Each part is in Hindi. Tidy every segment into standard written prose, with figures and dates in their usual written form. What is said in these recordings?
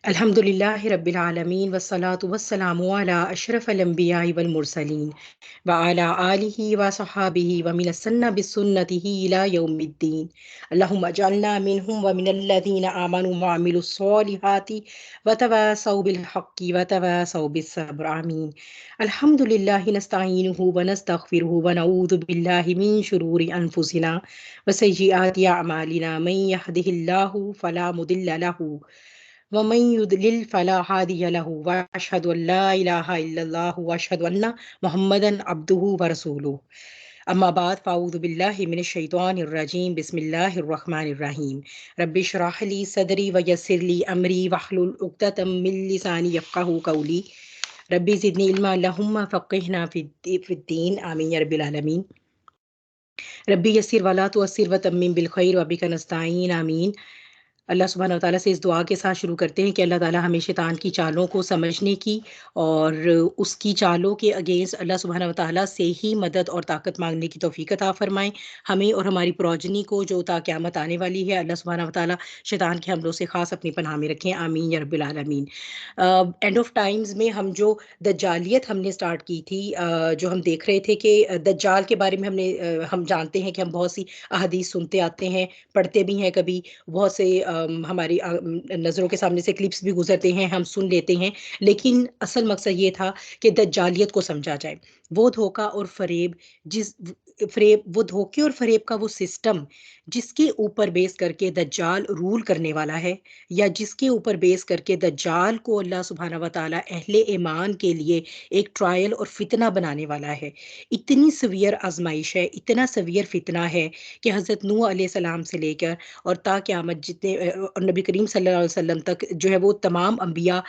अल्हम्दुलिल्लाहि रब्बिल आलमीन वस्सलातु वस्सलामु अला अशरफिल अंबियाइ वल मुरसलीन व अला आलिहि व सहाबिहि व मिन सन्ना बिसुन्नतिहि इला यौमिद्दीन। अल्लाहुम्मा अजअलना मिनहुम व मिनल लज़ीना आमनु व अमिलुस सॉलिहाति व तवासौ बिल हक़्क़ि व तवासौ बिस सब्र। आमीन। अल्हम्दुलिल्लाहि नस्तईनुहु व नस्तगफिरुहु व नऊज़ु बिल्लाहि मिन शुरूरि अनफुसिना व सय्यिआति अअमालिना मन यहदिहिल्लाहु फला मुदिल्ल लहु वमन युद्लिल फला हादिय लहु व अशहदु अल्ला इलाहा इल्लल्लाहु व अशहदु अन्ना मुहम्मदन अब्दुहु व रसूलुहु। अम्मा बाद फ़अऊज़ु बिल्लाहि मिनश शैतानिर रजीम बिस्मिल्लाहिर रहमानिर रहीम। रब्बि इश्रह ली सदरी व यस्सिर ली अमरी वहलुल उक़दतम मिन लिसानी यफ़क़हू क़ौली। रब्बि ज़िदनी इल्मा अल्लाहुम्मा फ़क़्क़िहना फ़िद्दीन। आमीन या रब्बिल आलमीन। रब्बी यस्सिर वला तुअस्सिर व तम्मिम बिल खैर व बिका नस्तईन। आमीन। अल्लाह सुब्हानहू व तआला से इस दुआ के साथ शुरू करते हैं कि अल्लाह ताला हमें शैतान की चालों को समझने की और उसकी चालों के अगेंस्ट अल्लाह सुब्हानहू व तआला से ही मदद और ताकत मांगने की तौफीक अता फरमाएं हमें और हमारी प्रोजनी को जो ता क़यामत आने वाली है। अल्लाह सुब्हानहू व तआला शैतान के हमलों से ख़ास अपनी पनाह में रखें। आमीन या रब्बिल आलमीन। एंड ऑफ टाइम्स में हम जो दज्जालियत हमने स्टार्ट की थी, जो हम देख रहे थे कि दज्जाल के बारे में हम जानते हैं कि हम बहुत सी अहादीस सुनते आते हैं, पढ़ते भी हैं, कभी बहुत से हमारी नज़रों के सामने से क्लिप्स भी गुजरते हैं, हम सुन लेते हैं। लेकिन असल मकसद ये था कि दज्जालियत को समझा जाए। वो धोखा और फरेब जिस फरेब वो धोखे और फरेब का वो सिस्टम जिसके ऊपर बेस करके दज्जाल रूल करने वाला है, या जिसके ऊपर बेस करके दज्जाल को अल्लाह सुब्हानहू व तआला अहले ईमान के लिए एक ट्रायल और फितना बनाने वाला है। इतनी सवियर आजमाइश है, इतना सवियर फितना है कि हज़रत नूह अलैहिस्सलाम से लेकर और ता क़यामत जितने और नबी करीम सल्लल्लाहु अलैहि वसल्लम तक जो है वो तमाम अंबिया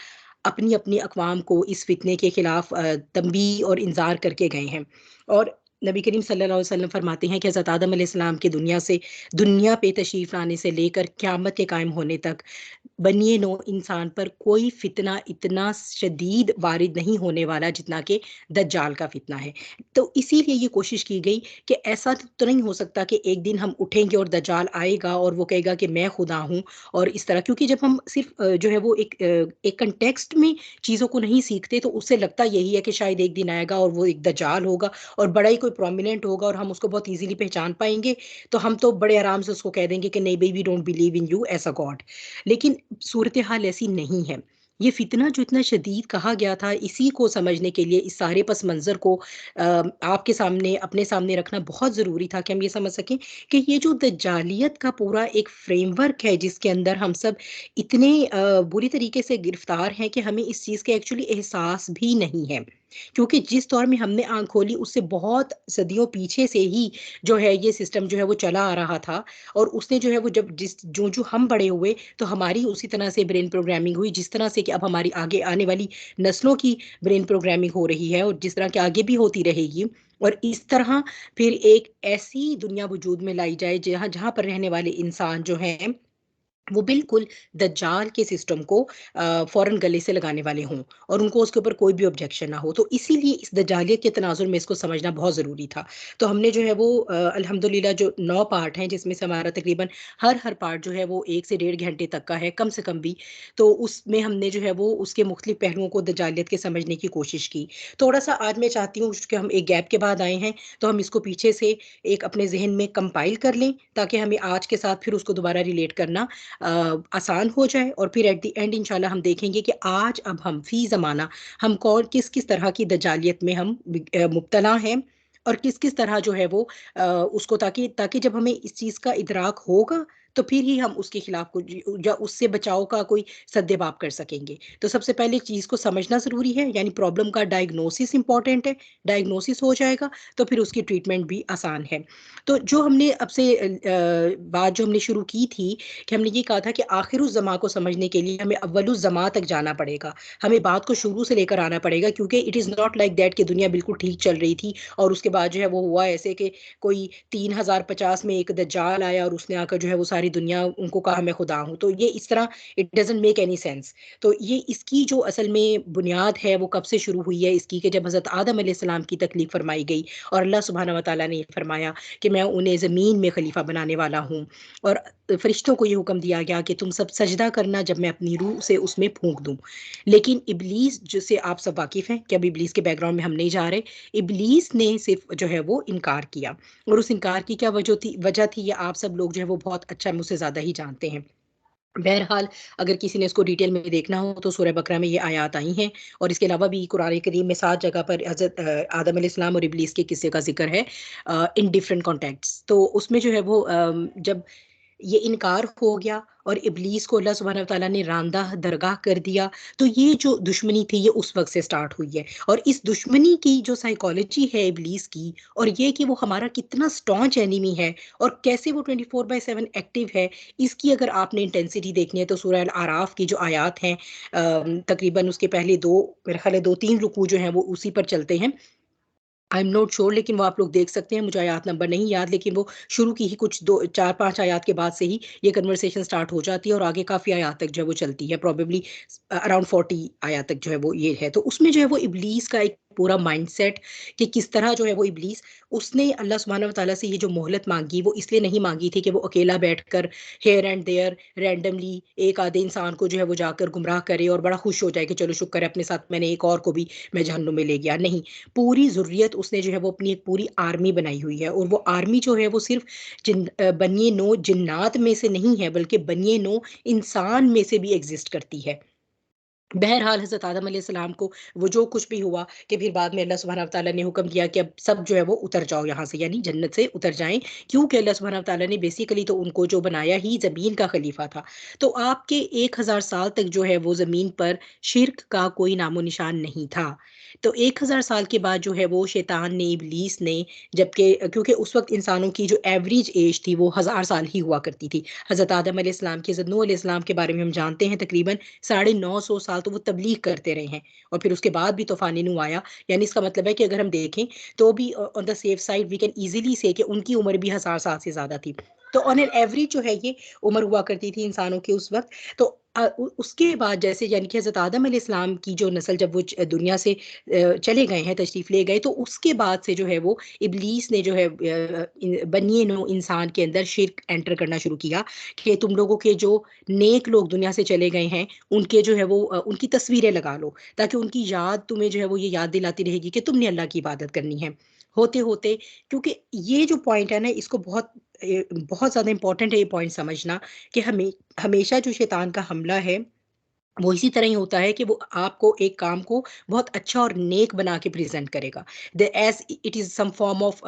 अपनी अपनी अक़वाम को इस फितने के खिलाफ तंबीह और इंज़ार करके गए हैं। और नबी करीम सल्लल्लाहु अलैहि वसल्लम फरमाते हैं कि हज़रत आदम अलैहिस्सलाम के दुनिया पे तशरीफ़ लाने से लेकर क़यामत के कायम होने तक बनिए नो इंसान पर कोई फितना इतना शदीद वारिद नहीं होने वाला जितना कि दज्जाल का फितना है। तो इसीलिए ये कोशिश की गई कि ऐसा तो नहीं हो सकता कि एक दिन हम उठेंगे और दज्जाल आएगा और वो कहेगा कि मैं खुदा हूँ और इस तरह, क्योंकि जब हम सिर्फ जो है वो एक कंटेक्स्ट में चीज़ों को नहीं सीखते तो उससे लगता यही है कि शायद एक दिन आएगा और वो एक दज्जाल होगा और बड़ा ही कोई प्रोमिनेंट होगा और हम उसको बहुत ईजिली पहचान पाएंगे, तो हम तो बड़े आराम से उसको कह देंगे कि नहीं भाई, we don't believe in you as a god. लेकिन सूरत हाल ऐसी नहीं है। ये फितना जो इतना शदीद कहा गया था, इसी को समझने के लिए इस सारे पस मंज़र को आपके सामने अपने सामने रखना बहुत ज़रूरी था कि हम ये समझ सकें कि ये जो दज्जालियत का पूरा एक फ्रेमवर्क है जिसके अंदर हम सब इतने बुरी तरीके से गिरफ्तार हैं कि हमें इस चीज़ का एक्चुअली एहसास भी नहीं है। क्योंकि जिस दौर में हमने आँख खोली उससे बहुत सदियों पीछे से ही जो है ये सिस्टम जो है वो चला आ रहा था। और उसने जो है वो जब जिस जो हम बड़े हुए तो हमारी उसी तरह से ब्रेन प्रोग्रामिंग हुई जिस तरह से कि अब हमारी आगे आने वाली नस्लों की ब्रेन प्रोग्रामिंग हो रही है और जिस तरह की आगे भी होती रहेगी। और इस तरह फिर एक ऐसी दुनिया वजूद में लाई जाए जहाँ जहाँ पर रहने वाले इंसान जो हैं वो बिल्कुल दज्जाल के सिस्टम को फ़ौरन गले से लगाने वाले हों और उनको उसके ऊपर कोई भी ऑब्जेक्शन ना हो। तो इसीलिए इस दज्जालियत के तनाज़ुर में इसको समझना बहुत ज़रूरी था। तो हमने जो है वो अल्हम्दुलिल्लाह जो 9 पार्ट हैं जिसमें से हमारा तकरीबन हर पार्ट जो है वो 1 से डेढ़ घंटे तक का है, कम से कम भी। तो उसमें हमने जो है वो उसके मुख्तलिफ पहलुओं को दज्जालियत के समझने की कोशिश की। थोड़ा-सा आज मैं चाहती हूँ कि हम एक गैप के बाद आए हैं, तो हम इसको पीछे से एक अपने ज़हन में कंपाइल कर लें ताकि हमें आज के साथ फिर उसको दोबारा रिलेट करना आसान हो जाए। और फिर एट द एंड इंशाल्लाह हम देखेंगे कि आज अब हम फ़ी ज़माना हम कौन किस-किस तरह की दजालियत में हम मुब्तला हैं और किस-किस तरह जो है वो उसको ताकि ताकि जब हमें इस चीज़ का इदराक होगा तो फिर ही हम उसके खिलाफ कुछ या उससे बचाव का कोई सद्देबाप कर सकेंगे। तो सबसे पहले एक चीज़ को समझना ज़रूरी है, यानी प्रॉब्लम का डायग्नोसिस इम्पोर्टेंट है। डायग्नोसिस हो जाएगा तो फिर उसकी ट्रीटमेंट भी आसान है। तो जो हमने अब से बात जो हमने शुरू की थी कि हमने ये कहा था कि आखिरुज़्ज़मा को समझने के लिए हमें अव्वलुज़्ज़मा तक जाना पड़ेगा। हमें बात को शुरू से लेकर आना पड़ेगा क्योंकि it is not like that कि दुनिया बिल्कुल ठीक चल रही थी और उसके बाद जो है वो हुआ ऐसे कि कोई 3050 में एक दज्जाल आया और उसने आकर जो है वो सारी सारी दुनिया, उनको कहा मैं खुदा हूँ, तो ये इस तरह it doesn't make any sense. तो ये इसकी जो असल में बुनियाद है वो कब से शुरू हुई है इसकी, कि जब हज़रत आदम अलैहिस्सलाम की तकलीफ फरमाई गई और अल्लाह सुब्हानहू व तआला ने फरमाया कि मैं उन्हें ज़मीन में खलीफा बनाने वाला हूँ, और फरिश्तों को ये हुक्म दिया गया कि तुम सब सजदा करना जब मैं अपनी रूह से उसमें फूंक दूं। लेकिन इबलीस, जिससे आप सब वाकिफ़ हैं कि अब इबलीस के बैकग्राउंड में हम नहीं जा रहे, इबलीस ने सिर्फ जो है वो इनकार किया। और उस इनकार की क्या वजह थी ये आप सब लोग जो है वो बहुत अच्छा मुझसे ज़्यादा ही जानते हैं। बहरहाल, अगर किसी ने इसको डिटेल में देखना हो तो सूरह बकरा में ये आयत आई हैं, और इसके अलावा भी कुरान करीम में 7 जगह पर हज़रत आदम अलैहिस्सलाम और इब्लीस के किस्से का ज़िक्र है इन डिफरेंट कॉन्टेक्स्ट्स। तो उसमें जो है वो जब ये इनकार हो गया और इब्लीस को अल्लाह सुब्हानहू व तआला ने रांदा दरगाह कर दिया, तो ये जो दुश्मनी थी ये उस वक़्त से स्टार्ट हुई है। और इस दुश्मनी की जो साइकोलॉजी है इब्लीस की, और ये कि वो हमारा कितना स्टॉन्च एनिमी है और कैसे वो 24/7 एक्टिव है, इसकी अगर आपने इंटेंसिटी देखनी है तो सूरह अल आराफ की जो आयत हैं, तकरीबन उसके पहले 2, मेरे ख़्याल है 2-3 रुकू जो हैं वो उसी पर चलते हैं। आई एम नॉट श्योर, लेकिन वो आप लोग देख सकते हैं, मुझे आयत नंबर नहीं याद, लेकिन वो शुरू की ही कुछ 2 4-5 आयत के बाद से ही ये कन्वर्सेशन स्टार्ट हो जाती है और आगे काफ़ी आयत तक जो है वो चलती है, प्रोबेबली अराउंड 40 आयत तक जो है वो ये है। तो उसमें जो है वो इब्लीस का एक पूरा माइंडसेट, कि किस तरह जो है वो इब्लीस, उसने अल्लाह सुब्हानहू व तआला से ये जो मोहलत माँगी वो इसलिए नहीं माँगी थी कि वो अकेला बैठकर हियर एंड देयर रैंडमली एक आधे इंसान को जो है वो जाकर गुमराह करे और बड़ा खुश हो जाए कि चलो शुक्र है, अपने साथ मैंने एक और को भी मैं जहन्नुम में ले गया। नहीं, पूरी ज़ुर्रियत उसने जो है वो अपनी एक पूरी आर्मी बनाई हुई है, और वो आर्मी जो है वो सिर्फ़ बनिए नौ जिन्नात में से नहीं है, बल्कि बनिए नौ इंसान में से भी एग्ज़िस्ट करती है। बहरहाल, हज़रत आदम अलैहिस्सलाम को वो जो कुछ भी हुआ, कि फिर बाद में अल्लाह सुब्हानहू व तआला ने हुक्म किया कि अब सब जो है वो उतर जाओ यहाँ से, यानी जन्नत से उतर जाएँ, क्योंकि अल्लाह सुब्हानहू व तआला ने बेसिकली तो उनको जो बनाया ही ज़मीन का खलीफा था। तो आपके 1000 साल तक जो है वो ज़मीन पर शिर्क का कोई नामो-निशान नहीं था। तो 1000 साल के बाद जो है वो शैतान ने, इब्लीस ने, जबकि क्योंकि उस वक़्त इंसानों की जो एवरेज एज थी वो 1000 साल ही हुआ करती थी। हज़रत आदम अलैहिस्सलाम की, हज़रत नूह अलैहिस्सलाम के बारे में हम जानते हैं, तकरीबन 950 साल तो वो तबलीग करते रहे हैं, और फिर उसके बाद भी तूफ़ान नूह आया। यानी इसका मतलब है कि अगर हम देखें तो भी on the safe side we can easily say कि उनकी उम्र भी 1000 साल से ज़्यादा थी। तो ऑन एन एवरेज जो है ये उम्र हुआ करती थी इंसानों की उस वक़्त। तो उसके बाद जैसे, यानी कि हज़रत आदम अलैहिस्सलाम की जो नस्ल जब वो दुनिया से चले गए हैं, तशरीफ़ ले गए, तो उसके बाद से जो है वो इब्लीस ने जो है बनिए नौ इंसान के अंदर शिर्क एंटर करना शुरू किया, कि तुम लोगों के जो नेक लोग दुनिया से चले गए हैं, उनके जो है वो उनकी तस्वीरें लगा लो, ताकि उनकी याद तुम्हें जो है वो ये याद दिलाती रहेगी कि तुमने अल्लाह की इबादत करनी है। होते-होते, क्योंकि ये जो पॉइंट है ना, इसको बहुत ज़्यादा इम्पोर्टेंट है ये पॉइंट समझना, कि हमेशा जो शैतान का हमला है वो इसी तरह ही होता है, कि वो आपको एक काम को बहुत अच्छा और नेक बना के प्रेज़ेंट करेगा। The as it is some form of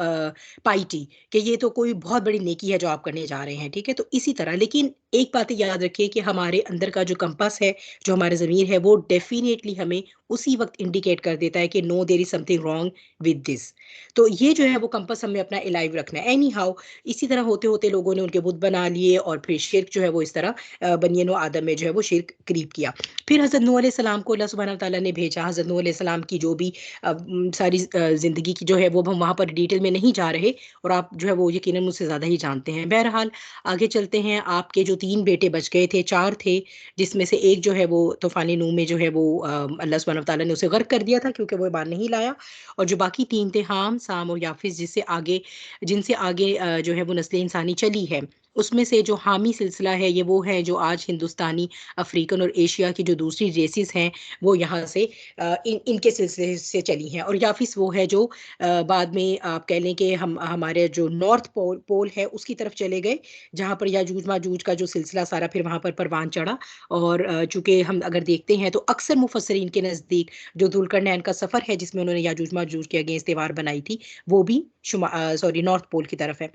piety, कि ये तो कोई बहुत बड़ी नेकी है जो आप करने जा रहे हैं, ठीक है? तो इसी तरह, लेकिन एक बात याद रखिए कि हमारे अंदर का जो कंपास है, जो हमारा ज़मीर है, वो डेफ़िनिटली हमें उसी वक़्त इंडिकेट कर देता है कि no there is something wrong with this. तो ये जो है वो कंपास हमें अपना अलाइव रखना है। एनी हाउ, इसी तरह होते-होते लोगों ने उनके बुत बना लिए, और फिर शिर्क जो है वो इस तरह बनी नूह आदम में जो है वो शिर्क क्रीप किया। फिर हज़रत नूह अलैहिस्सलाम को अल्लाह सुब्हानहू व तआला ने भेजा। हज़रत नूह अलैहिस्सलाम की जो भी सारी ज़िंदगी की जो है वो हम वहाँ पर डिटेल में नहीं जा रहे, और आप जो है वो यकीनन मुझसे ज़्यादा ही जानते हैं। बहरहाल, आगे चलते हैं। आपके जो 3 बेटे बच गए थे, 4 थे, जिसमें से एक जो है वो तूफ़ान नूह में जो है वो अल्लाह सुब्हानहू व तआला ने उसे गर्क कर दिया था, क्योंकि वो ईमान नहीं लाया। और जो बाकी 3 थे, हाम, साम और याफ़िस, जिनसे आगे जो है वो नस्ल इंसानी चली है, उसमें से जो हामी सिलसिला है, ये वो है जो आज हिंदुस्तानी, अफ्रीकन और एशिया की जो दूसरी रेसेस हैं, वो यहाँ से इनके सिलसिले से चली हैं। और याफिस वो है जो बाद में आप कह लें कि हमारे जो नॉर्थ पोल है उसकी तरफ चले गए, जहाँ पर याजूज माजूज का जो सिलसिला सारा फिर वहाँ पर परवान चढ़ा। और चूंकि हम अगर देखते हैं तो अक्सर मुफस्सरीन के नज़दीक जो जुल्करनैन का सफ़र है, जिसमें उन्होंने याजूज माजूज के अगेंस्ट दीवार बनाई थी, वो भी नॉर्थ पोल की तरफ है।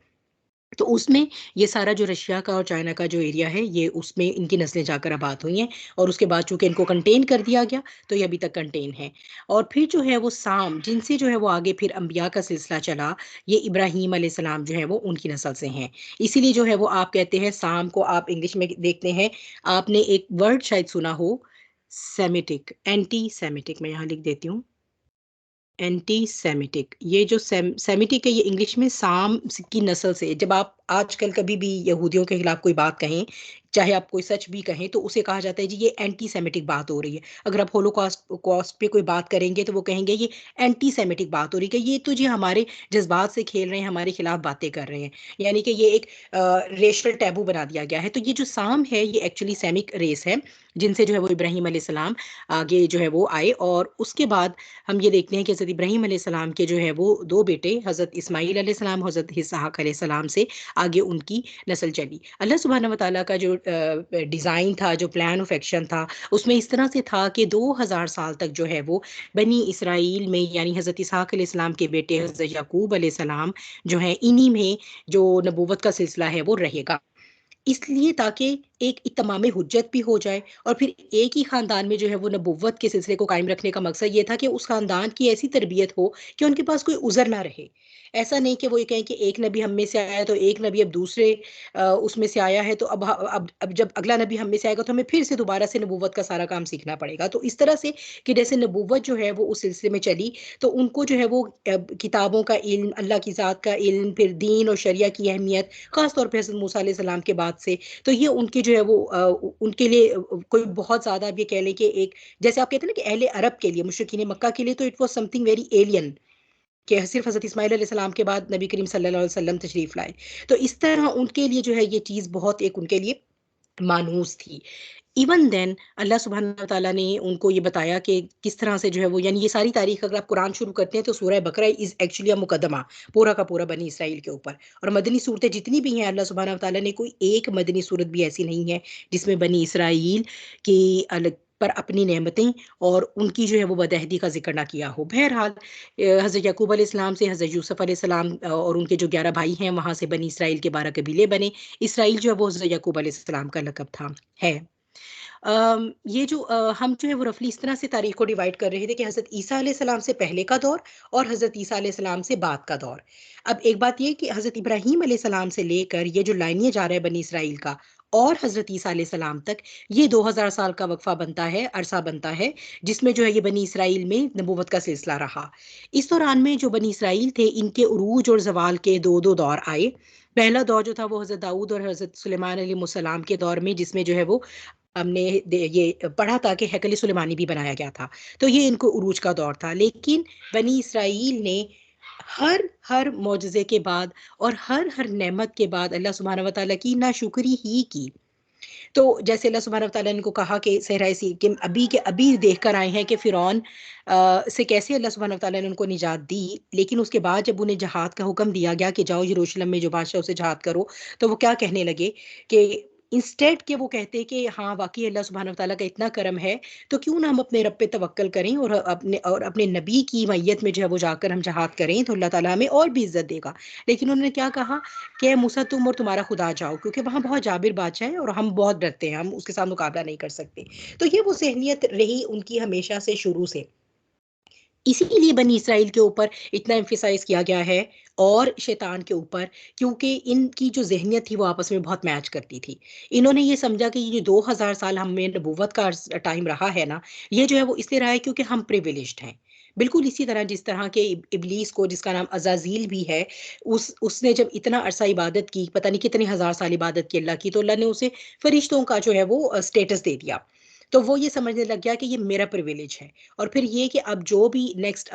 तो उसमें ये सारा जो रशिया का और चाइना का जो एरिया है, ये उसमें इनकी नस्लें जाकर आबाद हुई हैं, और उसके बाद चूँकि इनको कंटेन कर दिया गया, तो ये अभी तक कंटेन है। और फिर जो है वो साम, जिनसे जो है वो आगे फिर अंबिया का सिलसिला चला, ये इब्राहीम अलैहिस्सलाम जो है वो उनकी नस्ल से हैं। इसीलिए जो है वो आप कहते हैं साम को, आप इंग्लिश में देखते हैं, आपने एक वर्ड शायद सुना हो, सेमिटिक, एंटी सेमिटिक, मैं यहाँ लिख देती हूँ। एंटी सेमिटिक, ये जो सेमिटिक है, ये इंग्लिश में साम की नस्ल से, जब आप आजकल कभी भी यहूदियों के खिलाफ कोई बात कहें, चाहे आप कोई सच भी कहें, तो उसे कहा जाता है जी ये एंटी सेमिटिक बात हो रही है। अगर आप होलोकॉस्ट कॉस्ट पे कोई बात करेंगे तो वो कहेंगे ये एंटी सेमिटिक बात हो रही है, कि ये तो जी हमारे जज्बात से खेल रहे हैं, हमारे खिलाफ बातें कर रहे हैं। यानी कि ये एक रेशनल टैबू बना दिया गया है। तो ये जो साम है ये एक्चुअली सैमिक रेस है, जिनसे जो है वो इब्राहिम अलैहिस्सलाम आगे जो है वो आए। और उसके बाद हम ये देखते हैं कि हज़रत इब्राहिम अलैहिस्सलाम के जो है वो दो बेटे हज़रत इस्माईल अलैहिस्सलाम, हज़रत इसहाक अलैहिस्सलाम से आगे उनकी नस्ल चली। अल्लाह सुब्हानहू व तआला का जो डिज़ाइन था, जो प्लान ऑफ एक्शन था, उसमें इस तरह से था कि 2000 साल तक जो है वो बनी इसराइल में, यानी हज़रत इसहाक अलैहिस्सलाम के बेटे हज़रत याकूब अलैहिस्सलाम जो है, इन्हीं में जो नबूवत का सिलसिला है वो रहेगा। इसलिए ताकि एक इत्माम हुज्जत भी हो जाए, और फिर एक ही ख़ानदान में जो है वो नबुव्वत के सिलसिले को कायम रखने का मकसद ये था कि उस ख़ानदान की ऐसी तरबियत हो कि उनके पास कोई उज़र ना रहे। ऐसा नहीं कि वो ये कहें कि एक नबी हम में से आया है, तो एक नबी अब दूसरे उसमें से आया है, तो अब जब अगला नबी हम में से आएगा तो हमें फिर से दोबारा से नबुव्वत का सारा काम सीखना पड़ेगा। तो इस तरह से कि जैसे नबुव्वत जो है वो उस सिलसिले में चली, तो उनको जो है वो किताबों का इल्म, अल्लाह की ज़ात का इल्म, फिर दीन और शरिया की अहमियत, ख़ास तौर पे हज़रत मूसा अलैहिस्सलाम के बाद से, तो ये उनके जो है वो उनके लिए कोई बहुत ज़्यादा, आप ये कह लें कि एक, जैसे आप कहते हैं ना कि अहले अरब के लिए, मुशरिकीन मक्का के लिए तो it was something very alien, कि सिर्फ हज़रत इस्माईल अलैहिस्सलाम के बाद नबी करीम सल्लल्लाहु अलैहि वसल्लम तशरीफ़ लाए। तो इस तरह उनके लिए जो है ये चीज़ बहुत एक उनके लिए मानूस थी। इवन देन अल्लाह सुब्हानहू व तआला ने उनको ये बताया कि किस तरह से जो है वो, यानी ये सारी तारीख अगर आप कुरान शुरू करते हैं तो सूरह बकरा इज़ एक्चुअली अ मुकद्दमा पूरा का पूरा बनी इसराइल के ऊपर। और मदनी सूरतें जितनी भी हैं, अल्लाह सुब्हानहू व तआला ने कोई एक मदनी सूरत भी ऐसी नहीं है जिसमें बनी इसराइल की अलग पर अपनी नेमतें और उनकी जो है वो बदअहदी का ज़िक्र ना किया हो। बहरहाल हज़रत याकूब अलैहिस्सलाम से हज़रत यूसुफ अलैहिस्सलाम और उनके जो 11 भाई हैं, वहाँ से बनी इसराइल के 12 कबीले बने। इसराइल जो है वो हज़रत याकूब अलैहिस्सलाम का लक़ब था, है। ये जो हम जो है वो रफ़ली इस तरह से तारीख़ को डिवाइड कर रहे थे कि हज़रत ईसा अलैहिस्सलाम से पहले का दौर और हज़रत ईसा अलैहिस्सलाम से बाद का दौर। अब एक बात ये है कि हज़रत इब्राहीम अलैहिस्सलाम से लेकर ये जो लाइनेज आ रहा है बनी इसराइल का और हज़रत ईसा अलैहिस्सलाम तक, ये 2000 साल का वक़फ़ा बनता है, अरसा बनता है, जिसमें जो है ये बनी इसराइल में नबूवत का सिलसिला रहा। इस दौरान में जो बनी इसराइल थे, इनके उरूज और ज़वाल के 2-2 दौर आए। पहला दौर जो था वो हज़रत दाऊद और हज़रत सुलेमान अलैहिस्सलाम के दौर में, जिसमें जो है वो हमने ये पढ़ा था कि हैकल सुलेमानी भी बनाया गया था। तो ये इनको उरूज का दौर था। लेकिन बनी इसराइल ने हर मौजज़े के बाद और हर नेमत के बाद अल्लाह सुब्हानहू व तआला की नाशुक्री ही की। तो जैसे अल्लाह सुब्हानहू व तआला ने इनको कहा कि सहराए सी कि अभी के अभी देख कर आए हैं कि फ़िरौन से कैसे अल्लाह सुब्हानहू व तआला ने उनको निजात दी। लेकिन उसके बाद जब उन्हें जहाद का हुक्म दिया गया कि जाओ यरूशलेम में जो बादशाह उसे जहाद करो, तो वो क्या कहने लगे कि इंस्टेड के वो कहते हैं कि हाँ, वाक़ई अल्लाह सुब्हानहू व तआला का इतना करम है, तो क्यों ना हम अपने रब पे तवक्कल करें और अपने नबी की मैयत में जो है वो जाकर हम जहाद करें, तो अल्लाह ताला हमें और भी इज़्ज़त देगा। लेकिन उन्होंने क्या कहा कि मूसा तुम और तुम्हारा खुदा जाओ, क्योंकि वहाँ बहुत जाबिर बादशाह है और हम बहुत डरते हैं, हम उसके साथ मुकाबला नहीं कर सकते। तो ये वो ज़हनियत रही उनकी हमेशा से, शुरू से। इसीलिए बनी इसराइल के ऊपर इतना एम्फसाइज़ किया गया है और शैतान के ऊपर, क्योंकि इनकी जो ज़हनियत थी वो आपस में बहुत मैच करती थी। इन्होंने ये समझा कि ये जो 2000 साल हमें नबूवत का टाइम रहा है ना, ये जो है वो इसलिए रहा है क्योंकि हम प्रिविलेज्ड हैं। बिल्कुल इसी तरह जिस तरह के इब्लीस को, जिसका नाम अज़ाज़ील भी है, उसने जब इतना अरसा इबादत की, पता नहीं कितने हज़ार साल इबादत की अल्लाह की, तो अल्लाह ने उसे फ़रिश्तों का जो है वो स्टेटस दे दिया। तो वो ये समझने लग गया कि ये मेरा प्रिविलेज है। और फिर ये कि अब जो भी नेक्स्ट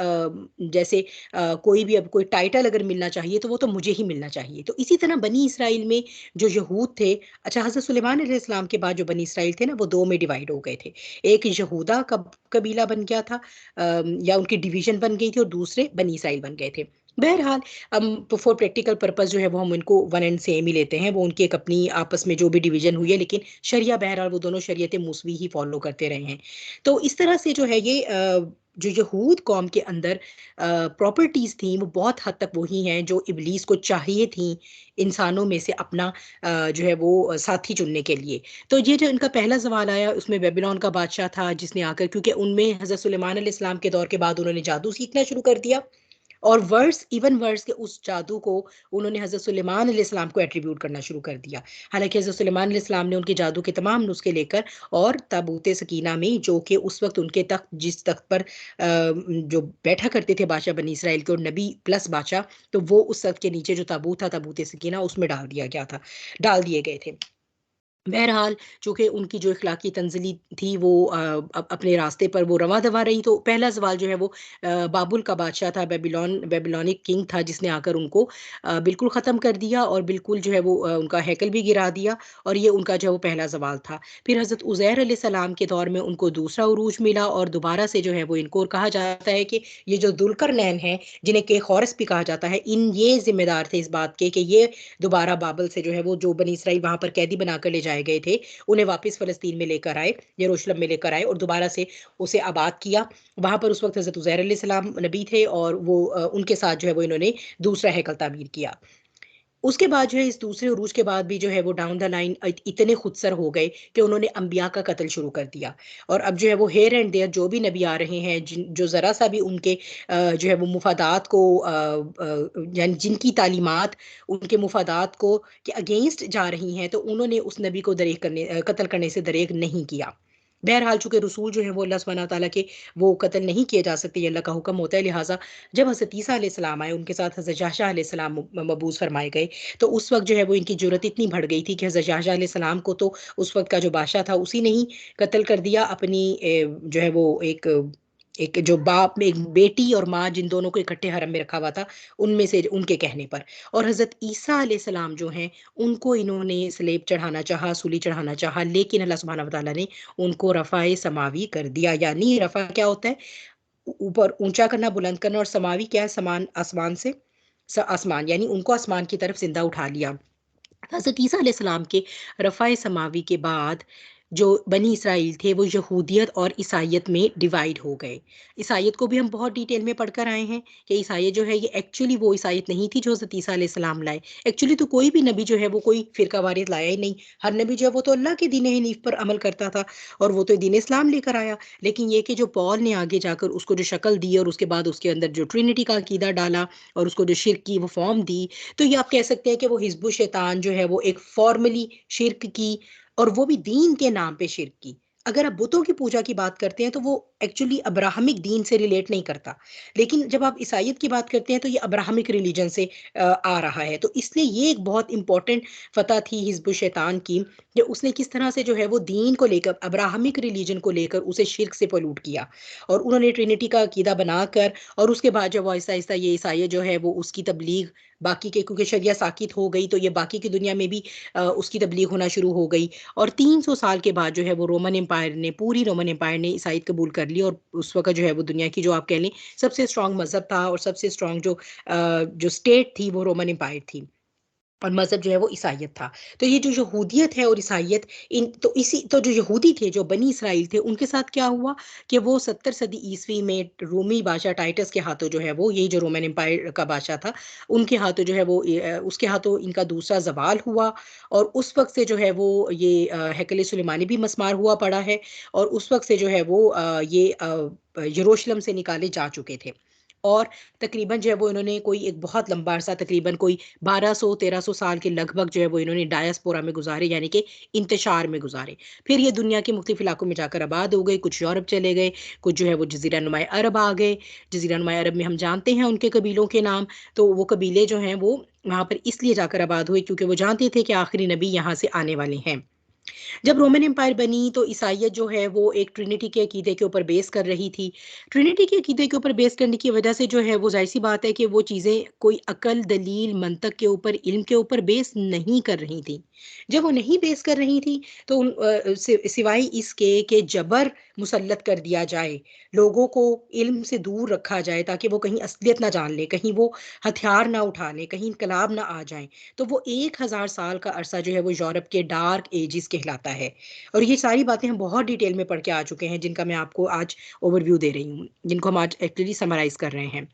जैसे कोई भी अब कोई टाइटल अगर मिलना चाहिए, तो वो तो मुझे ही मिलना चाहिए। तो इसी तरह बनी इसराइल में जो यहूद थे, अच्छा हज़रत सुलेमान अलैहिस्सलाम के बाद जो बनी इसराइल थे ना, वो 2 में डिवाइड हो गए थे। एक यहूदा कबीला बन गया था, या उनकी डिवीज़न बन गई थी, और दूसरे बनी इसराइल बन गए थे। बहरहाल फॉर प्रैक्टिकल पर्पस जो है वो हम इनको वन एंड सेम ही लेते हैं। वो उनकी एक अपनी आपस में जो भी डिवीज़न हुई है, लेकिन शरिया बहरहाल वो दोनों शरीयत मूसवी ही फ़ॉलो करते रहे हैं। तो इस तरह से जो है ये जो यहूद कौम के अंदर प्रॉपर्टीज़ थी, वो बहुत हद तक वही हैं जो इब्लीस को चाहिए थी इंसानों में से अपना जो है वो साथी चुनने के लिए। तो ये जो इनका पहला सवाल आया, उसमें बेबीलोन का बादशाह था, जिसने आकर, क्योंकि उनमें हज़रत सुलेमान अलैहिस्सलाम के दौर के बाद उन्होंने जादू सीखना शुरू कर दिया। और वर्ड्स, इवन वर्ड्स के उस जादू को उन्होंने हज़रत सुलेमान अलैहिस्सलाम को एट्रीब्यूट करना शुरू कर दिया। हालाँकि हज़रत सुलेमान अलैहिस्सलाम ने उनके जादू के तमाम नुस्खे लेकर और ताबूत सकीना में, जो कि उस वक़्त उनके तख्त, जिस तख्त पर जो बैठा करते थे बादशाह बनी इसराइल के और नबी प्लस बादशाह, तो वो उस तख्त के नीचे जो ताबूत था, ताबूत सकीना, उसमें डाल दिए गए थे। बहरहाल, चूँकि उनकी जो इखलाकी तंज़िली थी वो अपने रास्ते पर वो रवां-दवां रही, तो पहला सवाल जो है वो बाबुल का बादशाह था, बेबीलोनिक किंग था, जिसने आकर उनको बिल्कुल ख़त्म कर दिया और बिल्कुल जो है वो उनका हैकल भी गिरा दिया, और ये उनका जो है वो पहला सवाल था। फिर हज़रत उज़ैर अलैहिस्सलाम के दौर में उनको दूसरा उरूज मिला, और दोबारा से जो है वो इनको, और कहा जाता है कि ये जो दुल्करनैन हैं, जिन्हें केखौरस भी कहा जाता है, ये ज़िम्मेदार थे इस बात के कि ये दोबारा बाबल से जो है वो, जो बनी इसराइल वहाँ पर कैदी बनाकर ले जाए गए थे, उन्हें वापस फ़लस्तीन में लेकर आए, यरूशलेम में लेकर आए और दोबारा से उसे आबाद किया। वहाँ पर उस वक़्त हज़रत उज़ैर अलैहिस्सलाम नबी थे, और वो उनके साथ जो है वो इन्होंने दूसरा हैकल तामीर किया। उसके बाद जो है, इस दूसरे उरूज के बाद भी जो है वो डाउन द लाइन इतने खुदसर हो गए कि उन्होंने अंबिया का कत्ल शुरू कर दिया। और अब जो है वो हियर एंड देयर जो भी नबी आ रहे हैं, जो ज़रा-सा भी उनके जो है वो मुफादात को यानी जिनकी तालीमात उनके मुफादात को के अगेंस्ट जा रही हैं, तो उन्होंने उस नबी को कत्ल करने से दरेग नहीं किया। बहरहाल, चूँकि रसूल जो हैं वो अल्लाह सुब्हानहू व तआला के, वो कत्ल नहीं किए जा सकते, ये अल्लाह का हुक्म होता है। लिहाज़ा जब हज़रत ईसा अलैहिस्सलाम आए, उनके साथ हज़रत याहया अलैहिस्सलाम मबऊस फरमाए गए, तो उस वक़्त जो है वो इनकी जुर्रत इतनी बढ़ गई थी कि हज़रत याहया अलैहिस्सलाम को तो उस वक़्त का जो बादशाह था, उसी ने ही कत्ल कर दिया। अपनी जो है वो एक एक जो बाप में एक बेटी और माँ, जिन दोनों को इकट्ठे हरम में रखा हुआ था, उनमें से उनके कहने पर। और हज़रत ईसा अलैहिस्सलाम जो हैं, उनको इन्होंने स्लेब चढ़ाना चाहा, सूली चढ़ाना चाहा, लेकिन अल्लाह सुब्हानहू व तआला ने उनको रफ़ाए समावी कर दिया। यानी रफ़ा क्या होता है? ऊपर ऊँचा करना, बुलंद करना, और समावी क्या है? समान, आसमान से आसमान, यानी उनको आसमान की तरफ ज़िंदा उठा लिया। हज़रत ईसा अलैहिस्सलाम के रफ़ाए समावी के बाद जो बनी इसराइल थे, वो यहूदियत और ईसाइयत में डिवाइड हो गए। ईसाइयत को भी हम बहुत डिटेल में पढ़कर आए हैं कि ईसाइयत जो है, ये एक्चुअली वो ईसाइयत नहीं थी जो हज़रत ईसा अलैहिस्सलाम लाए। एक्चुअली तो कोई भी नबी जो है वो कोई फ़िरका वारियत लाया ही नहीं। हर नबी जो है वो तो अल्लाह के दीन हनीफ पर अमल करता था, और वो तो दीन इस्लाम लेकर आया। लेकिन ये कि जो पॉल ने आगे जाकर उसको जो शक्ल दी, और उसके बाद उसके अंदर जो ट्रिनिटी का अकीदा डाला, और उसको जो शिर्क की वो फ़ॉर्म दी, तो ये आप कह सकते हैं कि वो हिज़्बुश शैतान जो है वो एक फ़ॉर्मली शिर्क की, और वो भी दीन के नाम पे शिर्क की। अगर आप बुतों की पूजा की बात करते हैं, तो वो एक्चुअली अब्राहमिक दीन से रिलेट नहीं करता। लेकिन जब आप ईसाइयत की बात करते हैं, तो ये अब्राहमिक रिलीजन से आ रहा है। तो इसलिए ये एक बहुत इम्पोर्टेंट फ़तह थी हिज़्बुश शैतान की, कि उसने किस तरह से जो है वो दीन को लेकर, अब्राहमिक रिलीजन को लेकर उसे शिर्क से पोल्यूट किया। और उन्होंने ट्रिनिटी का अकीदा बनाकर, और उसके बाद जब वो आहिस्ता-आहिस्ता ये ईसाइयत जो है वो उसकी तबलीग बाकी के, क्योंकि शरिया साकित हो गई, तो ये बाकी की दुनिया में भी उसकी तबलीग होना शुरू हो गई। और 300 साल के बाद जो है वो पूरी रोमन एम्पायर ने ईसाईयत कबूल कर ली, और उस वक़्त जो है वो दुनिया की, जो आप कह लें, सबसे स्ट्रॉन्ग मज़हब था, और सबसे स्ट्रॉन्ग जो स्टेट थी, वो रोमन एम्पायर थी। और मज़हब जो है वो ईसाइयत था। तो ये जो यहूदियत है और ईसाइयत, इन तो इसी तो जो यहूदी थे, जो बनी इसराइल थे, उनके साथ क्या हुआ कि वो 70 सदी ईस्वी में रूमी बादशाह टाइटस के हाथों जो है वो, यही जो रोमन एम्पायर का बादशाह था, उनके हाथों जो है वो उसके हाथों इनका दूसरा ज़वाल हुआ। और उस वक़्त से जो है वो ये हैकल सुलेमानी भी मस्मार हुआ पड़ा है, और उस वक़्त से जो है वो यरूशलेम से निकाले जा चुके थे। और तकरीबन जो है वो इन्होंने कोई एक बहुत लंबा अरसा, तकरीबन कोई 1200-1300 साल के लगभग जो है वो इन्होंने डायस्पोरा में गुज़ारे, यानी कि इंतशार में गुज़ारे। फिर ये दुनिया के मुख्तलिफ इलाकों में जाकर आबाद हो गए, कुछ यूरोप चले गए, कुछ जो है वो जज़ीरा नुमा अरब आ गए। जज़ीरा नुमा अरब में हम जानते हैं उनके कबीलों के नाम, तो वो कबीले जो हैं वो वहाँ पर इसलिए जाकर आबाद हुए, क्योंकि वो जानते थे कि आखिरी नबी यहाँ से आने वाले हैं। जब रोमन एम्पायर बनी, तो ईसाइयत जो है वो एक ट्रिनिटी के अकीदे के ऊपर बेस कर रही थी। ट्रिनिटी के अकीदे के ऊपर बेस करने की वजह से जो है वो ज़ाहिर-सी बात है कि वो चीज़ें कोई अकल, दलील, मंतक के ऊपर, इल्म के ऊपर बेस नहीं कर रही थी। जब वो नहीं बेस कर रही थी, तो सिवाय इसके कि जबर मुसल्लत कर दिया जाए, लोगों को इल्म से दूर रखा जाए, ताकि वो कहीं असलियत ना जान लें, कहीं वो हथियार ना उठा लें, कहीं इनकलाब ना आ जाएँ। तो वो 1000 साल का अरसा जो है वो यूरोप के डार्क एजेस कहलाता है। और ये सारी बातें हम बहुत डिटेल में पढ़ के आ चुके हैं, जिनका मैं आपको आज ओवरव्यू दे रही हूँ, जिनको हम आज एक्चुअली समराइज़ कर रहे हैं।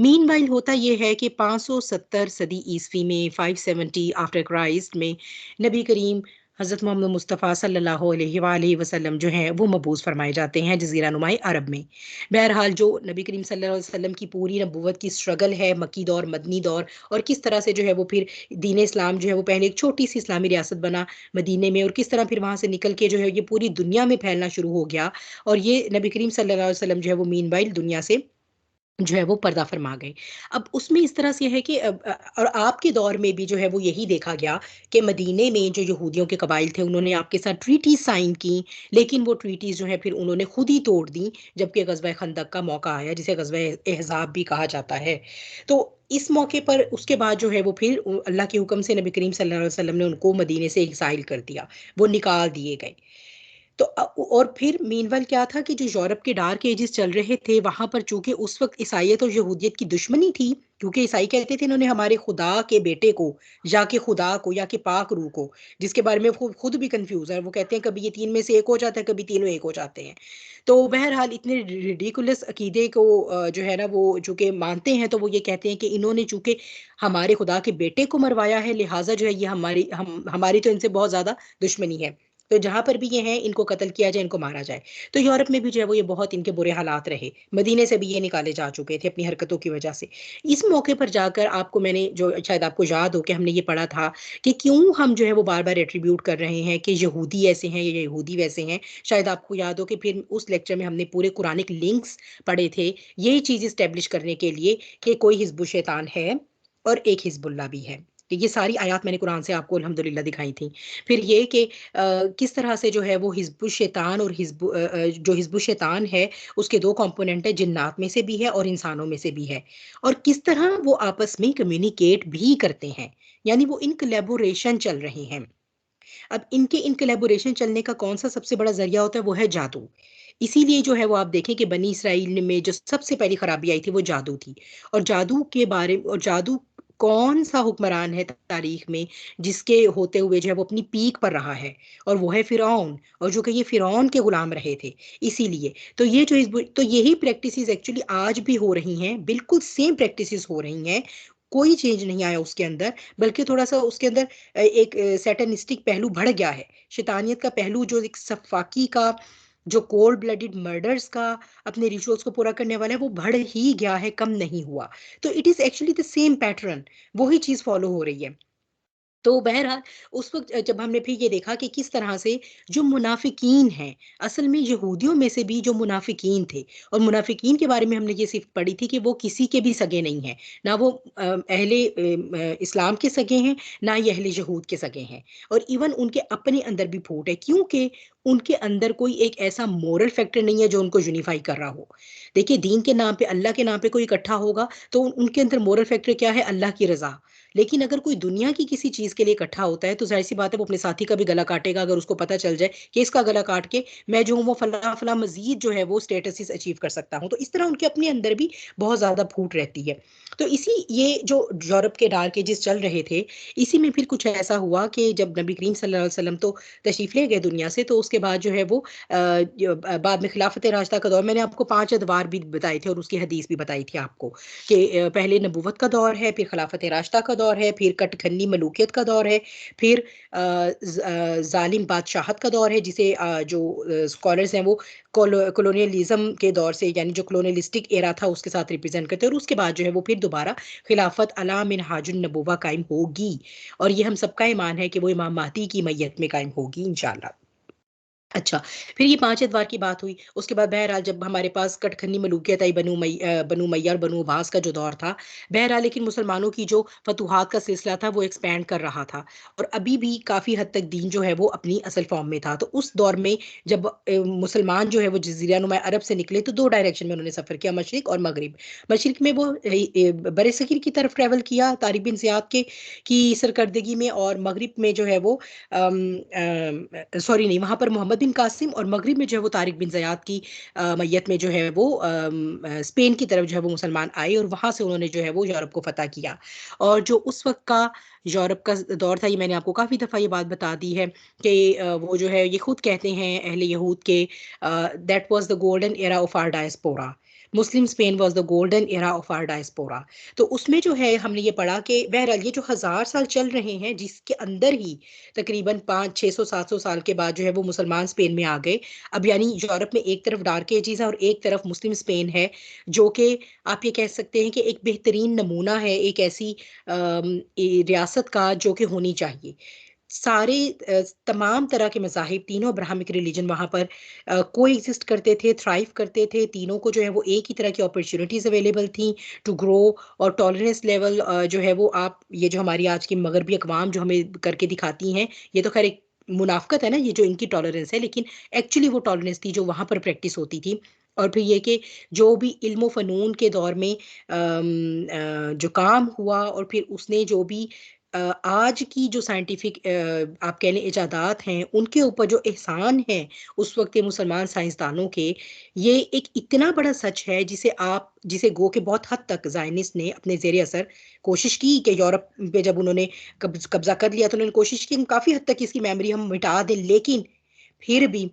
मीनवाइल होता ये है कि 570 सदी ईस्वी में, 570 आफ्टर क्राइस्ट में, नबी करीम हज़रत मोहम्मद मुस्तफ़ा सल्लल्लाहु अलैहि वसल्लम जो हैं वो मबूस फरमाए जाते हैं जज़ीरा नुमाई अरब में। बहरहाल जो नबी करीम सल्लल्लाहु अलैहि वसल्लम की पूरी नबूवत की स्ट्रगल है, मक्की दौर, मदनी दौर, और किस तरह से जो है वो फिर दीन इस्लाम जो है वो पहले एक छोटी सी इस्लामी रियासत बना मदीने में, और किस तरह फिर वहाँ से निकल के जो है ये पूरी दुनिया में फैलना शुरू हो गया, और ये नबी करीम सल्लल्लाहु अलैहि वसल्लम जो है वो मीनवाइल दुनिया से जो है वो पर्दा फरमा गए। अब उसमें इस तरह से है कि और आपके दौर में भी जो है वो यही देखा गया कि मदीने में जो यहूदियों के कबाइल थे उन्होंने आपके साथ ट्रीटीज साइन की, लेकिन वो ट्रीटीज जो है फिर उन्होंने खुद ही तोड़ दी जबकि ग़ज़वा खंदक का मौका आया, जिसे ग़ज़वा अहज़ाब भी कहा जाता है। तो इस मौके पर उसके बाद जो है वो फिर अल्लाह के हुक्म से नबी करीम सल्लल्लाहु अलैहि वसल्लम ने उनको मदीने से एक्साइल कर दिया, वो निकाल दिए गए। तो और फिर मीनवाइल क्या था कि जो यूरोप के डार्क एजेस चल रहे थे वहां पर, चूंकि उस वक्त ईसाइयत और यहूदियत की दुश्मनी थी, क्योंकि ईसाई कहते थे इन्होंने हमारे खुदा के बेटे को या के खुदा को या के पाक रूह को, जिसके बारे में वो खुद भी कंफ्यूज है, वो कहते हैं कभी ये तीन में से एक हो जाता है, कभी तीनों एक हो जाते हैं। तो बहरहाल इतने रिडिकुलस अकीदे को जो है ना वो चूंकि मानते हैं, तो वो ये कहते हैं कि इन्होंने चूंकि हमारे खुदा के बेटे को मरवाया है, लिहाजा जो है ये हमारी तो इनसे बहुत ज्यादा दुश्मनी है, तो जहां पर भी ये हैं इनको कत्ल किया जाए, इनको मारा जाए। तो यूरोप में भी जो है वो ये बहुत इनके बुरे हालात रहे, मदीने से भी ये निकाले जा चुके थे अपनी हरकतों की वजह से। इस मौके पर जाकर आपको मैंने जो, शायद आपको याद हो कि हमने ये पढ़ा था कि क्यों हम जो है वो बार बार एट्रीब्यूट कर रहे हैं कि यहूदी ऐसे हैं या यहूदी वैसे हैं। शायद आपको याद हो कि फिर उस लेक्चर में हमने पूरे कुरानिक लिंक्स पढ़े थे, यही चीज इस्टेब्लिश करने के लिए कि कोई हिजबुल शैतान है और एक हिजबुल्लाह भी है। तो ये सारी आयत मैंने कुरान से आपको अल्हम्दुलिल्लाह दिखाई थी। फिर ये कि किस तरह से जो है वो हिजबुल शैतान और जो हिजबुल शैतान है उसके दो कंपोनेंट है, जिन्नात में से भी है और इंसानों में से भी है, और किस तरह वो आपस में कम्युनिकेट भी करते हैं, यानी वो इन कोलैबोरेशन चल रहे हैं। अब इनके इन कोलैबोरेशन चलने का कौन सा सबसे बड़ा जरिया होता है, वो है जादू। इसीलिए जो है वो आप देखें कि बनी इसराइल में जो सबसे पहली खराबी आई थी वो जादू थी। और जादू के बारे और जादू कौन सा हुक्मरान है तारीख में जिसके होते हुए जो है वो अपनी पीक पर रहा है, और वो है फिरौन, और जो कि ये फिरौन के गुलाम रहे थे। इसीलिए तो ये जो तो यही प्रैक्टिसेस एक्चुअली आज भी हो रही हैं, बिल्कुल सेम प्रैक्टिसेस हो रही हैं, कोई चेंज नहीं आया उसके अंदर, बल्कि थोड़ा सा उसके अंदर एक सैटनिस्टिक पहलू बढ़ गया है, शैतानियत का पहलू, जो एक सफाकी का, जो कोल्ड ब्लडेड मर्डर्स का अपने रिचुअल्स को पूरा करने वाला है, वो बढ़ ही गया है, कम नहीं हुआ। तो it is actually the same pattern, वही चीज फॉलो हो रही है। तो बहरहाल उस वक़्त जब हमने फिर ये देखा कि किस तरह से जो मुनाफ़िकीन हैं, असल में यहूदियों में से भी जो मुनाफ़िकीन थे, और मुनाफ़िकीन के बारे में हमने ये सिर्फ़ पढ़ी थी कि वो किसी के भी सगे नहीं हैं। ना वो इस्लाम के सगे हैं, ना ये अहले यहूद के सगे हैं, और इवन उनके अपने अंदर भी फूट है, क्योंकि उनके अंदर कोई एक ऐसा मोरल फैक्टर नहीं है जो उनको यूनिफ़ाई कर रहा हो। देखिए, दीन के नाम पे, अल्लाह के नाम पे कोई इकट्ठा होगा, तो उनके अंदर मोरल फैक्टर क्या है? अल्लाह की रज़ा। लेकिन अगर कोई दुनिया की किसी चीज़ के लिए इकट्ठा होता है, तो ज़ाहिर-सी बात है वो अपने साथी का भी गला काटेगा, अगर उसको पता चल जाए कि इसका गला काट के मैं जो हूँ वो फलाँ-फलाँ मज़ीद जो है वो स्टेटसेस अचीव कर सकता हूँ। तो इस तरह उनके अपने अंदर भी बहुत ज़्यादा फूट रहती है। तो ये जो यूरोप के डार्क एजेस चल रहे थे, इसी में फिर कुछ ऐसा हुआ कि जब नबी करीम सल्लल्लाहु अलैहि वसल्लम तो तशरीफ़ ले गए दुनिया से, तो उसके बाद जो है वो बाद में खिलाफत राशिदा का दौर, मैंने आपको 5 अदवार भी बताए थे और उसकी हदीस भी बताई थी आपको कि पहले नबूवत का दौर है, फिर खिलाफत राशिदा का दौर है, फिर कटखनी मलूकियत का दौर है, फिर ज़ालिम बादशाहत का दौर है, जिसे जो स्कॉलर्स हैं वो कॉलोनियलिज़्म के दौर से, यानी जो कॉलोनियलिस्टिक एरा था उसके साथ रिप्रेज़ेंट करते हैं, और उसके बाद जो है वो फिर दोबारा खिलाफत अला मिनहाजुन नबुव्वा कायम होगी, और ये हम सबका ईमान है कि वो इमाम महदी की मैयत में कायम होगी इंशाअल्लाह। अच्छा, फिर ये 5 एतवार की बात हुई। उसके बाद बहरहाल जब हमारे पास कटखनी मलूकियत आई, बनु उमय्या और बनु अब्बास का जो दौर था, बहरहाल लेकिन मुसलमानों की जो फ़तूहात का सिलसिला था वो एक्सपैंड कर रहा था, और अभी भी काफ़ी हद तक दीन जो है वो अपनी असल फ़ॉर्म में था। तो उस दौर में जब मुसलमान जो है वो जज़ीरा नुमा अरब से निकले, तो 2 डायरेक्शन में उन्होंने सफ़र किया, मशरिक़ और मग़रिब। मशरिक़ में वो बरे-सग़ीर की तरफ ट्रैवल किया तारिक बिन ज़ियाद की सरकर्दगी में, और मग़रिब में जो है वो सॉरी नहीं, वहाँ पर मोहम्मद बिन कासिम, और मगरिब में जो है वो तारिक बिन ज़ियाद की मैयत में जो है वो स्पेन की तरफ जो है वो मुसलमान आए, और वहाँ से उन्होंने जो है वो यूरोप को फ़तह किया। और जो उस वक़्त का यूरोप का दौर था, ये मैंने आपको काफ़ी दफ़ा ये बात बता दी है कि वो जो है ये खुद कहते हैं अहले यहूद के, that was the golden era of our diaspora. Muslim Spain was the golden era of our diaspora. तो उसमें जो है हमने ये पढ़ा कि बहरहाल ये जो 1000 साल चल रहे हैं, जिसके अंदर ही तकरीबन 500-600-700 साल के बाद जो है वो मुसलमान स्पेन में आ गए। अब यानी यूरोप में एक तरफ डार्क एजेस है और एक तरफ मुस्लिम स्पेन है, जो कि आप ये कह सकते हैं कि एक बेहतरीन नमूना है एक ऐसी रियासत का जो कि होनी चाहिए। सारे तमाम तरह के मज़ाहिब, तीनों अब्राहमिक रिलीजन वहाँ पर को एग्जिस्ट करते थे, थ्राइव करते थे। तीनों को जो है वो एक ही तरह की अपॉर्चुनिटीज़ अवेलेबल थी टू ग्रो। और टॉलरेंस लेवल जो है वो, आप ये जो हमारी आज की मगरबी अकवाम जो हमें करके दिखाती हैं, ये तो खैर एक मुनाफ्कत है ना, ये जो इनकी टॉलरेंस है, लेकिन एक्चुअली वो टॉलरेंस थी जो वहाँ पर प्रैक्टिस होती थी। और फिर ये कि जो भी इल्म फ़नून के दौर में जो काम हुआ, और फिर उसने जो भी आज की जो साइंटिफिक आप कह लें इजादात हैं, उनके ऊपर जो एहसान है उस वक्त के मुसलमान साइंसदानों के, ये एक इतना बड़ा सच है जिसे गो के बहुत हद तक जायनिस्ट ने अपने जेर असर कोशिश की कि यूरोप पे जब उन्होंने कब्जा कर लिया, तो उन्होंने कोशिश की कि काफ़ी हद तक इसकी मेमोरी हम मिटा दें, लेकिन फिर भी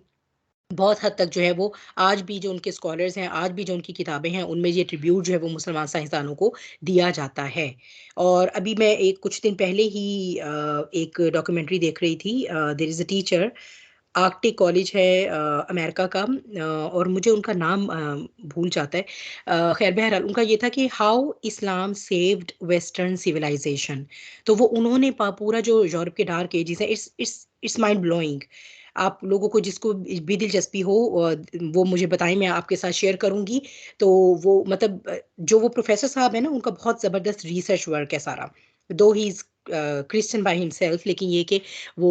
बहुत हद तक जो है वो आज भी जो उनके स्कॉलर्स हैं, आज भी जो उनकी किताबें हैं, उनमें ये ट्रिब्यूट जो है वो मुसलमान साइंसदानों को दिया जाता है। और अभी मैं एक कुछ दिन पहले ही एक डॉक्यूमेंट्री देख रही थी। There is a teacher, Arctic college है अमेरिका का, और मुझे उनका नाम भूल जाता है। खैर बहरहाल उनका ये था कि how Islam saved Western civilization. तो वो उन्होंने पूरा जो यूरोप के डार्क एजेस है, it's it's it's mind blowing. आप लोगों को जिसको भी दिलचस्पी हो वो मुझे बताएं, मैं आपके साथ शेयर करूंगी। तो वो मतलब जो वो प्रोफेसर साहब है ना, उनका बहुत ज़बरदस्त रिसर्च वर्क है सारा। दो ही क्रिश्चियन बाय हिमसेल्फ, लेकिन ये कि वो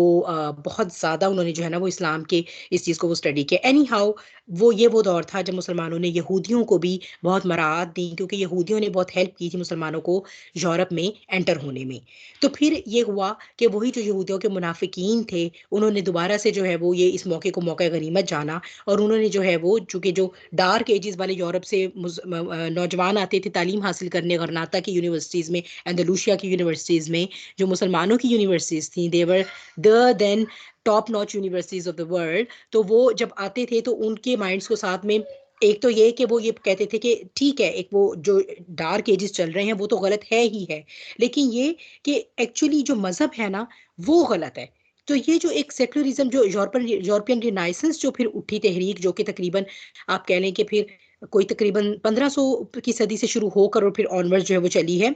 बहुत ज़्यादा उन्होंने जो है ना वो इस्लाम के इस चीज़ को वो स्टडी किया। एनी हाउ वो दौर था जब मुसलमानों ने यहूदियों को भी बहुत मराहत दी, क्योंकि यहूदियों ने बहुत हेल्प की थी मुसलमानों को यूरोप में एंटर होने में। तो फिर ये हुआ कि वही जो यहूदियों के मुनाफिकीन थे, उन्होंने दोबारा से जो है वो ये इस मौके को मौका गनीमत जाना, और उन्होंने जो है वो चूंकि जो डार्क एजेस वाले यूरोप से नौजवान आते थे तालीम हासिल करने गरनाता की यूनिवर्सिटीज़ में, एंडलूसिया की यूनिवर्सिटीज़ में, जो मुसलमानों की यूनिवर्सिटीज़ थी, they were the then top notch universities of the world. तो वो जब आते थे तो उनके माइंड्स को साथ में, एक तो ये कि वो ये कहते थे कि ठीक है, एक वो जो डार्क एजेस चल रहे हैं वो तो गलत है ही है, लेकिन ये कि एक्चुअली जो मज़हब है ना वो गलत है। तो ये जो एक सेकुलरिज्म, जो यूरोपियन रिनाइसेंस जो फिर उठी तहरीक, जो कि तकरीबन आप कह लें कि फिर कोई तकरीबन 1500 की सदी से शुरू होकर और फिर ऑनवर्ड्स जो है वो चली है।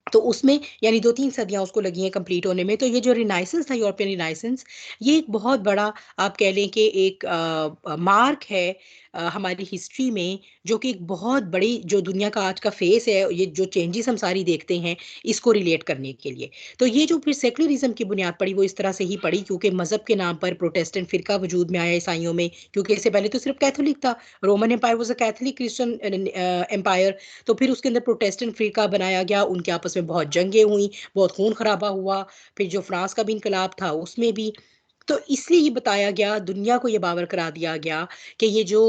तो उसमें यानी 2-3 सदियाँ उसको लगी हैं कंप्लीट होने में। तो ये जो रिनाइसेंस था, यूरोपियन रिनाइसेंस, ये एक बहुत बड़ा आप कह लें कि एक मार्क है हमारी हिस्ट्री में, जो कि एक बहुत बड़ी जो दुनिया का आज का फेस है, ये जो चेंजेस हम सारी देखते हैं, इसको रिलेट करने के लिए। तो ये जो फिर सेकुलरिज्म की बुनियाद पड़ी वो इस तरह से ही पड़ी, क्योंकि मज़हब के नाम पर प्रोटेस्टेंट फ़िरका वजूद में आया ईसाइयों में, क्योंकि इससे पहले तो सिर्फ कैथोलिक था। Roman empire was a Catholic Christian empire. तो फिर उसके अंदर प्रोटेस्टेंट फ़िरका बनाया गया, उनके आपस में बहुत जंगें हुई, बहुत खून खराबा हुआ। फिर जो फ्रांस का भी इनकलाब था उसमें भी। तो इसलिए ये बताया गया, दुनिया को ये बावर करा दिया गया कि ये जो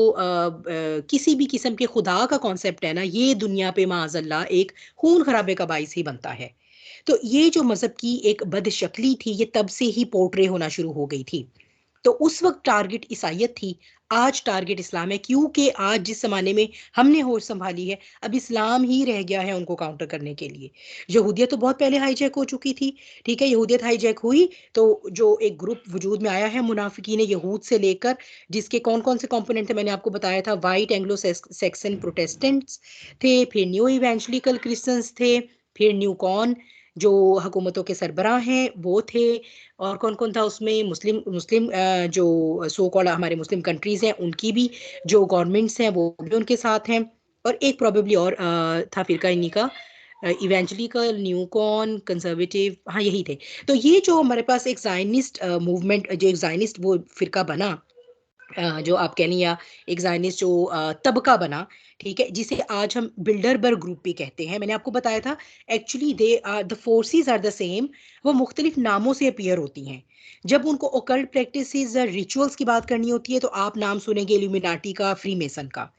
किसी भी किस्म के खुदा का कॉन्सेप्ट है ना, ये दुनिया पे माअज़ल्लाह एक खून खराबे का बाइस ही बनता है। तो ये जो मज़हब की एक बदशक्ली थी, ये तब से ही पोर्ट्रे होना शुरू हो गई थी। तो उस वक्त टारगेट ईसाइयत थी, आज टारगेट इस्लाम है, क्योंकि आज जिस जमाने में हमने होश संभाली है, अब इस्लाम ही रह गया है उनको काउंटर करने के लिए। यहूदियत तो बहुत पहले हाईजैक हो चुकी थी। ठीक है, यहूदियत हाईजैक हुई तो जो एक ग्रुप वजूद में आया है मुनाफिकीन यहूद से लेकर, जिसके कौन कौन से कंपोनेंट थे मैंने आपको बताया था। वाइट एंग्लो सैक्सन प्रोटेस्टेंट्स थे, फिर न्यू इवेंजलिकल क्रिश्चियंस थे, फिर न्यू कॉन जो हुकूमतों के सरबराह हैं वो थे, और कौन कौन था उसमें, मुस्लिम मुस्लिम जो सो कॉल्ड हमारे मुस्लिम कंट्रीज हैं उनकी भी जो गवर्नमेंट्स हैं वो भी उनके साथ हैं। और एक प्रोबेबली और था फिरका इन्हीं का, इवेंजलिकल, न्यूकॉन, कंजर्वेटिव, हाँ यही थे। तो ये जो हमारे पास एक जायनिस्ट मूवमेंट, जो एक जायनिस्ट वो फिरका बना, जो आप कह लें, या एक ज़ायनिस्ट जो तबका बना, ठीक है, जिसे आज हम बिल्डरबर्ग ग्रुप भी कहते हैं। मैंने आपको बताया था actually they are the forces are the same, वो मुख्तलिफ नामों से अपीयर होती हैं। जब उनको ओकल्ट प्रैक्टिसेस रिचुअल्स की बात करनी होती है तो आप नाम सुनेंगे इल्यूमिनाटी का, फ्री मेसन का।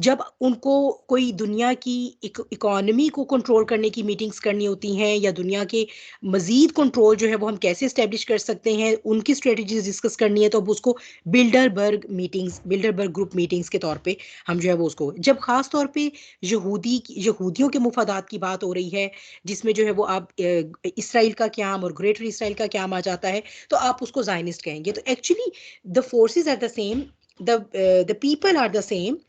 जब उनको कोई दुनिया की इकोनॉमी को कंट्रोल करने की मीटिंग्स करनी होती हैं, या दुनिया के मजीद कंट्रोल जो है वो हम कैसे इस्टेब्लिश कर सकते हैं, उनकी स्ट्रेटजीज डिस्कस करनी है, तो अब उसको बिल्डरबर्ग ग्रुप मीटिंग्स के तौर पे हम जो है वो उसको, जब खास तौर पे यहूदियों के मुफादात की बात हो रही है, जिसमें जो है वो आप इसराइल का क्याम और ग्रेटर इसराइल का क्याम आ जाता है, तो आप उसको जायनिस्ट कहेंगे। तो actually the forces are the same, the people are the same,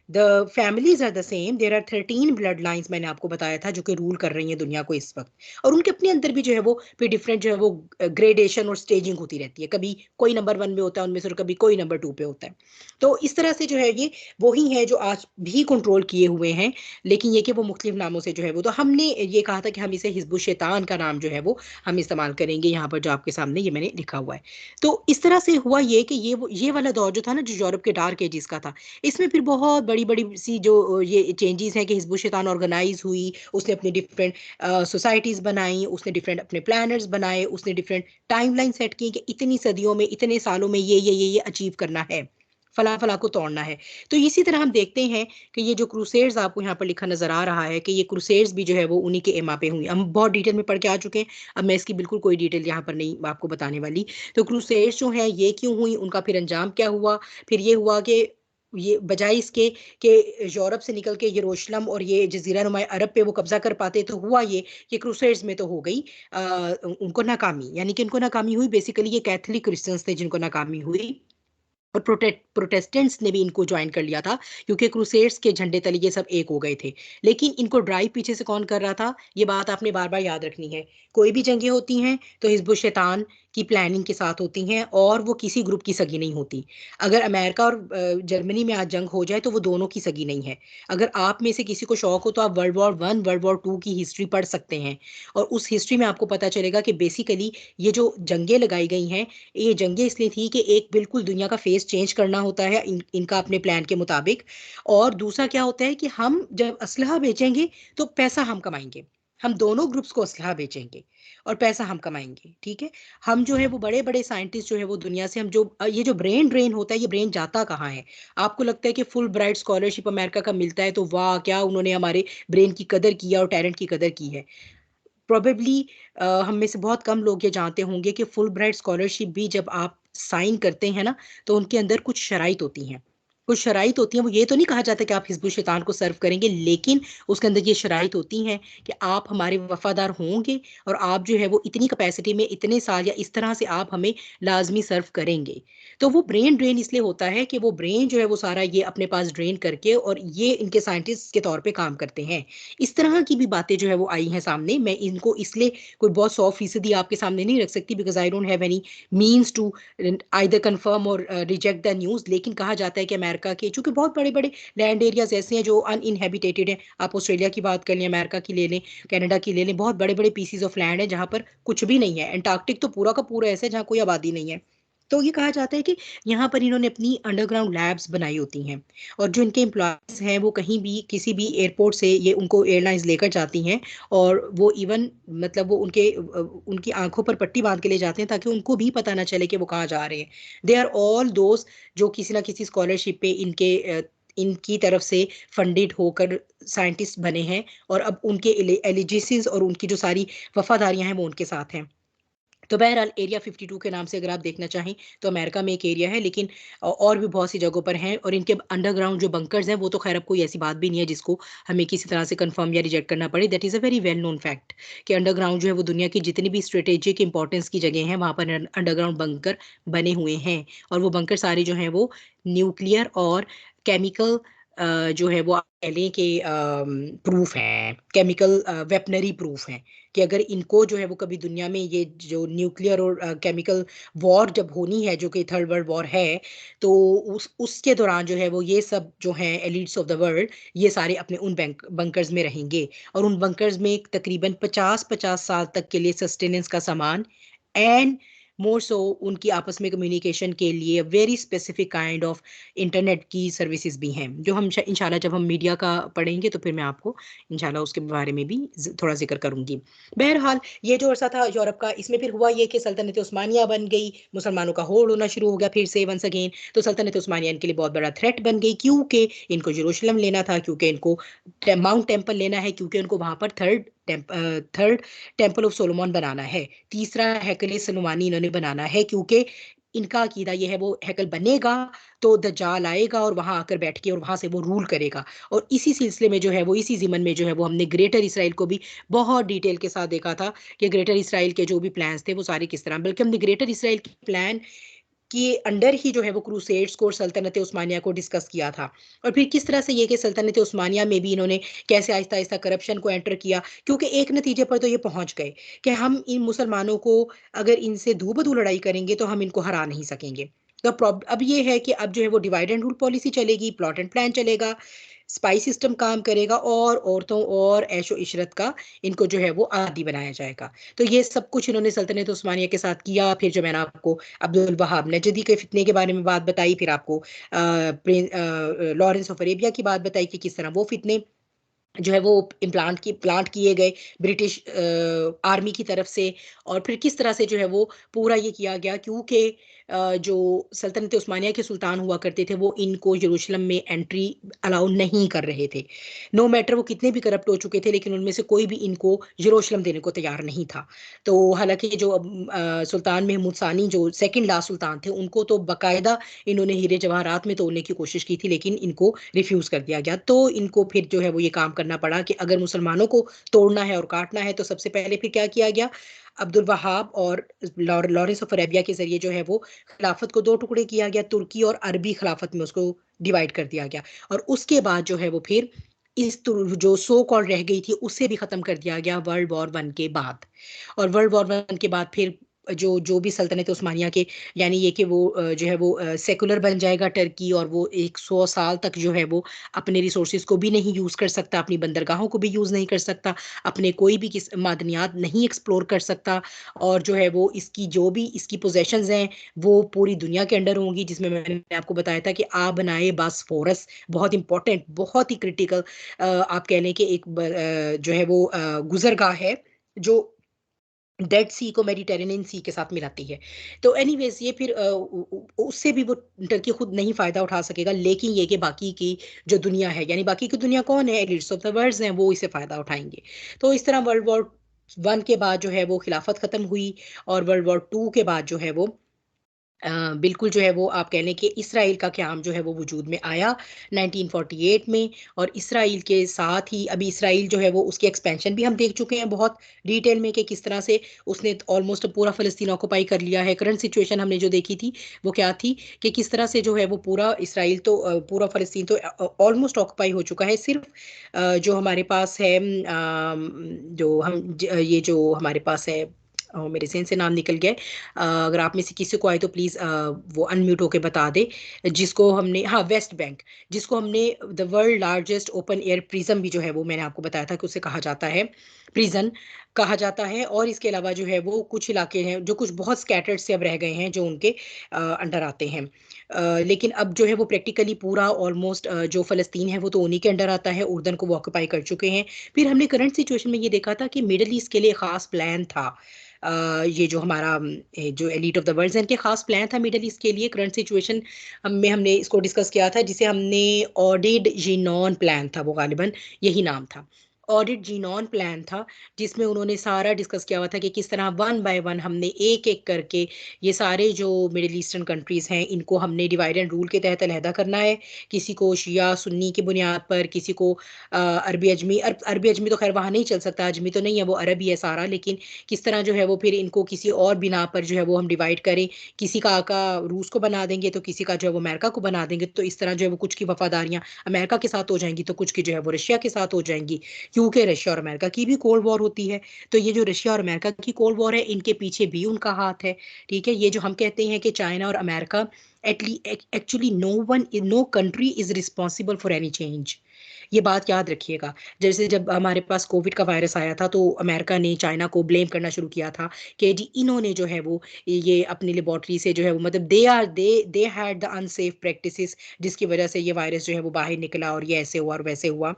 the families are the same, there are 13 blood lines मैंने आपको बताया था जो कि रूल कर रही हैं दुनिया को इस वक्त, और उनके अपने अंदर भी जो है वो फिर डिफरेंट जो है वो ग्रेडेशन और स्टेजिंग होती रहती है, कभी कोई नंबर 1 में होता है उनमें से, और कभी कोई नंबर 2 पे होता है। तो इस तरह से जो है ये वही है जो आज भी कंट्रोल किए हुए हैं, लेकिन ये कि वो मुख्तलिफ नामों से जो है वो, तो हमने ये कहा था कि हम इसे हिजबुल शैतान का नाम जो है वो हम इस्तेमाल करेंगे, यहाँ पर जो आपके सामने ये मैंने लिखा हुआ है। तो इस तरह से हुआ ये कि ये वाला दौर जो था ना, जो यूरोप के डार्क एजिस का था, इसमें फिर बहुत बड़ी बड़ी सी जो ये चेंजेस हैं कि हिजबुल शैतान ऑर्गेनाइज हुई, उसने अपनी डिफरेंट सोसाइटीज़ बनाई, उसने डिफरेंट अपने प्लानर्स बनाए, उसने डिफरेंट टाइमलाइन सेट की कि इतनी सदियों में, इतने सालों में ये अचीव करना है, फला फला को तोड़ना है। तो इसी तरह हम देखते हैं कि ये जो क्रूसेड्स आपको यहाँ पर लिखा नजर आ रहा है कि ये क्रूसेड्स भी जो है वो उन्हीं के एमा पे हुई, हम बहुत डिटेल में पढ़ के आ चुके हैं, अब मैं इसकी बिल्कुल कोई डिटेल यहाँ पर नहीं आपको बताने वाली। तो क्रूसेड्स जो है ये क्यों हुई, उनका फिर अंजाम क्या हुआ, फिर ये हुआ कि ये बजाय इसके कि यूरोप से निकल के यरूशलेम और ये जजीरा नुमा अरब पे वो कब्जा कर पाते, तो हुआ ये कि क्रूसेड्स में तो हो गई उनको नाकामी, यानी कि उनको नाकामी हुई, बेसिकली ये कैथलिक क्रिश्चियंस थे जिनको नाकामी हुई, और प्रोटेस्टेंट्स ने भी इनको ज्वाइन कर लिया था, क्योंकि क्रूसेड्स के झंडे तले ये सब एक हो गए थे। लेकिन इनको ड्राइव पीछे से कौन कर रहा था, ये बात आपने बार बार याद रखनी है। कोई भी जंगें होती हैं तो हिजबुल शैतान की प्लानिंग के साथ होती हैं, और वो किसी ग्रुप की सगी नहीं होती। अगर अमेरिका और जर्मनी में आज जंग हो जाए तो वो दोनों की सगी नहीं है। अगर आप में से किसी को शौक हो तो आप वर्ल्ड वॉर 1 वर्ल्ड वॉर 2 की हिस्ट्री पढ़ सकते हैं, और उस हिस्ट्री में आपको पता चलेगा कि बेसिकली ये जो जंगें लगाई गई हैं, ये जंगें इसलिए थी कि एक बिल्कुल दुनिया का फेस चेंज करना होता है इनका अपने प्लान के मुताबिक, और दूसरा क्या होता है कि हम जब असलहा बेचेंगे तो पैसा हम कमाएंगे, हम दोनों ग्रुप्स को असलहा बेचेंगे और पैसा हम कमाएंगे, ठीक है। हम जो है वो बड़े बड़े साइंटिस्ट जो है वो दुनिया से, हम जो ये जो ब्रेन ड्रेन होता है, ये ब्रेन जाता कहाँ है। आपको लगता है कि फुल ब्राइट स्कॉलरशिप अमेरिका का मिलता है तो वाह क्या उन्होंने हमारे ब्रेन की कदर की है और टैलेंट की कदर की है। प्रोबेबली हम में से बहुत कम लोग ये जानते होंगे कि फुल ब्राइट स्कॉलरशिप भी जब आप साइन करते हैं ना, तो उनके अंदर कुछ शराइत होती हैं, कुछ शराइत होती हैं। वो ये तो नहीं कहा जाता कि आप हिजबुल शैतान को सर्व करेंगे, लेकिन उसके अंदर ये शराइत होती हैं कि आप हमारे वफादार होंगे, और आप जो है वो इतनी कैपेसिटी में इतने साल या इस तरह से आप हमें लाजमी सर्व करेंगे। तो वो ब्रेन ड्रेन इसलिए होता है कि वो ब्रेन जो है वो सारा ये अपने पास ड्रेन करके, और ये इनके साइंटिस्ट के तौर पे काम करते हैं। इस तरह की भी बातें जो है वो आई हैं सामने, मैं इनको इसलिए कोई बहुत 100% आपके सामने नहीं रख सकती, because I don't have any means to either confirm or reject the news. लेकिन कहा जाता है कि अमेरिका के चूंकि बहुत बड़े बड़े लैंड एरियाज ऐसे हैं जो अनइनहेबिटेटेड हैं, आप ऑस्ट्रेलिया की बात कर लें, अमेरिका की ले लें, कनाडा की ले लें, बहुत बड़े बड़े पीसीज ऑफ लैंड है जहाँ पर कुछ भी नहीं है। एंटार्क्टिक तो पूरा का पूरा ऐसा है जहाँ कोई आबादी नहीं है। तो ये कहा जाता है कि यहाँ पर इन्होंने अपनी अंडरग्राउंड लैब्स बनाई होती हैं, और जो इनके एम्प्लॉयज़ हैं वो कहीं भी किसी भी एयरपोर्ट से ये उनको एयरलाइंस लेकर जाती हैं, और वो इवन मतलब वो उनकी आंखों पर पट्टी बांध के ले जाते हैं ताकि उनको भी पता ना चले कि वो कहाँ जा रहे हैं। दे आर ऑल दोस्त जो किसी ना किसी स्कॉलरशिप पे इनकी तरफ से फंडेड होकर साइंटिस्ट बने हैं, और अब उनके एलिजिसेस और उनकी जो सारी वफादारियां हैं वो उनके साथ हैं। तो बहरहाल एरिया 52 के नाम से अगर आप देखना चाहें तो अमेरिका में एक एरिया है, लेकिन और भी बहुत सी जगहों पर हैं, और इनके अंडरग्राउंड जो बंकर्स हैं वो तो खैर अब कोई ऐसी बात भी नहीं है जिसको हमें किसी तरह से कंफर्म या रिजेक्ट करना पड़े। That is a very well known fact कि अंडरग्राउंड जो है वो दुनिया की जितनी भी स्ट्रेटेजिक इंपॉर्टेंस की जगह हैं वहाँ पर अंडरग्राउंड बंकर बने हुए हैं, और वो बंकर सारे जो हैं वो न्यूक्लियर और केमिकल जो है वो आप कह लें कि प्रूफ हैं, केमिकल वेपनरी प्रूफ हैं, कि अगर इनको जो है वो कभी दुनिया में ये जो न्यूक्लियर और केमिकल वॉर जब होनी है, जो कि थर्ड वर्ल्ड वॉर है, तो उसके दौरान जो है वो ये सब जो हैं एलिट्स ऑफ द वर्ल्ड, ये सारे अपने उन बंकर्स में रहेंगे, और उन बंकर्स में तकरीबन 50-50 साल तक के लिए सस्टेनेंस का सामान एंड मोर सो उनकी आपस में कम्युनिकेशन के लिए very specific kind of internet की सर्विसेज भी हैं, जो हम इंशाल्लाह जब हम मीडिया का पढ़ेंगे तो फिर मैं आपको इंशाल्लाह उसके बारे में भी थोड़ा जिक्र करूंगी। बहरहाल ये जो अरसा था यूरोप का, इसमें फिर हुआ ये कि सल्तनत उस्मानिया बन गई, मुसलमानों का होड़ होना शुरू हो गया फिर से वंस अगेन। तो सल्तनत उस्मानिया इनके लिए बहुत बड़ा थ्रेट बन गई, क्योंकि इनको यरूशलेम लेना था, क्योंकि इनको माउंट टेम्पल लेना है, क्योंकि उनको वहां पर थर्ड टेम्पल ऑफ सोलोमन बनाना है, तीसरा हैकल सलोमानी इन्होंने बनाना है, क्योंकि इनका अकीदा ये है वो हैकल बनेगा तो दज्जाल आएगा और वहां आकर बैठ के और वहां से वो रूल करेगा। और इसी सिलसिले में जो है वो, इसी जिमन में जो है वो हमने ग्रेटर इसराइल को भी बहुत डिटेल के साथ देखा था कि ग्रेटर इसराइल के जो भी प्लान्स थे वो सारे किस तरह, बल्कि हमने ग्रेटर इसराइल के प्लान के अंडर ही जो है वो क्रूसेड्स को और सल्तनत उस्मानिया को डिस्कस किया था। और फिर किस तरह से ये कि सल्तनत उस्मानिया में भी इन्होंने कैसे आहिस्ता आहिस्ता करप्शन को एंटर किया, क्योंकि एक नतीजे पर तो ये पहुंच गए कि हम इन मुसलमानों को अगर इनसे दू बदू लड़ाई करेंगे तो हम इनको हरा नहीं सकेंगे। तो अब ये है कि अब जो है वो डिवाइड एंड रूल पॉलिसी चलेगी, प्लॉट एंड प्लान चलेगा, स्पाई सिस्टम काम करेगा और औरतों और ऐशो इशरत का इनको जो है वो आदी बनाया जाएगा। तो ये सब कुछ इन्होंने सल्तनत उस्मानिया के साथ किया। फिर जो मैंने आपको अब्दुल वहाब नजदी के फितने के बारे में बात बताई, फिर आपको लॉरेंस ऑफ अरेबिया की बात बताई कि किस तरह वो फितने जो है वो प्लांट किए गए ब्रिटिश आर्मी की तरफ से। और फिर किस तरह से जो है वो पूरा ये किया गया, क्योंकि जो सल्तनत उस्मानिया के सुल्तान हुआ करते थे वो इनको यरूशलेम में एंट्री अलाउ नहीं कर रहे थे। नो मैटर वो कितने भी करप्ट हो चुके थे, लेकिन उनमें से कोई भी इनको यरूशलेम देने को तैयार नहीं था। तो हालांकि जो सुल्तान महमूद सानी जो सेकंड लास्ट सुल्तान थे, उनको तो बाकायदा इन्होंने हीरे जवाहरात में तोड़ने की कोशिश की थी, लेकिन इनको रिफ्यूज कर दिया गया। तो इनको फिर जो है वो ये काम करना पड़ा कि अगर मुसलमानों को तोड़ना है और काटना है तो सबसे पहले फिर क्या किया गया, अब्दुल वहाब और लॉरेंस ऑफ अरेबिया के जरिए जो है वो खिलाफत को दो टुकड़े किया गया, तुर्की और अरबी खिलाफत में उसको डिवाइड कर दिया गया। और उसके बाद जो है वो फिर जो सो कॉल रह गई थी उसे भी खत्म कर दिया गया वर्ल्ड वॉर 1 के बाद। और वर्ल्ड वॉर 1 के बाद फिर जो जो भी सल्तनत उस्मानिया के, यानी ये कि वो जो है वो सेकुलर बन जाएगा टर्की, और वो 100 साल तक जो है वो अपने रिसोर्सेज को भी नहीं यूज़ कर सकता, अपनी बंदरगाहों को भी यूज़ नहीं कर सकता, अपने कोई भी किस मादनियात नहीं एक्सप्लोर कर सकता। और जो है वो इसकी जो भी इसकी पोजेशंस हैं वो पूरी दुनिया के अंडर होंगी, जिसमें मैंने आपको बताया था कि आबनाए बास्फोरस बहुत इंपॉर्टेंट, बहुत ही क्रिटिकल आप कह लें कि एक जो है वो गुजरगाह है जो डेड सी को मेडिटेरेनियन सी के साथ मिलाती है। तो एनीवेज ये फिर उससे भी वो टर्की खुद नहीं फायदा उठा सकेगा, लेकिन ये कि बाकी की जो दुनिया है, यानी बाकी की दुनिया कौन है, एलिट्स ऑफ द वर्ल्ड हैं, वो इसे फायदा उठाएंगे। तो इस तरह वर्ल्ड वॉर 1 के बाद जो है वो खिलाफत खत्म हुई, और वर्ल्ड वॉर 2 के बाद जो है वो बिल्कुल जो है वो आप कह लें कि इसराइल का क़याम जो है वो वजूद में आया 1948 में। और इसराइल के साथ ही अभी इसराइल जो है वो उसकी एक्सपेंशन भी हम देख चुके हैं बहुत डिटेल में, कि किस तरह से उसने ऑलमोस्ट पूरा फ़लस्तीन ऑक्यूपाई कर लिया है। करंट सिचुएशन हमने जो देखी थी वो क्या थी, कि किस तरह से जो है वो पूरा इसराइल तो पूरा फ़लस्तीन तो ऑलमोस्ट ऑक्यूपाई हो चुका है। सिर्फ जो हमारे पास है जो हम ये जो हमारे पास है, मेरे सेन से नाम निकल गया है। अगर आप में से किसी को आए तो प्लीज़ वो अनम्यूट होके बता दे। जिसको हमने, हाँ, वेस्ट बैंक, जिसको हमने the world largest open air prism भी जो है वो मैंने आपको बताया था कि उसे कहा जाता है, प्रिजन कहा जाता है। और इसके अलावा जो है वो कुछ इलाके हैं जो कुछ बहुत स्कैटर्ड से अब रह गए हैं जो उनके अंडर आते हैं। लेकिन अब जो है वो प्रैक्टिकली पूरा ऑलमोस्ट जो फ़लस्तीन है वो तो उन्हीं के अंडर आता है, उर्दन को वो ऑक्यूपाई कर चुके हैं। फिर हमने करंट सिचुएशन में ये देखा था कि मिडल ईस्ट के लिए ख़ास प्लान था। ये जो हमारा जो एलीट ऑफ द वर्ल्ड है इनके खास प्लान था मिडल ईस्ट के लिए। करंट सिचुएशन में हमने इसको डिस्कस किया था, जिसे हमने ऑडिड जीनॉन प्लान था, वो गालिबन यही नाम था, ऑडिट जीनॉन प्लान था, जिसमें उन्होंने सारा डिस्कस किया हुआ था कि किस तरह 1 बाय 1 हमने एक एक करके ये सारे जो मिडिल ईस्टर्न कंट्रीज़ हैं इनको हमने डिवाइड एंड रूल के तहत अलहदा करना है। किसी को शिया सुन्नी की बुनियाद पर, किसी को अरबी अजमी, अरबी अजमी तो खैर वहाँ नहीं चल सकता, अजमी तो नहीं है, वो अरबी है सारा। लेकिन किस तरह जो है वो फिर इनको किसी और बिना पर जो है वो हम डिवाइड करें, किसी का आका रूस को बना देंगे तो किसी का जो है वो अमेरिका को बना देंगे। तो इस तरह जो है वो कुछ की वफादारियां अमेरिका के साथ हो जाएंगी तो कुछ की जो है वो रशिया के साथ हो जाएंगी, क्योंकि रशिया और अमेरिका की भी कोल्ड वॉर होती है। तो ये जो रशिया और अमेरिका की कोल्ड वॉर है इनके पीछे भी उनका हाथ है। ठीक है, ये जो हम कहते हैं कि चाइना और America actually no country is responsible for any change. ये बात याद रखिएगा। जैसे जब हमारे पास कोविड का वायरस आया था तो अमेरिका ने चाइना को ब्लेम करना शुरू किया था कि जी इन्होंने जो है वो ये अपनी लेबोरेटरी से जो है वो मतलब they had the unsafe practices, जिसकी वजह से ये वायरस जो है वो बाहर निकला और ये ऐसे हुआ और वैसे हुआ।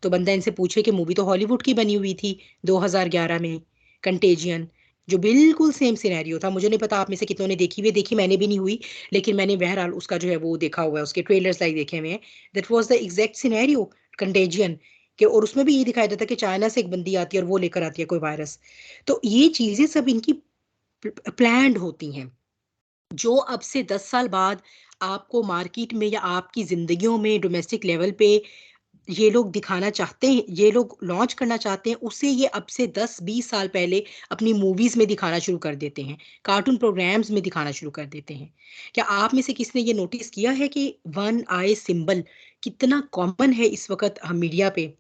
तो बंदा इनसे पूछे कि मूवी तो हॉलीवुड की बनी हुई थी 2011 में, कंटेजियन, जो बिल्कुल सेम सिनेरियो था। मुझे नहीं पता आप में से कितनों ने देखी हुई है, देखी मैंने भी नहीं हुई, लेकिन मैंने बहरहाल उसका जो है वो देखा हुआ है, उसके ट्रेलर्स लाइक देखे हुए हैं। That was the exact scenario, contagion के। और उसमें भी ये दिखाया जाता है कि चाइना से एक बंदी आती है और वो लेकर आती है कोई वायरस। तो ये चीजें सब इनकी प्लान्ड होती हैं, जो अब से 10 साल बाद आपको मार्केट में या आपकी जिंदगियों में डोमेस्टिक लेवल पे ये लोग दिखाना चाहते हैं, ये लोग लॉन्च करना चाहते हैं, उसे ये अब से 10-20 साल पहले अपनी मूवीज में दिखाना शुरू कर देते हैं, कार्टून प्रोग्राम्स में दिखाना शुरू कर देते हैं। क्या आप में से किसने ये नोटिस किया है कि वन आई सिंबल कितना कॉमन है इस वक्त हम मीडिया पे?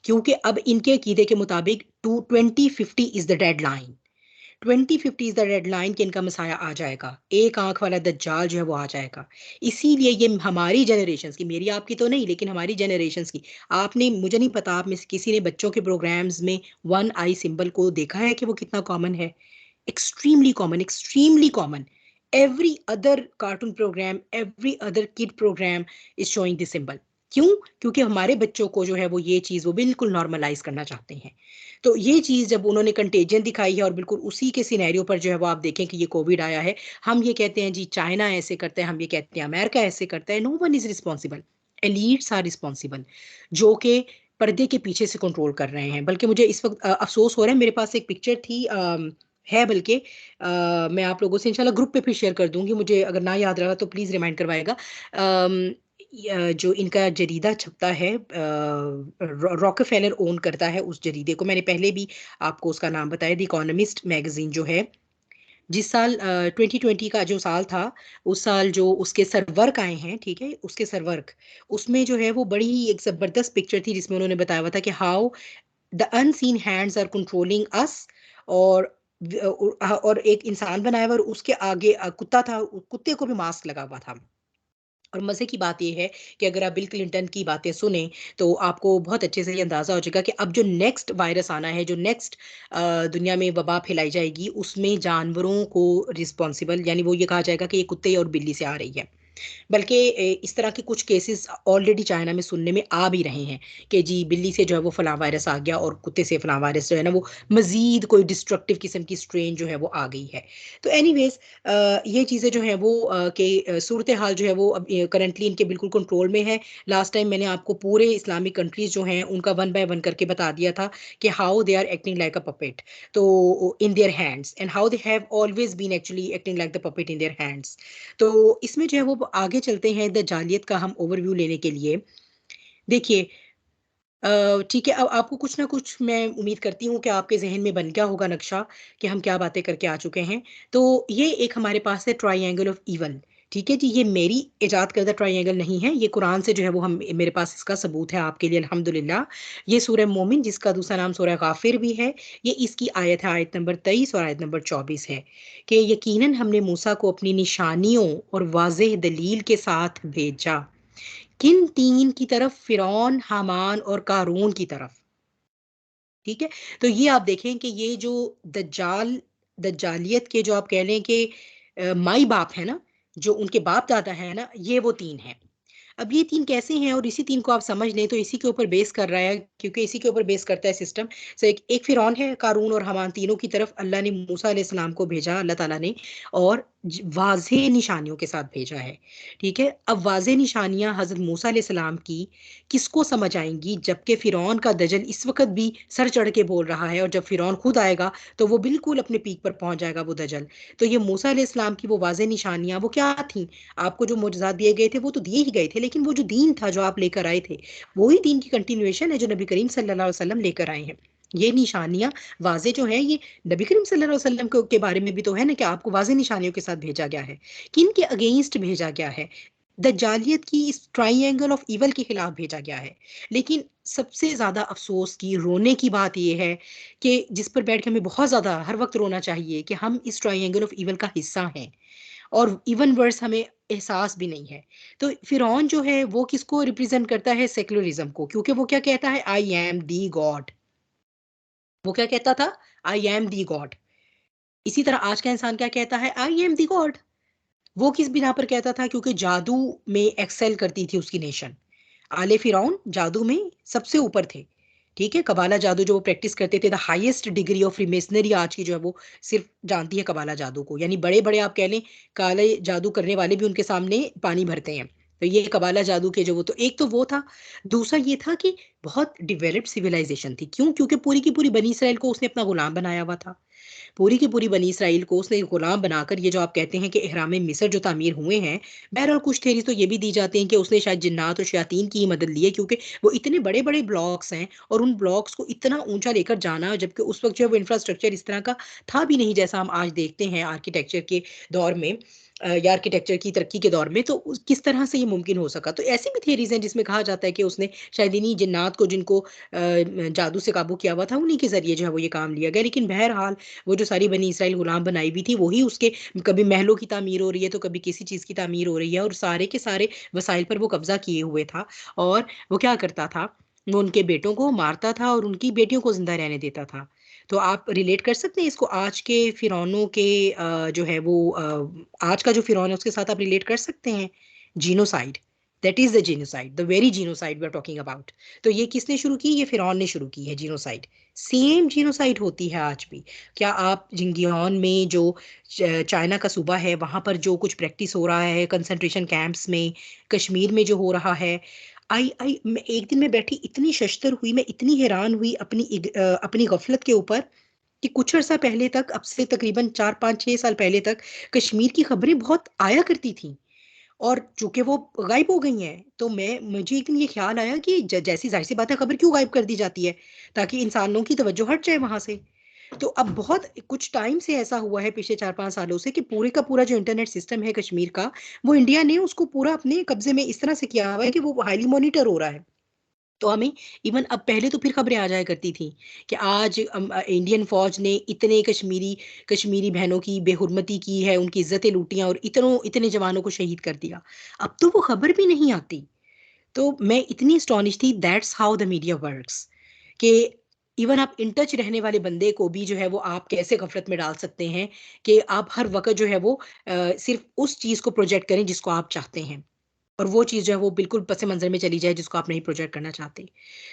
क्योंकि अब इनके अकीदे के मुताबिक 2050 is the deadline. 2050 is the deadline कि इनका मसाया आ जाएगा, एक आंख वाला दज्जाल जो है वो आ जाएगा। इसीलिए ये हमारी जनरेशन की, मेरी आपकी तो नहीं लेकिन हमारी जनरेशन की, आपने, मुझे नहीं पता आप में से किसी ने बच्चों के प्रोग्राम्स में वन आई सिंबल को देखा है कि वो कितना कॉमन है? extremely common, extremely common. Every other cartoon program, every other kid program is showing this symbol. क्यों? क्योंकि हमारे बच्चों को जो है वो ये चीज वो बिल्कुल नॉर्मलाइज करना चाहते हैं। तो ये चीज जब उन्होंने कंटेजन दिखाई है और बिल्कुल उसी के सिनेरियो पर जो है वो आप देखें कि ये कोविड आया है, हम ये कहते हैं जी चाइना ऐसे करता है, हम ये कहते हैं अमेरिका ऐसे करता है। No one is responsible, elites are responsible, जो कि पर्दे के पीछे से कंट्रोल कर रहे हैं। बल्कि मुझे इस वक्त अफसोस हो रहा है, मेरे पास एक पिक्चर थी, है बल्कि, मैं आप लोगों से इंशाल्लाह ग्रुप पे फिर शेयर कर दूंगी, मुझे अगर ना याद रहा तो प्लीज़ रिमाइंड करवाएगा। जो इनका जरीदा छपता है, रॉकफेलर ओन करता है उस जरीदे को, मैंने पहले भी आपको उसका नाम बताया, द इकोनॉमिस्ट मैगजीन जो है। जिस साल 2020 का जो साल था, उस साल जो उसके सर्वर्क आए हैं, ठीक है, उसके सर्वर्क, उसमें जो है वो बड़ी ही एक जबरदस्त पिक्चर थी जिसमें उन्होंने बताया हुआ था कि how the unseen hands are controlling us. और और एक इंसान बनाया हुआ और उसके आगे कुत्ता था, कुत्ते को भी मास्क लगा हुआ था। और मजे की बात यह है कि अगर आप बिल क्लिंटन की बातें सुने तो आपको बहुत अच्छे से ये अंदाजा हो जाएगा कि अब जो नेक्स्ट वायरस आना है, जो नेक्स्ट दुनिया में वबा फैलाई जाएगी, उसमें जानवरों को रिस्पॉन्सिबल, यानी वो ये कहा जाएगा कि ये कुत्ते और बिल्ली से आ रही है। बल्कि इस तरह के कुछ केसेस ऑलरेडी चाइना में सुनने में आ भी रहे हैं कि जी बिल्ली से जो है वो फलां वायरस आ गया और कुत्ते से फलां वायरस जो है ना वो मजीद कोई डिस्ट्रक्टिव किस्म की स्ट्रेन जो है वो आ गई है। तो एनीवेज ये चीज़ें जो है वो कि सूरत हाल जो है वो अब करंटली इनके बिल्कुल कंट्रोल में है। लास्ट टाइम मैंने आपको पूरे इस्लामिक कंट्रीज जो हैं उनका वन बाय वन करके बता दिया था कि how they are acting like a puppet, तो in their hands, and how they have always been actually acting like the puppet in their hands. तो इसमें जो है वो आगे चलते हैं द जालियत का हम ओवरव्यू लेने के लिए। देखिए, ठीक है, अब आपको कुछ ना कुछ मैं उम्मीद करती हूँ कि आपके जहन में बन गया होगा नक्शा कि हम क्या बातें करके आ चुके हैं। तो ये एक हमारे पास है ट्राइंगल ऑफ इवल। ठीक है जी, ये मेरी इजाद करदा ट्राइंगल नहीं है, ये कुरान से जो है वो हम, मेरे पास इसका सबूत है आपके लिए अल्हम्दुलिल्लाह। ये सूरह मोमिन, जिसका दूसरा नाम सूरह गाफिर भी है, ये इसकी आयत है, आयत नंबर 23 और आयत नंबर 24 है कि यकीनन हमने मूसा को अपनी निशानियों और वाज़ेह दलील के साथ भेजा। किन तीन की तरफ? फिरौन, हामान और कारून की तरफ। ठीक है, तो ये आप देखें कि ये जो दज्जाल, दज्जालियत के जो आप कह लें कि माई बाप है ना, जो उनके बाप दादा है ना, ये वो तीन हैं। अब ये तीन कैसे हैं, और इसी तीन को आप समझ लें तो इसी के ऊपर बेस कर रहा है, क्योंकि इसी के ऊपर बेस करता है सिस्टम। सो एक फिरौन है, कारून और हमान, तीनों की तरफ अल्लाह ने मूसा अलैहिस्सलाम को भेजा, अल्लाह ताला ने, और वाज़ेह निशानियों के साथ भेजा है। ठीक है, अब वाज़ेह निशानियां हजरत मूसा अलैहिस्सलाम की किसको समझ आएंगी, जबकि फिरौन का दजल इस वक्त भी सर चढ़ के बोल रहा है, और जब फिरौन खुद आएगा तो वो बिल्कुल अपने पीक पर पहुंच जाएगा वो दजल। तो ये मूसा अलैहिस्सलाम की वो वाज़ेह निशानियां वो क्या थी? आपको जो मोजज़ात दिए गए थे वो तो दिए ही गए थे, लेकिन वो जो दीन था जो आप लेकर आए थे, वही दीन की कंटिन्यूएशन है जो नबी करीम सल्लल्लाहु अलैहि वसल्लम लेकर आए हैं। ये निशानियां वाजे जो है, ये नबी करीम सल्लल्लाहु अलैहि वसल्लम के बारे में भी तो है ना, कि आपको वाजे निशानियों के साथ भेजा गया है। किन के अगेंस्ट भेजा गया है? दज्जालियत की इस ट्राइएंगल ऑफ इवल के खिलाफ भेजा गया है। लेकिन सबसे ज्यादा अफसोस की, रोने की बात यह है कि जिस पर बैठ के हमें बहुत ज्यादा हर वक्त रोना चाहिए कि हम इस ट्राइएंगल ऑफ इवल का हिस्सा हैं। और इवन वर्स हमें एहसास भी नहीं है। तो फिरौन जो है वो किसको रिप्रेजेंट करता है? सेक्युलरिज्म को, क्योंकि वो क्या कहता है? I am the God. वो क्या कहता था? I am the God. इसी तरह आज का इंसान क्या कहता है? I am the God. वो किस बिना पर कहता था? क्योंकि जादू में एक्सेल करती थी उसकी नेशन। आले फिरौन जादू में सबसे ऊपर थे। ठीक है, कबाला जादू जो वो प्रैक्टिस करते थे, the highest degree of freemasonry आज की जो है वो सिर्फ जानती है कबाला जादू को। यानी बड़े बड़े आप कह लें काले जादू करने वाले भी उनके सामने पानी भरते हैं। तो ये कबाला जादू के जो वो, तो एक तो वो था। दूसरा ये था कि बहुत डिवेलप्ड सिविलाइजेशन थी। क्यों? क्योंकि पूरी की पूरी बनी इसराइल को उसने अपना गुलाम बनाया हुआ था। पूरी की पूरी बनी इसराइल को उसने गुलाम बनाकर, ये जो आप कहते हैं कि इहराम मिस्र जो तामीर हुए हैं, बहरहाल कुछ थेरीज तो ये भी दी जाती हैं कि उसने शायद जिन्नात और शयातीन की ही मदद ली है, क्योंकि वो इतने बड़े बड़े ब्लॉक्स हैं और उन ब्लॉक्स को इतना ऊंचा लेकर जाना, जबकि उस वक्त जो है वो इंफ्रास्ट्रक्चर इस तरह का था भी नहीं जैसा हम आज देखते हैं आर्किटेक्चर के दौर में, या आर्किटेक्चर की तरक्की के दौर में। तो किस तरह से ये मुमकिन हो सका? तो ऐसी भी थेरीज हैं जिसमें कहा जाता है कि उसने शायद इन्हीं जिन्नात को, जिनको जादू से काबू किया हुआ था, उन्हीं के जरिए जो है वो ये काम लिया गया। लेकिन बहरहाल वो जो सारी बनी इसराइल गुलाम बनाई हुई थी, वही उसके कभी महलों की तामीर हो रही है तो कभी किसी चीज़ की तामीर हो रही है, और सारे के सारे वसाइल पर वो कब्जा किए हुए था। और वो क्या करता था? वो उनके बेटों को मारता था और उनकी बेटियों को जिंदा रहने देता था। तो आप रिलेट कर सकते हैं इसको आज के फिरौनों के, जो है वो आज का जो फिरौन है उसके साथ आप रिलेट कर सकते हैं? Genocide, that is the genocide, the very genocide we are talking about. तो ये किसने शुरू की? ये फिरौन ने शुरू की है जीनोसाइड। सेम जीनोसाइड होती है आज भी। क्या आप जिंगियान में जो चाइना का सूबा है वहां पर जो कुछ प्रैक्टिस हो रहा है कंसंट्रेशन कैंप्स में, कश्मीर में जो हो रहा है, आई आई मैं एक दिन में बैठी इतनी शश्तर हुई, मैं इतनी हैरान हुई अपनी अपनी गफलत के ऊपर, कि कुछ अर्सा पहले तक, अब से तकरीबन 4 5 6 साल पहले तक, कश्मीर की खबरें बहुत आया करती थी। और चूंकि वो गायब हो गई हैं, तो मैं मुझे एक दिन ये ख्याल आया कि जैसी जाहिर सी बात है, खबर क्यों गायब कर दी जाती है? ताकि इंसानों की तवज्जो हट जाए वहां से। तो अब बहुत कुछ टाइम से ऐसा हुआ है, पिछले 4 5 सालों से, कि पूरे का पूरा जो इंटरनेट सिस्टम है कश्मीर का, वो इंडिया ने उसको पूरा अपने कब्जे में इस तरह से किया हुआ है कि वो हाईली मॉनिटर हो रहा है। तो हमें इवन अब, पहले तो फिर खबरें आ जाया करती थी कि आज इंडियन फौज ने इतने कश्मीरी कश्मीरी बहनों की बेहुरमती की है, उनकी इज्जतें लूटियां और इतनों इतने जवानों को शहीद कर दिया। अब तो वो खबर भी नहीं आती। तो मैं इतनी अस्टॉनिश थी, that's how the media works, कि इवन आप इन टच रहने वाले बंदे को भी जो है वो आप कैसे गफलत में डाल सकते हैं, कि आप हर वक्त जो है वो सिर्फ उस चीज को प्रोजेक्ट करें जिसको आप चाहते हैं, और वो चीज़ जो है वो बिल्कुल पस मंज़र में चली जाए जिसको आप नहीं प्रोजेक्ट करना चाहते।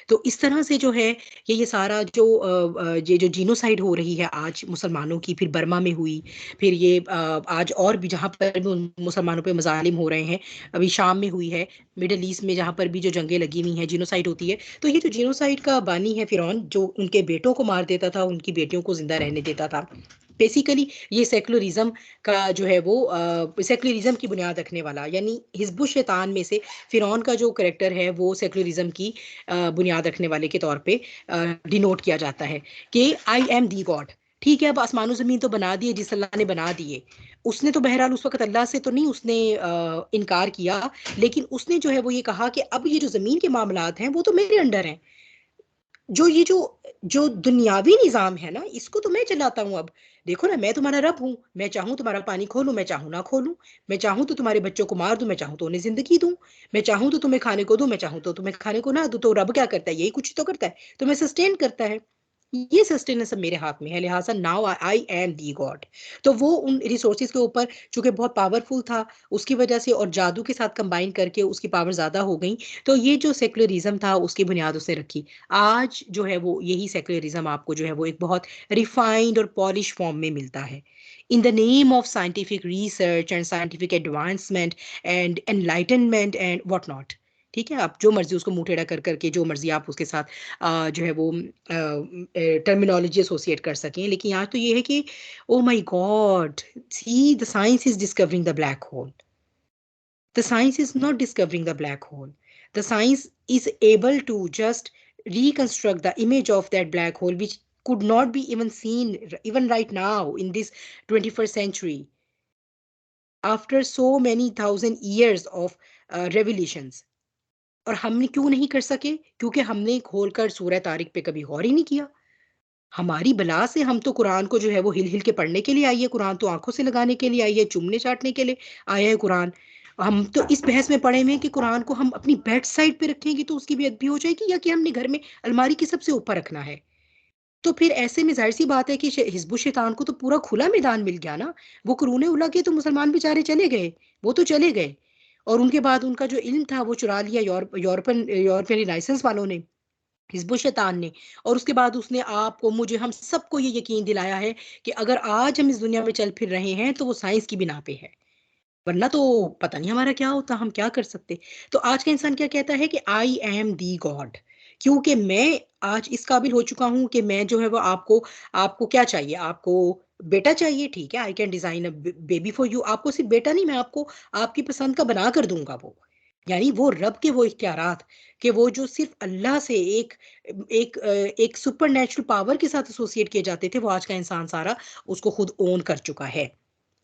तो इस तरह से जो है ये सारा जो ये जो जीनोसाइड हो रही है आज मुसलमानों की, फिर बर्मा में हुई, फिर ये आज और भी जहाँ पर भी उन मुसलमानों पे मज़ालिम हो रहे हैं, अभी शाम में हुई है, मिडल ईस्ट में जहाँ पर भी जो जंगें लगी हुई हैं, जीनोसाइड होती है। तो ये जो जीनोसाइड का बानी है फ़िरौन, जो उनके बेटों को मार देता था, उनकी बेटियों को ज़िंदा रहने देता था। बेसिकली ये सेक्युलरिज़्म का जो है वो सेक्युलरिज़्म की बुनियाद रखने वाला, यानी हिज़्बुश शैतान में से फ़िरौन का जो करैक्टर है वो सेक्युलरिज़्म की बुनियाद रखने वाले के तौर पे डिनोट किया जाता है कि आई एम दी गॉड। ठीक है, अब आसमान ज़मीन तो बना दिए जिस अल्लाह ने बना दिए। उसने तो बहरहाल उस वक़्त अल्लाह से तो नहीं उसने इनकार किया, लेकिन उसने जो है वो ये कहा कि अब ये जो ज़मीन के मामलात हैं वो तो मेरे अंडर हैं। जो ये जो जो दुनियावी निज़ाम है ना, इसको तो मैं चलाता हूँ अब। देखो ना, मैं तुम्हारा रब हूँ, मैं चाहूँ तुम्हारा पानी खोलूँ, मैं चाहूँ ना खोलूँ, मैं चाहूँ तो तुम्हारे बच्चों को मार दूँ, मैं चाहूँ तो उन्हें ज़िंदगी दूँ, मैं चाहूँ तो तुम्हें खाने को दूँ, मैं चाहूँ तो तुम्हें खाने को ना दूँ। तो रब क्या करता है? यही कुछ तो करता है, तुम्हें सस्टेन करता है। ये सस्टेनेंस अब मेरे हाथ में है, लिहाजा now I am the God. तो वो उन रिसोर्सेज के ऊपर चूंकि बहुत पावरफुल था, उसकी वजह से, और जादू के साथ कंबाइन करके उसकी पावर ज्यादा हो गई। तो ये जो सेक्युलरिज्म था उसकी बुनियाद उसने रखी। आज जो है वो यही सेक्युलरिज्म आपको जो है वो एक बहुत रिफाइंड और पॉलिश फॉर्म में मिलता है, in the name of scientific research and scientific advancement and enlightenment and what not. ठीक है, आप जो मर्जी उसको मुंह टेढ़ा कर करके जो मर्जी आप उसके साथ जो है वो टर्मिनोलॉजी एसोसिएट कर सकें, लेकिन यहाँ तो ये है कि oh my God, see the science is discovering the black hole. The science is not discovering the black hole. The science is able to just reconstruct the image of that black hole, which could not be even seen even right now in this 21st century, after so many thousand years of revolutions. और हमने क्यों नहीं कर सके? क्योंकि हमने खोलकर सूरह तारिक पे कभी गौर ही नहीं किया। हमारी बला से हम तो कुरान को जो है वो हिल हिल के पढ़ने के लिए आई है, कुरान तो आंखों से लगाने के लिए आई है, चूमने चाटने के लिए आया है कुरान। हम तो इस बहस में पड़े हुए हैं कि कुरान को हम अपनी बेड साइड पे रखेंगे तो उसकी बेइज्जती हो जाएगी, या कि हमने घर में अलमारी की सबसे ऊपर रखना है। तो फिर ऐसे में जाहिर सी बात है कि हिजबुल शैतान को तो पूरा खुला मैदान मिल गया ना। वो कुरूने उला के तो मुसलमान बेचारे चले गए, वो तो चले गए। और उनके बाद उनका जो इल्म था वो चुरा लिया यूरोपियन यूरोपियन लाइसेंस वालों ने, हिजबुल शैतान ने। और उसके बाद उसने आपको मुझे हम सबको ये यकीन दिलाया है कि अगर आज हम इस दुनिया में चल फिर रहे हैं तो वो साइंस की बिना पे है, वरना तो पता नहीं हमारा क्या होता, हम क्या कर सकते। तो आज का इंसान क्या कहता है कि आई एम दी गॉड, क्योंकि मैं आज इस काबिल हो चुका हूं कि मैं जो है वो आपको, आपको क्या चाहिए, आपको बेटा चाहिए, ठीक है, I can design a baby for you. आपको सिर्फ बेटा नहीं, मैं आपको आपकी पसंद का बना कर दूंगा वो। यानी वो रब के वो इख्तियारात, कि वो जो सिर्फ अल्लाह से एक एक सुपर नेचुरल पावर के साथ एसोसिएट किए जाते थे, वो आज का इंसान सारा उसको खुद ओन कर चुका है।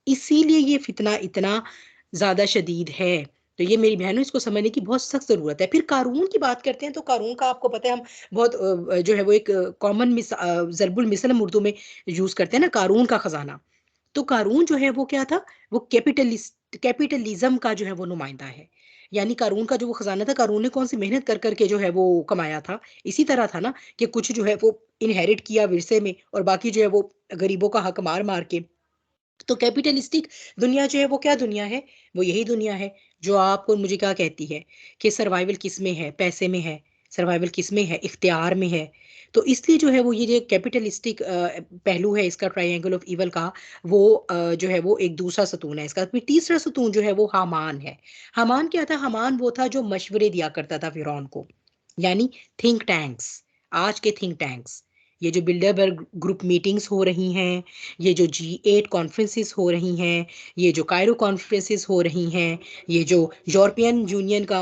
इसीलिए ये फितना इतना ज्यादा शदीद है। तो ये मेरी बहनों, इसको समझने की बहुत सख्त जरूरत है। फिर कानून की बात करते हैं तो कानून का आपको पता है, हम बहुत जो है वो एक कॉमन जरबुल मिसल हम उर्दू में यूज करते हैं ना, कानून का खजाना। तो कानून जो है वो क्या था, वो कैपिटलिज्म का जो है वो नुमाइंदा है। यानी कानून का जो वो खजाना था, कानून ने कौन सी मेहनत कर करके जो है वो कमाया था। इसी तरह था ना कि कुछ जो है वो इनहेरिट किया विरसे में, और बाकी जो है वो गरीबों का हक मार मार के। तो कैपिटलिस्टिक दुनिया जो है वो क्या दुनिया है, वो यही दुनिया है जो आपको मुझे क्या कहती है कि सर्वाइवल किस में है, पैसे में है, सर्वाइवल किस में है, इख्तियार में है। तो इसलिए जो है वो ये जो कैपिटलिस्टिक पहलू है इसका, ट्रायंगल ऑफ इवल का, वो जो है वो एक दूसरा सतून है इसका। फिर तीसरा सतून जो है वो हामान है। हामान क्या था, हामान वो था जो मशवरे दिया करता था फिरौन को। यानी थिंक टैंक्स, आज के थिंक टैंक्स, ये जो बिल्डरबर्ग ग्रुप मीटिंग्स हो रही हैं, ये जो G8 कॉन्फ्रेंसेस हो रही हैं, ये जो कायरो कॉन्फ्रेंसेस हो रही हैं, ये जो यूरोपियन यूनियन का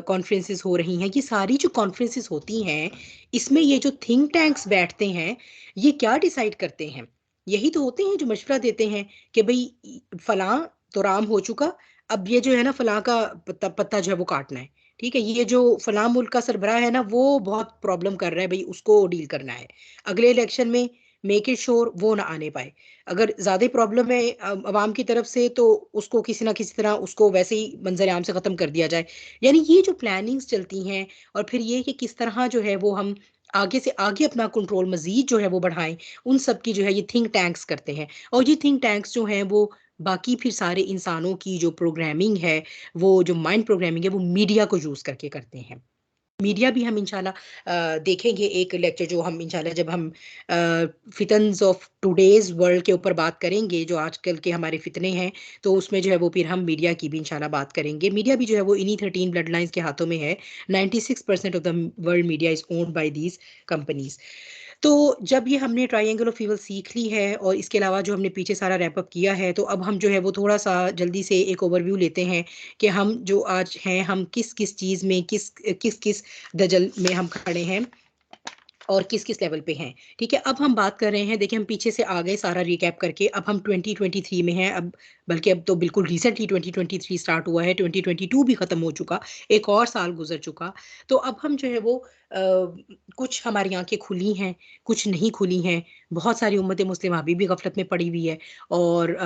कॉन्फ्रेंसेस हो रही हैं, ये सारी जो कॉन्फ्रेंसेस होती हैं, इसमें ये जो थिंक टैंक्स बैठते हैं, ये क्या डिसाइड करते हैं, यही तो होते हैं जो मशवरा देते हैं कि भाई फलां तो राम हो चुका, अब ये जो है ना फलां का पत्ता पत्ता जो है वो काटना है। ठीक है, ये जो फलां मुल्क का सरबराह है ना वो बहुत प्रॉब्लम कर रहा है, भाई उसको डील करना है अगले इलेक्शन में, मेक इट श्योर वो ना आने पाए। अगर ज्यादा प्रॉब्लम है अवाम की तरफ से, तो उसको किसी ना किसी तरह उसको वैसे ही मंजर आम से खत्म कर दिया जाए। यानी ये जो प्लानिंग्स चलती हैं, और फिर ये कि किस तरह जो है वो हम आगे से आगे अपना कंट्रोल मजीद जो है वो बढ़ाएं, उन सब की जो है ये थिंक टैंक्स करते हैं। और ये थिंक टैंक्स जो हैं वो बाकी फिर सारे इंसानों की जो प्रोग्रामिंग है, वो जो माइंड प्रोग्रामिंग है, वो मीडिया को यूज करके करते हैं। मीडिया भी हम इंशाल्लाह देखेंगे एक लेक्चर, जो हम इंशाल्लाह जब हम फितन्स ऑफ टुडेज वर्ल्ड के ऊपर बात करेंगे, जो आजकल के हमारे फितने हैं, तो उसमें जो है वो फिर हम मीडिया की भी इंशाल्लाह बात करेंगे। मीडिया भी जो है वो इन्हीं 13 ब्लड लाइंस के हाथों में है। 96% of the world media is owned by these companies. तो जब ये हमने ट्रायंगल ऑफ इवल सीख ली है, और इसके अलावा जो हमने पीछे सारा रैप अप किया है, तो अब हम जो है वो थोड़ा सा जल्दी से एक ओवरव्यू लेते हैं कि हम जो आज हैं, हम किस किस चीज़ में, किस किस किस दजल में हम खड़े हैं, और किस किस लेवल पे हैं। ठीक है, अब हम बात कर रहे हैं, देखिए हम पीछे से आ गए सारा रिकैप करके, अब हम 2023 में हैं अब, बल्कि अब तो बिल्कुल रिसेंटली 2023 स्टार्ट हुआ है, 2022 भी ख़त्म हो चुका, एक और साल गुजर चुका। तो अब हम जो है वो कुछ हमारी आंखें खुली हैं, कुछ नहीं खुली हैं। बहुत सारी उम्मत मुस्लिम अभी भी गफलत में पड़ी हुई है, और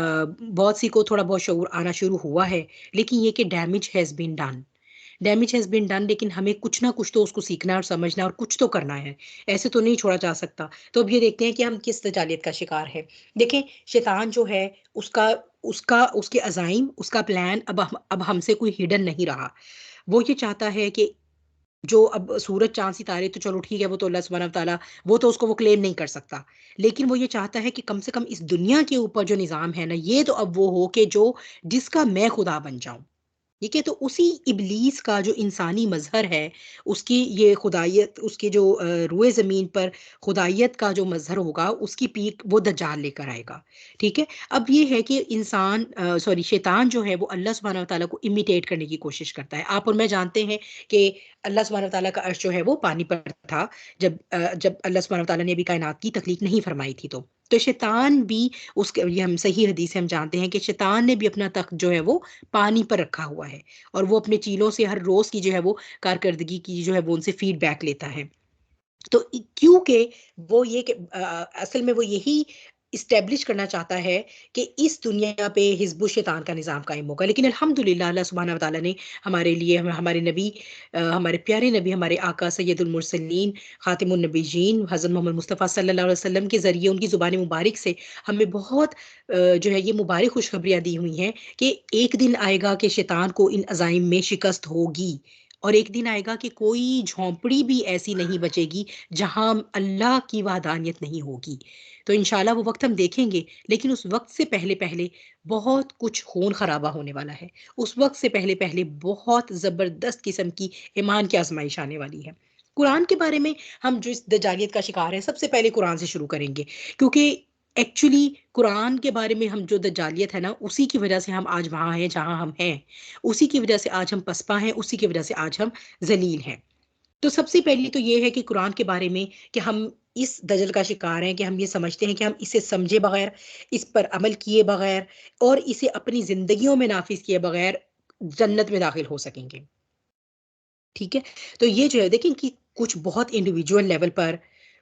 बहुत सी को थोड़ा बहुत शऊर आना शुरू हुआ है। लेकिन ये कि damage has been done, damage has been done, लेकिन हमें कुछ ना कुछ तो उसको सीखना है और समझना है, और कुछ तो करना है, ऐसे तो नहीं छोड़ा जा सकता। तो अब ये देखते हैं कि हम किस तजालियत का शिकार है। देखें, शैतान जो है, उसका उसका उसके अज़ाइम, उसका प्लान अब हमसे कोई हिडन नहीं रहा। वो ये चाहता है कि जो अब सूरज चांद सितारे तो चलो ठीक है, वो तो अल्लाह सुब्हानहू व तआला, वो तो उसको वो क्लेम नहीं कर सकता। लेकिन वो ये चाहता है कि कम से कम इस दुनिया के ऊपर जो निज़ाम है ना, ये तो अब वो हो कि जो जिसका मैं खुदा बन जाऊं। ठीक है, तो उसी इब्लीस का जो इंसानी मजहर है, उसकी ये खुदायत, उसके जो रुए ज़मीन पर खुदायत का जो मजहर होगा, उसकी पीक वो दज्जाल लेकर आएगा। ठीक है, अब ये है कि इंसान सॉरी शैतान जो है वो अल्लाह सुब्हानहू व तआला को इमिटेट करने की कोशिश करता है। आप और मैं जानते हैं कि अल्लाह सुब्हानहू व तआला का अर्श जो है वो पानी पर था, जब अल्लाह सुब्हानहू व तआला ने अभी कायनात की तख्लीक नहीं फरमाई थी। तो शैतान भी उसके, ये हम सही हदीस से हम जानते हैं कि शैतान ने भी अपना तख्त जो है वो पानी पर रखा हुआ है, और वो अपने चीलों से हर रोज की जो है वो कारकर्दगी की जो है वो उनसे फीडबैक लेता है। तो क्योंकि वो ये कि असल में वो यही इस्टेब्लिश करना चाहता है कि इस दुनिया पे हिज़्ब शैतान का निज़ाम कायम होगा। लेकिन अल्हम्दुलिल्लाह अल्लाह सुब्हानहू व तआला ने हमारे लिए हमारे नबी हमारे प्यारे नबी हमारे आका सैयदुल मुरसलीन खातिमुन नबीयीन हज़रत मोहम्मद मुस्तफ़ा सल्लल्लाहु अलैहि वसल्लम के ज़रिए उनकी ज़ुबान मुबारक से हमें बहुत जो है ये मुबारक खुशखबरियाँ दी हुई हैं कि एक दिन आएगा कि शैतान को इन अज़ाइम में शिकस्त होगी और एक दिन आएगा कि कोई झोंपड़ी भी ऐसी नहीं बचेगी जहां अल्लाह की वहदानियत नहीं होगी। तो इंशाल्लाह वो वक्त हम देखेंगे, लेकिन उस वक्त से पहले पहले बहुत कुछ खून खराबा होने वाला है। उस वक्त से पहले पहले बहुत ज़बरदस्त किस्म की ईमान की आजमाइश आने वाली है। कुरान के बारे में हम जो इस दजालियत का शिकार है, सबसे पहले कुरान से शुरू करेंगे, क्योंकि एक्चुअली कुरान के बारे में हम जो दजालियत है ना, उसी की वजह से हम आज वहाँ हैं जहाँ हम हैं। उसी की वजह से आज हम पसपा हैं, उसी की वजह से आज हम ज़लील हैं। तो सबसे पहली तो ये है कि कुरान के बारे में कि हम इस दजल का शिकार हैं कि हम ये समझते हैं कि हम इसे समझे बगैर, इस पर अमल किए बगैर और इसे अपनी ज़िंदगियों में नाफ़िज़ किए बगैर जन्नत में दाखिल हो सकेंगे। ठीक है? तो ये जो है देखें कि कुछ बहुत इंडिविजुअल लेवल पर,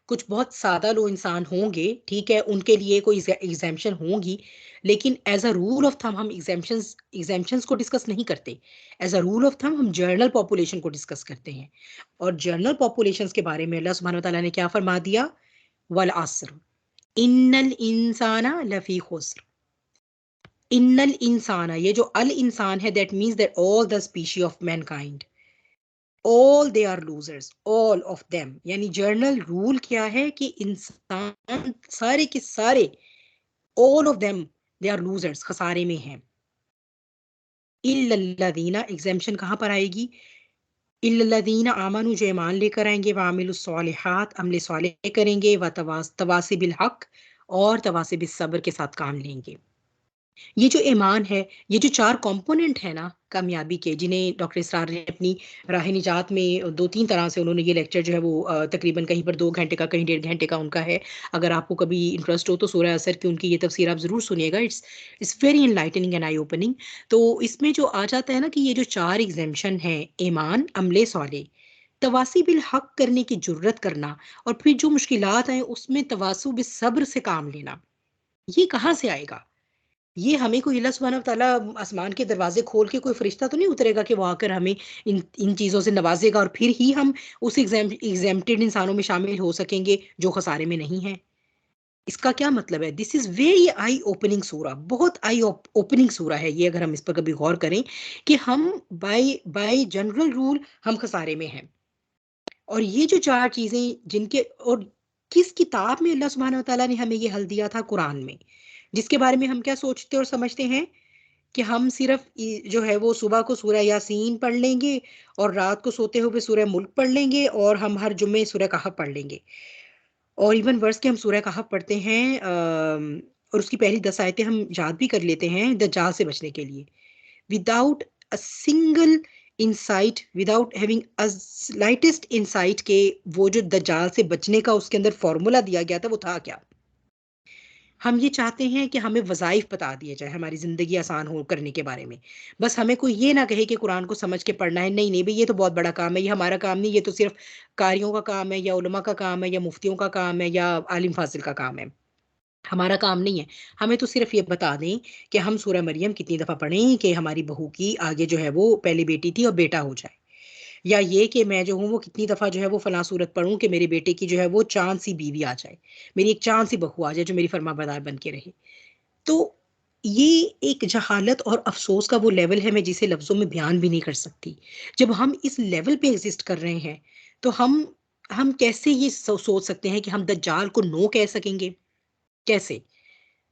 कुछ बहुत सादा लोग इंसान होंगे, ठीक है? उनके लिए कोई एग्ज़ैम्पशन होंगी, लेकिन as a rule of thumb हम एग्ज़ैम्पशंस को डिस्कस नहीं करते। As a rule of thumb हम जनरल पॉपुलेशन को डिस्कस करते हैं और जनरल पॉपुलेशंस के बारे में अल्लाह सुब्हानहू व तआला ने क्या फरमा दिया? वल अस्र, इन्नल इंसाना लफ़ी खुस्र। इन्नल इंसाना, ये जो अल इंसान है that means that all the species of mankind all they are losers, all of them. यानी जर्नल रूल क्या है कि इंसान सारे के सारे, all of them, they are losers, खसारे में हैं। इल्लल्लज़ीना, एग्जेम्पशन कहाँ पर आएगी? इल्लल्लज़ीना आमनू, जो ईमान लेकर आएंगे, व अमिलुस्सॉलिहात, अमल सालेह करेंगे, व तवासी बिल हक, और तवासी बिस सब्र के साथ काम लेंगे। ये जो ईमान है, ये जो 4 कंपोनेंट है ना कामयाबी के, जिन्हें डॉक्टर इसरार ने अपनी राह निजात में 2-3 तरह से उन्होंने ये लेक्चर जो है वो तकरीबन कहीं पर 2 घंटे का, कहीं 1.5 घंटे का उनका है। अगर आपको कभी इंटरेस्ट हो तो सूरह असर की उनकी ये तफसीर आप ज़रूर सुनिएगा। It's it's very enlightening and I opening. तो इसमें जो आ जाता है ना कि ये जो 4 एग्ज़ेम्पशन हैं, ईमान, अमले सालेह, तवासी बिल हक करने की जुर्रत करना, और फिर जो मुश्किलात आएँ उसमें तवासु बिस सब्र से काम लेना। ये कहाँ से आएगा? ये हमें कोई अल्लाह सुब्हानहू व तआला आसमान के दरवाज़े खोल के कोई फ़रिश्ता तो नहीं उतरेगा कि वो आकर हमें इन इन चीज़ों से नवाज़ेगा और फिर ही हम उस एग्ज़ैम्प्टेड इंसानों में शामिल हो सकेंगे जो खसारे में नहीं हैं। इसका क्या मतलब है? This is very I opening सूरा, बहुत आई ओपनिंग सूरा है ये, अगर हम इस पर कभी गौर करें कि हम बाय बाय जनरल रूल हम खसारे में हैं। और ये जो 4 चीज़ें जिनके, और किस किताब में अल्लाह सुब्हानहू व तआला ने हमें ये हल दिया था? कुरान में। जिसके बारे में हम क्या सोचते और समझते हैं कि हम सिर्फ़ जो है वो सुबह को सूरह यासीन पढ़ लेंगे और रात को सोते हुए सूरह मुल्क पढ़ लेंगे और हम हर जुम्मे सूरह कहफ पढ़ लेंगे। और इवन वर्स के हम सूरह कहफ पढ़ते हैं और उसकी पहली 10 आयतें हम याद भी कर लेते हैं दज्जाल से बचने के लिए। Without a single insight, without having a slightest insight के वो जो दज्जाल से बचने का उसके अंदर फ़ॉर्मूला दिया गया था, वो था क्या? हम ये चाहते हैं कि हमें वज़ाइफ बता दिए जाएँ हमारी ज़िंदगी आसान हो करने के बारे में। बस हमें कोई ये ना कहे कि कुरान को समझ के पढ़ना है, नहीं, नहीं भई ये तो बहुत बड़ा काम है, ये हमारा काम नहीं, ये तो सिर्फ़ कारियों का काम है या उलमा का काम है या मुफ्तियों का काम है या आलिम फ़ाज़िल का काम है। हमारा काम नहीं है। हमें तो सिर्फ़ ये बता दें कि हम सूरह मरियम कितनी दफ़ा पढ़ें कि हमारी बहू की आगे जो है वो पहले बेटी थी और बेटा हो जाए। या ये कि मैं जो हूँ वो कितनी दफ़ा जो है वो फ़लाँ सूरत पढ़ूँ कि मेरे बेटे की जो है वो चाँद-सी बीवी आ जाए। मेरी एक चाँद-सी बहू आ जाए जो मेरी फ़रमाबरदार बन के रहे। तो ये एक जहालत और अफ़सोस का वो लेवल है, मैं जिसे लफ्ज़ों में बयान भी नहीं कर सकती। जब हम इस लेवल पे एग्ज़िस्ट कर रहे हैं, तो हम कैसे ये सोच सकते हैं कि हम दज्जाल को नो कह सकेंगे? कैसे?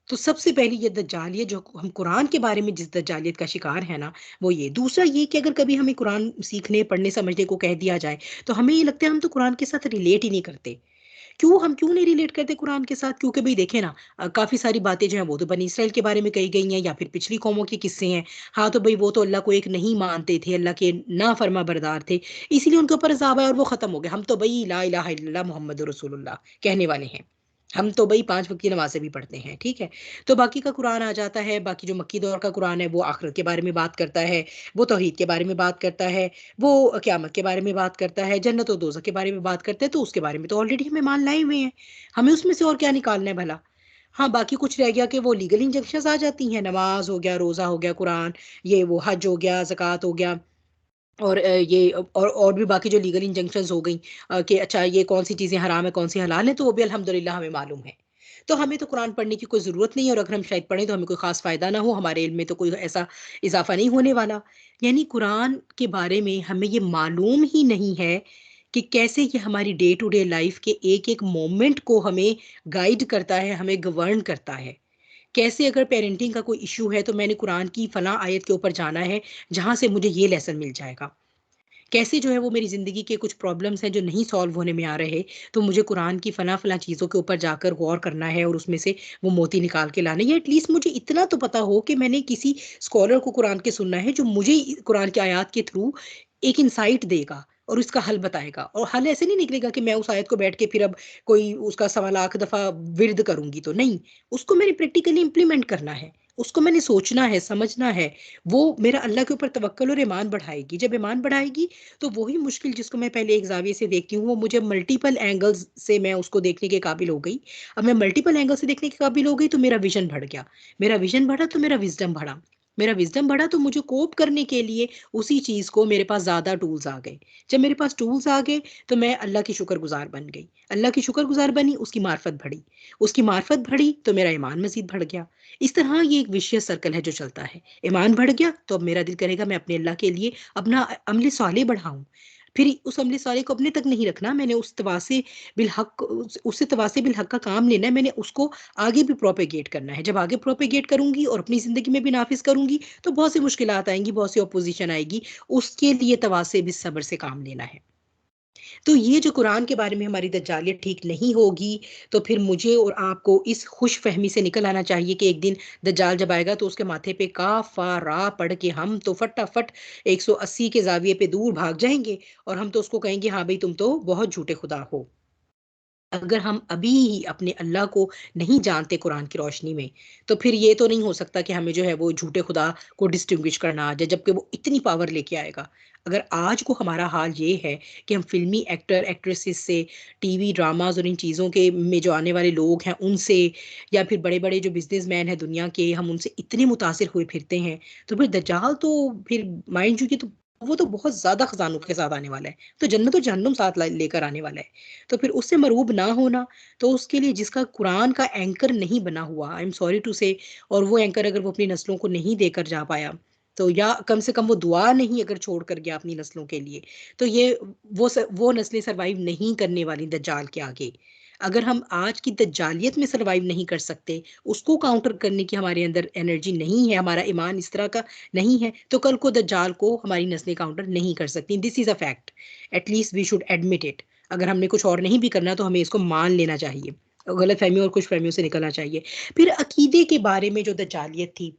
तो सबसे पहली ये दज्जालियत जो हम कुरान के बारे में जिस दज्जालियत का शिकार है ना, वो ये। दूसरा ये कि अगर कभी हमें कुरान सीखने, पढ़ने, समझने को कह दिया जाए, तो हमें ये लगता है हम तो कुरान के साथ रिलेट ही नहीं करते। क्यों नहीं रिलेट करते कुरान के साथ? क्योंकि भई देखिए ना, काफ़ी सारी बातें जो हैं वो तो बनी इसराइल के बारे में कही गई हैं या फिर पिछली कौमों के किस्से हैं। हाँ, तो भई वो तो अल्लाह को एक नहीं मानते थे, अल्लाह के नाफ़रमाबरदार थे, इसीलिए उनके ऊपर अज़ाब आया और वो ख़त्म हो गए। हम तो भई ला इलाहा इल्लल्लाह मुहम्मदुर रसूलुल्लाह कहने वाले हैं। हम तो भाई 5 वक्त की नमाज़ें भी पढ़ते हैं, ठीक है? तो बाकी का कुरान आ जाता है, बाकी जो मक्की दौर का कुरान है, वो आखिरत के बारे में बात करता है, वो तौहीद के बारे में बात करता है, वो क़यामत के बारे में बात करता है, जन्नत और दोज़ख के बारे में बात करता है, तो उसके बारे में तो ऑलरेडी हम ईमान लाए हुए हैं। हमें उसमें से और क्या निकालना है भला? हाँ, बाकी कुछ रह गया कि वो लीगल इंजंक्शंस आ जाती हैं, नमाज़ हो गया, रोज़ा हो गया, कुरान, ये वो हज हो गया, ज़कात हो गया। और और भी बाकी जो लीगल इंजंक्शंस हो गई, कि अच्छा ये कौन-सी चीज़ें हराम है, कौन-सी हलाल है, तो वो भी अल्हम्दुलिल्लाह हमें मालूम है। तो हमें तो कुरान पढ़ने की कोई ज़रूरत नहीं है, और अगर हम शायद पढ़ें तो हमें कोई ख़ास फ़ायदा ना हो, हमारे इल्म में तो कोई ऐसा इज़ाफ़ा नहीं होने वाला। यानी कुरान के बारे में हमें ये मालूम ही नहीं है कि कैसे ये हमारी डे टू डे लाइफ़ के एक-एक मोमेंट को हमें गाइड करता है, हमें गवर्न करता है। कैसे अगर पेरेंटिंग का कोई इश्यू है तो मैंने कुरान की फलाँ आयत के ऊपर जाना है, जहाँ से मुझे ये लेसन मिल जाएगा। कैसे जो है वो मेरी ज़िंदगी के कुछ प्रॉब्लम्स हैं जो नहीं सॉल्व होने में आ रहे, तो मुझे कुरान की फलाँ-फलाँ चीज़ों के ऊपर जाकर गौर करना है और उसमें से वो मोती निकाल के लाने, या एटलीस्ट मुझे इतना तो पता हो कि मैंने किसी स्कॉलर को कुरान के सुनना है जो मुझे कुरान की आयत के थ्रू एक इनसाइट देगा और इसका हल बताएगा। और हल ऐसे नहीं निकलेगा कि मैं उस आयत को बैठ के फिर अब कोई उसका सवा लाख दफ़ा विर्द करूँगी तो नहीं, उसको मैंने प्रैक्टिकली इम्प्लीमेंट करना है, उसको मैंने सोचना है, समझना है। वो मेरा अल्लाह के ऊपर तवक्कुल और ईमान बढ़ाएगी। जब ईमान बढ़ाएगी तो वही मुश्किल जिसको मैं पहले एक ज़ाविये से देखती हूँ, वो मुझे मल्टीपल एंगल्स से मैं उसको देखने के काबिल हो गई। अब मैं मल्टीपल एंगल से देखने के काबिल हो गई तो मेरा विज़न बढ़ गया। मेरा विज़न बढ़ा तो मेरा विज़डम बढ़ा। मेरा विज़डम बढ़ा तो मुझे कोप करने के लिए उसी चीज़ को मेरे पास ज़्यादा टूल्स आ गए। जब मेरे पास टूल्स आ गए तो मैं अल्लाह की शुक्रगुज़ार बन गई। अल्लाह की शुक्रगुज़ार बनी, उसकी मार्फत बढ़ी। उसकी मार्फत बढ़ी तो मेरा ईमान मज़ीद बढ़ गया। इस तरह ये एक विशियस सर्कल है जो चलता है। ईमान बढ़ गया तो अब मेरा दिल करेगा मैं अपने अल्लाह के लिए अपना अमल साले बढ़ाऊँ। फिर उस अमल साले को अपने तक नहीं रखना, मैंने उस तवासे बिल हक़ उससे तवासे बिल हक़ का काम लेना है, मैंने उसको आगे भी प्रोपेगेट करना है। जब आगे प्रोपेगेट करूँगी और अपनी ज़िंदगी में भी नाफ़िज़ करूँगी, तो बहुत सी मुश्किलात आएँगी, बहुत सी ऑपोज़िशन आएगी। उसके लिए तवासे बिस सब्र से काम लेना है। तो ये जो कुरान के बारे में हमारी दज्जालियत ठीक नहीं होगी, तो फिर मुझे और आपको इस खुशफ़हमी से निकल आना चाहिए कि एक दिन दज्जाल जब आएगा तो उसके माथे पे काफ़ फ़ा रा पढ़ के हम तो फटाफट 180 के ज़ाविये पे दूर भाग जाएँगे और हम तो उसको कहेंगे, हाँ भई तुम तो बहुत झूठे खुदा हो। अगर हम अभी ही अपने अल्लाह को नहीं जानते कुरान की रोशनी में, तो फिर ये तो नहीं हो सकता कि हमें जो है वो झूठे खुदा को डिस्टिंग्विश करना आ जाए, जबकि वो इतनी पावर लेके आएगा। अगर आज को हमारा हाल ये है कि हम फ़िल्मी एक्टर, एक्ट्रेसेस से, टीवी ड्रामाज़ और इन चीज़ों के में जो आने वाले लोग हैं उनसे, या फिर बड़े-बड़े जो बिज़नेसमैन हैं दुनिया के, हम उनसे इतने मुतासिर हुए फिरते हैं, तो फिर दज्जाल तो फिर माइंड यू कि तो वो तो बहुत ज़्यादा खज़ानों के साथ आने वाला है। तो जन्नत और जहन्नुम साथ ला लेकर आने वाला है। तो फिर उससे मरूब ना होना, तो उसके लिए जिसका कुरान का एंकर नहीं बना हुआ, आई एम सॉरी टू से, और वो एंकर अगर वो अपनी नस्लों को नहीं देकर जा पाया, तो या कम से कम वो दुआ नहीं अगर छोड़ कर गया अपनी नस्लों के लिए, तो ये वो नस्लें सर्वाइव नहीं करने वाली दज्जाल के आगे। अगर हम आज की दज्जालियत में सर्वाइव नहीं कर सकते, उसको काउंटर करने की हमारे अंदर एनर्जी नहीं है, हमारा ईमान इस तरह का नहीं है, तो कल को दज्जाल को हमारी नस्लें काउंटर नहीं कर सकती। This is a fact. At least we should admit it. अगर हमने कुछ और नहीं भी करना तो हमें इसको मान लेना चाहिए। गलतफ़हमियों और खुशफ़हमियों से निकलना चाहिए। फिर अकीदे के बारे में जो दज्जालियत थी,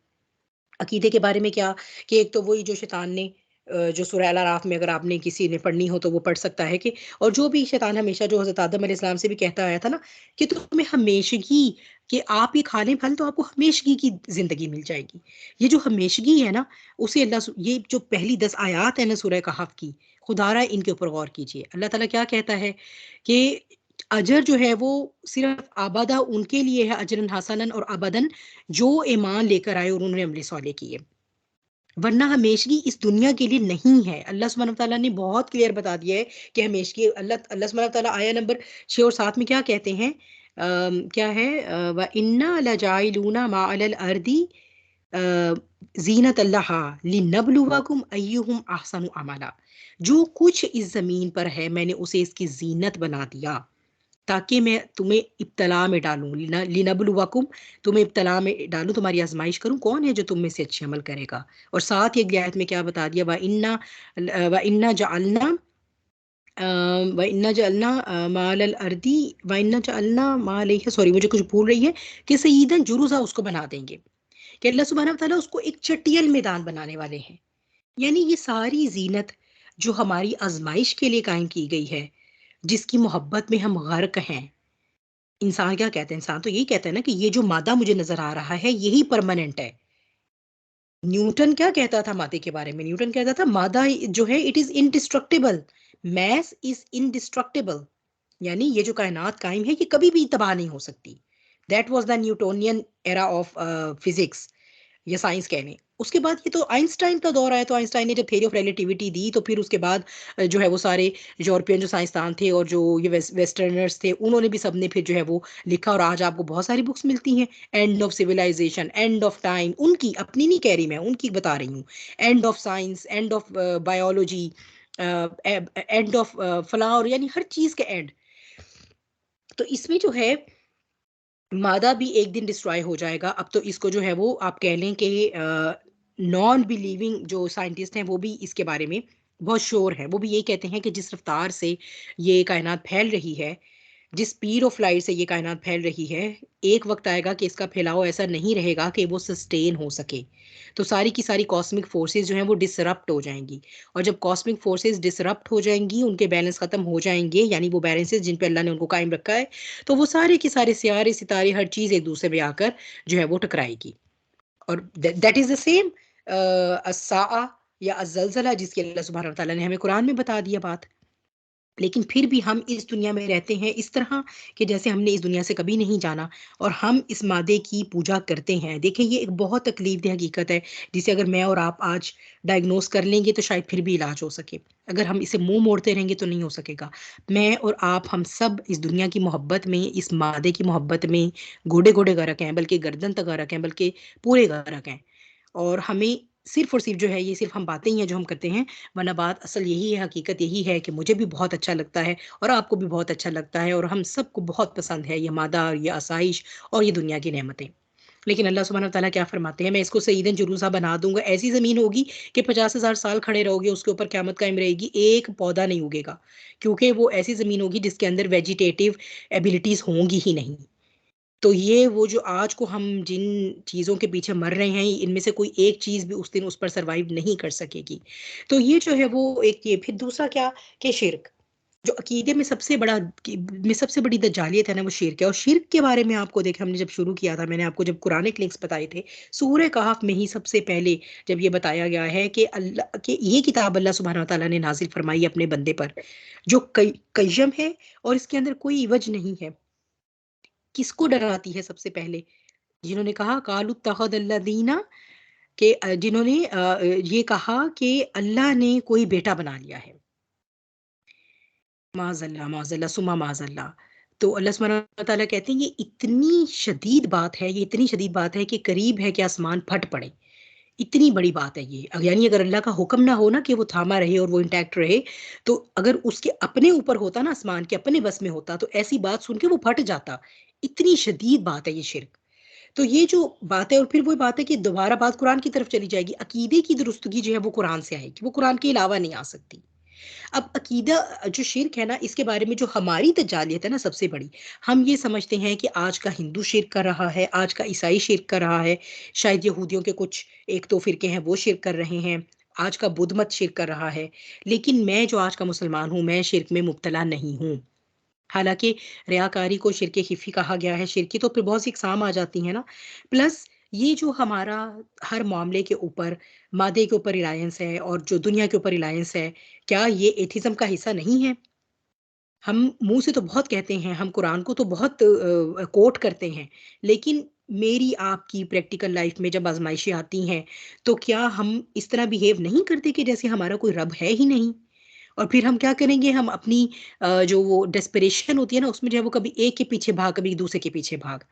अकीदे के बारे में क्या, कि एक तो वही जो शैतान ने जो सूरह अल अराफ में अगर आपने किसी ने पढ़नी हो तो वो पढ़ सकता है कि, और जो भी शैतान हमेशा जो हज़रत आदम अलैहिस्सलाम से भी कहता आया था ना, कि तुम्हें हमेशगी, कि आप ये खा लें फल तो आपको हमेशगी की ज़िंदगी मिल जाएगी। ये जो हमेशगी है ना, उसे ये जो पहली 10 आयत है ना सूरह कहफ की, खुदारा इनके ऊपर गौर कीजिए। अल्लाह ताला क्या कहता है कि अजर जो है वो सिर्फ़ अबदा उनके लिए है, अजरन हसनन और अबदन, जो ईमान लेकर आए और उन्होंने अमल साले किए। वरना हमेशगी इस दुनिया के लिए नहीं है। अल्लाह सुब्हानहू व तआला ने बहुत क्लियर बता दिया है कि हमेशगी, अल्लाह अल्लाह सुब्हानहू व तआला आया नंबर 6 और 7 में क्या कहते हैं? क्या है? व इन्ना लजाइलूना मा अलल अर्दी अ, ज़ीनत लहा लिनब्लुवकुम अय्युहुम अहसनु अमला। जो कुछ इस ज़मीन पर है मैंने उसे इसकी ज़ीनत बना दिया, ताकि मैं तुम्हें इब्तला में डालूँ, लिनब्लुवकुम, तुम्हें इब्तला में डालूँ, तुम्हारी आज़माइश करूँ, कौन है जो तुम में से अच्छे अमल करेगा। और साथ ही अगली आयत में क्या बता दिया, व इन्ना जअलना व इन्ना जअलना मा अलल अर्दी व इन्ना जअलना मा अलैहा, सॉरी मुझे कुछ भूल रही है, कि सय्यिदन जुरुज़ा उसको बना देंगे, कि अल्लाह सुब्हानहू व तआला उसको एक चटियल मैदान बनाने वाले हैं। यानी ये सारी ज़ीनत जो हमारी आज़माइश के लिए कायम की गई है, जिसकी मोहब्बत में हम गर्क हैं, इंसान क्या कहते हैं? इंसान तो यही कहता है ना कि ये जो मादा मुझे नजर आ रहा है यही परमानेंट है। न्यूटन क्या कहता था मादे के बारे में? न्यूटन कहता था मादा जो है it is indestructible, mass is indestructible, यानी ये जो कायनात कायम है ये कभी भी तबाह नहीं हो सकती। That was the Newtonian era of physics या साइंस कह लें। उसके बाद ये तो आइंस्टाइन का दौर आया, तो आइंस्टाइन ने जब थ्योरी ऑफ रिलेटिविटी दी तो फिर उसके बाद जो है वो सारे यूरोपियन जो साइंसदान थे और जो ये वेस्टर्नर्स थे उन्होंने भी सबने फिर जो है वो लिखा, और आज आपको बहुत सारी बुक्स मिलती हैं। End of civilization, end of time, उनकी अपनी नहीं कह रही मैं, उनकी बता रही हूँ। End of science, end of biology, end of फलां, और यानी हर चीज के एंड। तो इसमें जो है मादा भी एक दिन डिस्ट्रॉय हो जाएगा। अब तो इसको जो है वो आप कह लें कि नॉन बिलीविंग जो साइंटिस्ट हैं वो भी इसके बारे में बहुत श्योर है। वो भी यही कहते हैं कि जिस रफ्तार से ये कायनात फैल रही है, जिस स्पीड ऑफ लाइट से ये कायनात फैल रही है, एक वक्त आएगा कि इसका फैलाव ऐसा नहीं रहेगा कि वो सस्टेन हो सके। तो सारी की सारी कॉस्मिक फोर्सेस जो हैं वो डिसरप्ट हो जाएंगी। और जब कॉस्मिक फोर्सेस डिसरप्ट हो जाएंगी, उनके बैलेंस खत्म हो जाएंगे, यानी वो बैलेंसेस जिन पे अल्लाह ने उनको कायम रखा है, तो वो सारे के सारे सियारे सितारे हर चीज एक दूसरे में आकर जो है वो टकराएगी। और दैट इज द सेम अस्सा या अज़लज़ला, जिसकी अल्लाह सुब्हानहू व तआला ने हमें कुरान में बता दिया बात। लेकिन फिर भी हम इस दुनिया में रहते हैं इस तरह कि जैसे हमने इस दुनिया से कभी नहीं जाना, और हम इस मादे की पूजा करते हैं। देखें, ये एक बहुत तकलीफदेह हकीकत है, जिसे अगर मैं और आप आज डायग्नोस कर लेंगे तो शायद फिर भी इलाज हो सके। अगर हम इसे मुंह मोड़ते रहेंगे तो नहीं हो सकेगा। मैं और आप, हम सब इस दुनिया की मोहब्बत में, इस मादे की मोहब्बत में घोड़े घोड़े गरक हैं, बल्कि गर्दन तक गरक हैं, बल्कि पूरे गरक हैं। और हमें सिर्फ और सिर्फ जो है ये सिर्फ हम बातें ही हैं जो हम करते हैं, वरना बात असल यही है, हकीकत यही है कि मुझे भी बहुत अच्छा लगता है और आपको भी बहुत अच्छा लगता है, और हम सबको बहुत पसंद है ये मादा और ये आसाइश और ये दुनिया की नेमतें। लेकिन अल्लाह सुब्हानहू व तआला क्या फरमाते हैं? मैं इसको सईदन जुलूसा बना दूंगा, ऐसी जमीन होगी कि 50,000 साल खड़े रहोगे, उसके ऊपर क़यामत कायम रहेगी, एक पौधा नहीं उगेगा, क्योंकि वो ऐसी जमीन होगी जिसके अंदर वेजिटेटिव एबिलिटीज होंगी ही नहीं। तो ये वो जो आज को हम जिन चीज़ों के पीछे मर रहे हैं, इनमें से कोई एक चीज़ भी उस दिन उस पर सर्वाइव नहीं कर सकेगी। तो ये जो है वो एक ये, फिर दूसरा क्या कि शिर्क, जो अकीदे में सबसे बड़ा में सबसे बड़ी दज्जालियत है ना, वो शिर्क है। और शिर्क के बारे में आपको देखें, हमने जब शुरू किया था, मैंने आपको जब कुरानिक लिंक्स बताए थे, सूरह कहफ में ही सबसे पहले जब ये बताया गया है कि अल्लाह कि ये किताब अल्लाह सुब्हानहू व तआला ने नाजिल फरमाई अपने बंदे पर, जो कय्यम है और इसके अंदर कोई इवज नहीं है। किसको डराती है सबसे पहले? जिन्होंने कहा कालू तखदल्लदीना, के जिन्होंने ये कहा कि अल्लाह ने कोई बेटा बना लिया है। माज़अल्लाह, माज़अल्लाह, सुम्मा माज़अल्लाह। तो अल्लाह सुब्हानहू व तआला कहते हैं ये इतनी शदीद बात है, ये इतनी शदीद बात है कि करीब है कि आसमान फट पड़े। इतनी बड़ी बात है ये। यानी अगर अल्लाह का हुक्म ना हो ना कि वो थामा रहे और वो इंटैक्ट रहे, तो अगर उसके अपने ऊपर होता ना, आसमान के अपने बस में होता, तो ऐसी बात सुन के वो फट जाता। इतनी शदीद बात है ये शिर्क। तो ये जो बात है, और फिर वो बात है कि दोबारा बात कुरान की तरफ चली जाएगी। अकीदे की दुरुस्तगी जो है वो कुरान से आएगी, वो कुरान के अलावा नहीं आ सकती। अब अकीदा जो शिर्क है ना, इसके बारे में जो हमारी दज्जालियत है ना सबसे बड़ी, हम ये समझते हैं कि आज का हिंदू शिर्क कर रहा है, आज का ईसाई शिर्क कर रहा है, शायद यहूदियों के कुछ एक दो फिरके हैं वो शिर्क कर रहे हैं, आज का बुद्ध मत शिर्क कर रहा है। लेकिन मैं जो आज का मुसलमान हूँ, मैं शिर्क में मुब्तला नहीं हूँ। हालाँकि रियाकारी को शिर्क खिफ़ी कहा गया है, शिर्क की तो फिर बहुत सी अक़साम आ जाती हैं ना। प्लस ये जो हमारा हर मामले के ऊपर, मादे के ऊपर रिलायंस है और जो दुनिया के ऊपर रिलायंस है, क्या ये एथिज़्म का हिस्सा नहीं है? हम मुँह से तो बहुत कहते हैं, हम कुरान को तो बहुत कोट करते हैं, लेकिन मेरी आपकी प्रैक्टिकल लाइफ़ में जब आज़माइशें आती हैं, तो क्या हम इस तरह बिहेव नहीं करते कि जैसे हमारा कोई रब है ही नहीं? और फिर हम क्या करेंगे, हम अपनी जो वो डेस्परेशन होती है ना, उसमें जो है वो कभी एक के पीछे भाग, कभी दूसरे के पीछे भाग।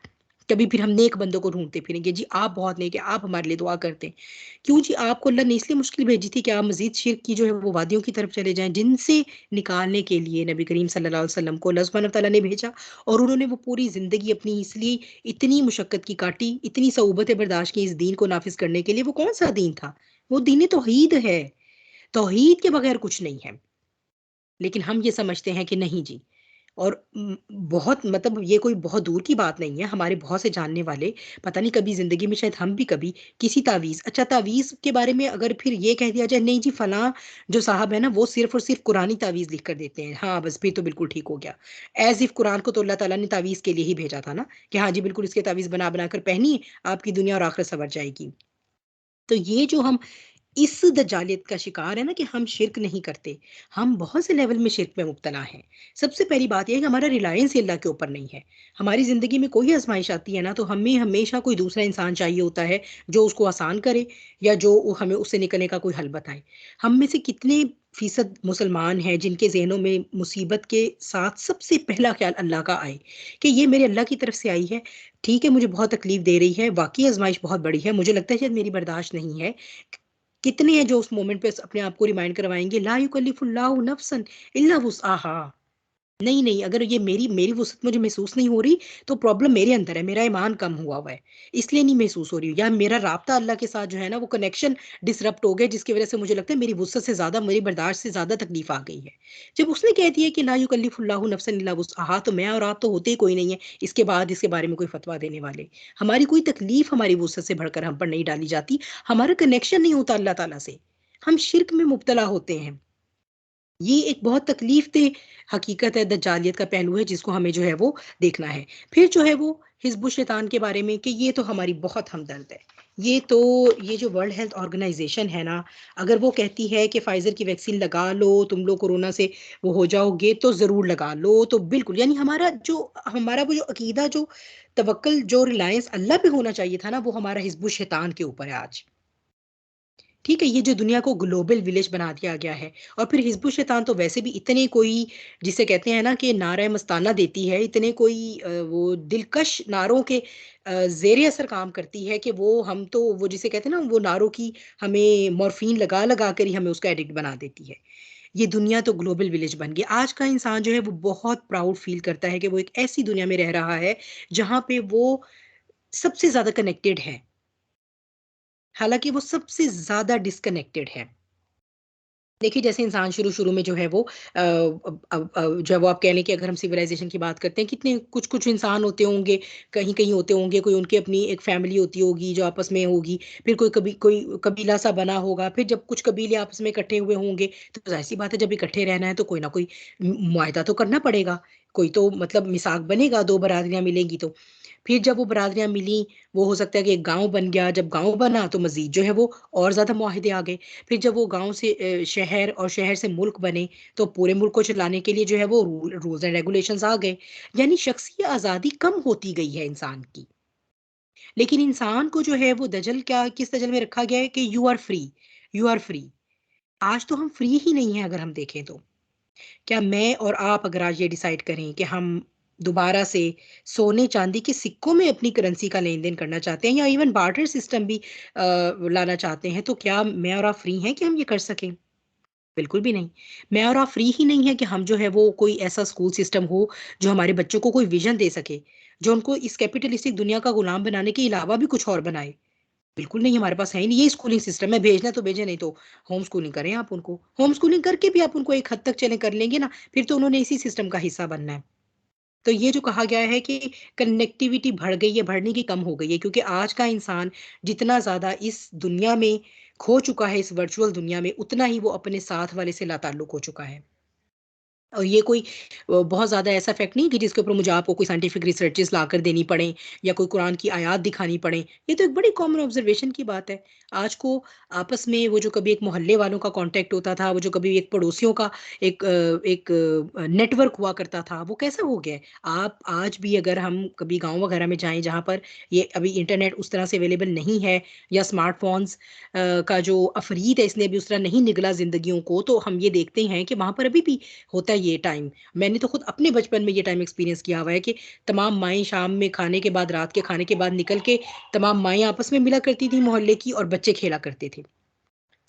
कभी फिर हम नेक बंदों को ढूँढते फिरेंगे, जी आप बहुत नेक हैं, आप हमारे लिए दुआ करते हैं। क्यों जी? आपको अल्लाह ने इसलिए मुश्किल भेजी थी कि आप मज़ीद शिर्क की जो है वो वादियों की तरफ चले जाएँ, जिनसे निकालने के लिए नबी करीम सल्लल्लाहु अलैहि वसल्लम को अल्लाह सुब्हानहू व तआला ने भेजा। और उन्होंने वो पूरी ज़िंदगी अपनी इसलिए इतनी मुशक्कत की काटी, इतनी सऊबतें बर्दाश्त की इस दीन को नाफ़िज़ करने के लिए। वो कौन-सा दीन था? वो दीन तौहीद है। तौहीद के बगैर कुछ नहीं है। लेकिन हम ये समझते हैं कि नहीं जी, और बहुत मतलब ये कोई बहुत दूर की बात नहीं है, हमारे बहुत से जानने वाले, पता नहीं कभी जिंदगी में शायद हम भी कभी किसी तावीज, अच्छा तावीज के बारे में अगर फिर ये कह दिया जाए नहीं जी फलां जो साहब है ना वो सिर्फ और सिर्फ कुरानी तावीज लिख कर देते हैं, हाँ बस फिर तो बिल्कुल ठीक हो गया। एज इफ कुरान को तो अल्लाह ताला ने तावीज के लिए ही भेजा था ना, कि हाँ जी बिल्कुल इसके तावीज बना बना कर पहनिए, आपकी दुनिया और आखिरत सवर जाएगी। तो ये जो हम इस दज्जालियत का शिकार है ना कि हम शिर्क नहीं करते, हम बहुत से लेवल में शिर्क में मुब्तला हैं। सबसे पहली बात यह है कि हमारा रिलायंस अल्लाह के ऊपर नहीं है। हमारी ज़िंदगी में कोई आजमाइश आती है ना तो हमें हमेशा कोई दूसरा इंसान चाहिए होता है जो उसको आसान करे, या जो हमें उससे निकलने का कोई हल बताए। हम में से कितने फीसद मुसलमान हैं जिनके जहनों में मुसीबत के साथ सबसे पहला ख्याल अल्लाह का आए कि ये मेरे अल्लाह की तरफ से आई है, ठीक है मुझे बहुत तकलीफ दे रही है, वाकई आजमाइश बहुत बड़ी है, मुझे लगता है शायद मेरी बर्दाश्त नहीं है। कितने हैं जो उस मोमेंट पे अपने आप को रिमाइंड करवाएंगे ला युकल्लिफुल्लाहु नफ्सन इल्ला वुसअहा। नहीं नहीं, अगर ये मेरी मेरी वुसअत मुझे महसूस नहीं हो रही तो प्रॉब्लम मेरे अंदर है, मेरा ईमान कम हुआ हुआ है, इसलिए नहीं महसूस हो रही, या मेरा राब्ता अल्लाह के साथ जो है ना वो कनेक्शन डिसरप्ट हो गया जिसकी वजह से मुझे लगता है मेरी वुसअत से ज्यादा, मेरी बर्दाश्त से ज्यादा तकलीफ आ गई है। जब उसने कह दिया कि ला युकल्लिफुल्लाहु नफ्सन इल्ला वुसअहा, तो मैं और आप तो होते ही कोई नहीं है इसके बाद इसके बारे में कोई फतवा देने वाले। हमारी कोई तकलीफ हमारी वुसअत से बढ़कर हम पर नहीं डाली जाती, हमारा कनेक्शन नहीं होता अल्लाह ताला से, हम शिर्क में मुब्तला होते हैं। ये एक बहुत तकलीफ दे हकीकत है, दज्जालियत का पहलू है जिसको हमें जो है वो देखना है। फिर जो है वो हिजबुल शैतान के बारे में कि ये तो हमारी बहुत हमदर्द है। ये तो ये जो वर्ल्ड हेल्थ ऑर्गेनाइजेशन है ना, अगर वो कहती है कि फाइजर की वैक्सीन लगा लो तुम लोग कोरोना से वो हो जाओगे तो जरूर लगा लो, तो बिल्कुल यानी हमारा वो जो अकीदा, जो तवक्ल, जो रिलायंस अल्लाह पे होना चाहिए था ना, वो हमारा हिजबुल शैतान के ऊपर है आज। ठीक है, ये जो दुनिया को ग्लोबल विलेज बना दिया गया है। और फिर हिजबुल शैतान तो वैसे भी इतने कोई, जिसे कहते हैं ना कि नारे मस्ताना देती है, इतने कोई वो दिलकश नारों के जेर असर काम करती है कि वो हम तो वो जिसे कहते हैं ना वो नारों की हमें मॉर्फिन लगा लगा कर ही हमें उसका एडिक्ट बना देती है। ये दुनिया तो ग्लोबल विलेज बन गई। आज का इंसान जो है वो बहुत प्राउड फील करता है कि वो एक ऐसी दुनिया में रह रहा है जहां पे वो सबसे ज्यादा कनेक्टेड है, हालांकि वो सबसे ज्यादा डिस्कनेक्टेड है। देखिए जैसे इंसान शुरू शुरू में जो है वो जो है वो आप कह लें कि अगर हम सिविलाइजेशन की बात करते हैं, कितने कुछ कुछ इंसान होते होंगे, कहीं कहीं होते होंगे, कोई उनकी अपनी एक फैमिली होती होगी जो आपस में होगी, फिर कोई कबीला सा बना होगा, फिर जब कुछ कबीले आपस में इकट्ठे हुए होंगे तो जाहिर सी बात है जब इकट्ठे रहना है तो कोई ना कोई मुआहदा तो करना पड़ेगा, कोई तो मतलब मिसाक बनेगा, दो बरादरियां मिलेंगी तो। फिर जब वो बरादरियां मिली, वो हो सकता है कि एक गांव बन गया, जब गांव बना तो मजीद जो है वो और ज्यादा मुआहिदे आ गए। फिर जब वो गांव से शहर और शहर से मुल्क बने तो पूरे मुल्क को चलाने के लिए जो है वो रूल्स एंड रेगुलेशंस आ गए। यानी शख्सी आज़ादी कम होती गई है इंसान की। लेकिन इंसान को जो है वो दजल क्या किस दजल में रखा गया है कि you are free, you are free. आज तो हम फ्री ही नहीं है अगर हम देखें तो। क्या मैं और आप अगर आज ये डिसाइड करें कि हम दोबारा से सोने चांदी के सिक्कों में अपनी करेंसी का लेन देन करना चाहते हैं या इवन बार्टर सिस्टम भी लाना चाहते हैं, तो क्या मैं और आप फ्री हैं कि हम ये कर सकें? बिल्कुल भी नहीं। मैं और आप फ्री ही नहीं है कि हम जो है वो कोई ऐसा स्कूल सिस्टम हो जो हमारे बच्चों को कोई विजन दे सके, जो उनको इस कैपिटलिस्टिक दुनिया का गुलाम बनाने के अलावा भी कुछ और बनाए। बिल्कुल नहीं, हमारे पास है ही नहीं। ये स्कूलिंग सिस्टम है, भेजना तो भेजे, नहीं तो होम स्कूलिंग करें आप उनको। होम स्कूलिंग करके भी आप उनको एक हद तक चले कर लेंगे ना, फिर तो उन्होंने इसी सिस्टम का हिस्सा बनना है। तो ये जो कहा गया है कि कनेक्टिविटी बढ़ गई है, बढ़ने की कम हो गई है, क्योंकि आज का इंसान जितना ज्यादा इस दुनिया में खो चुका है, इस वर्चुअल दुनिया में, उतना ही वो अपने साथ वाले से लाताल्लुक हो चुका है। और ये कोई बहुत ज़्यादा ऐसा फैक्ट नहीं कि जिसके ऊपर मुझे आपको कोई साइंटिफिक रिसर्चेस ला कर देनी पड़े या कोई कुरान की आयत दिखानी पड़े। ये तो एक बड़ी कॉमन ऑब्जर्वेशन की बात है। आज को आपस में वो जो कभी एक मोहल्ले वालों का कांटेक्ट होता था, वो जो कभी एक पड़ोसियों का एक नेटवर्क हुआ करता था, वो कैसा हो गया है। आप आज भी अगर हम कभी गांव वगैरह में जाएं जहां पर ये अभी इंटरनेट उस तरह से अवेलेबल नहीं है, या स्मार्टफोन्स का जो अफरीद है इसने भी उस तरह नहीं निगला जिंदगियों को, तो हम ये देखते हैं कि वहां पर अभी भी होता है ये टाइम। मैंने तो खुद अपने बचपन में ये टाइम एक्सपीरियंस किया हुआ है कि तमाम माएँ शाम में खाने के बाद, रात के खाने के बाद निकल के तमाम माएँ आपस में मिला करती थी मोहल्ले की, और बच्चे खेला करते थे।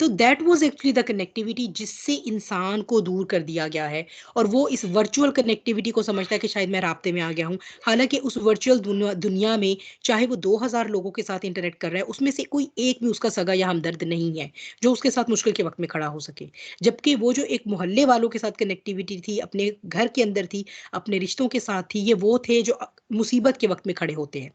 तो that was actually the connectivity जिससे इंसान को दूर कर दिया गया है, और वो इस वर्चुअल कनेक्टिविटी को समझता है कि शायद मैं राब्ते में आ गया हूँ। हालांकि उस वर्चुअल दुनिया में चाहे वो 2000 लोगों के साथ इंटरेक्ट कर रहा है, उसमें से कोई एक भी उसका सगा या हमदर्द नहीं है जो उसके साथ मुश्किल के वक्त में खड़ा हो सके। जबकि वो जो एक मोहल्ले वालों के साथ कनेक्टिविटी थी, अपने घर के अंदर थी, अपने रिश्तों के साथ थी, ये वो थे जो मुसीबत के वक्त में खड़े होते हैं।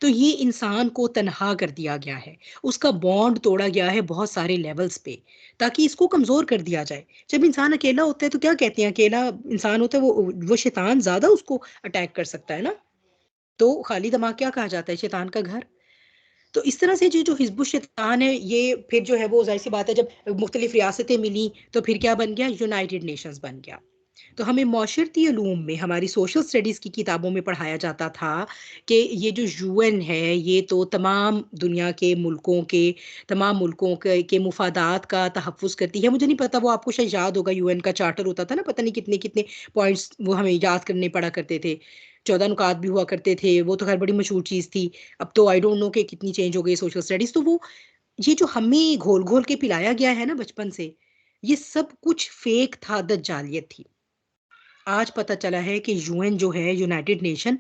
तो ये इंसान को तनहा कर दिया गया है, उसका बॉन्ड तोड़ा गया है बहुत सारे लेवल्स पे, ताकि इसको कमजोर कर दिया जाए। जब इंसान अकेला होता है तो क्या कहते हैं, अकेला इंसान होता है वो शैतान ज्यादा उसको अटैक कर सकता है ना। तो खाली दिमाग क्या कहा जाता है, शैतान का घर। तो इस तरह से जो हिजबुल शैतान है, ये फिर जो है वो जाहिर सी बात है, जब मुख्तलिफ रियासतें मिली तो फिर क्या बन गया, यूनाइटेड नेशंस बन गया। तो हमें माशरती उलूम में, हमारी सोशल स्टडीज़ की किताबों में पढ़ाया जाता था कि ये जो यूएन है, ये तो तमाम दुनिया के मुल्कों के मुफादात का तहफ़्फ़ुज़ करती है। मुझे नहीं पता, वो आपको शायद याद होगा, यूएन का चार्टर होता था ना, पता नहीं कितने कितने पॉइंट्स वो हमें याद करने पड़ा करते थे। 14 नुकात भी हुआ करते थे, वो तो खैर बड़ी मशहूर चीज़ थी। अब तो आई डोंट नो कि कितनी चेंज हो गई सोशल स्टडीज़। तो वो ये जो हमें घोल घोल के पिलाया गया है ना बचपन से, ये सब कुछ फेक था, दज्जालियत थी। आज पता चला है कि यूएन जो है, यूनाइटेड नेशन,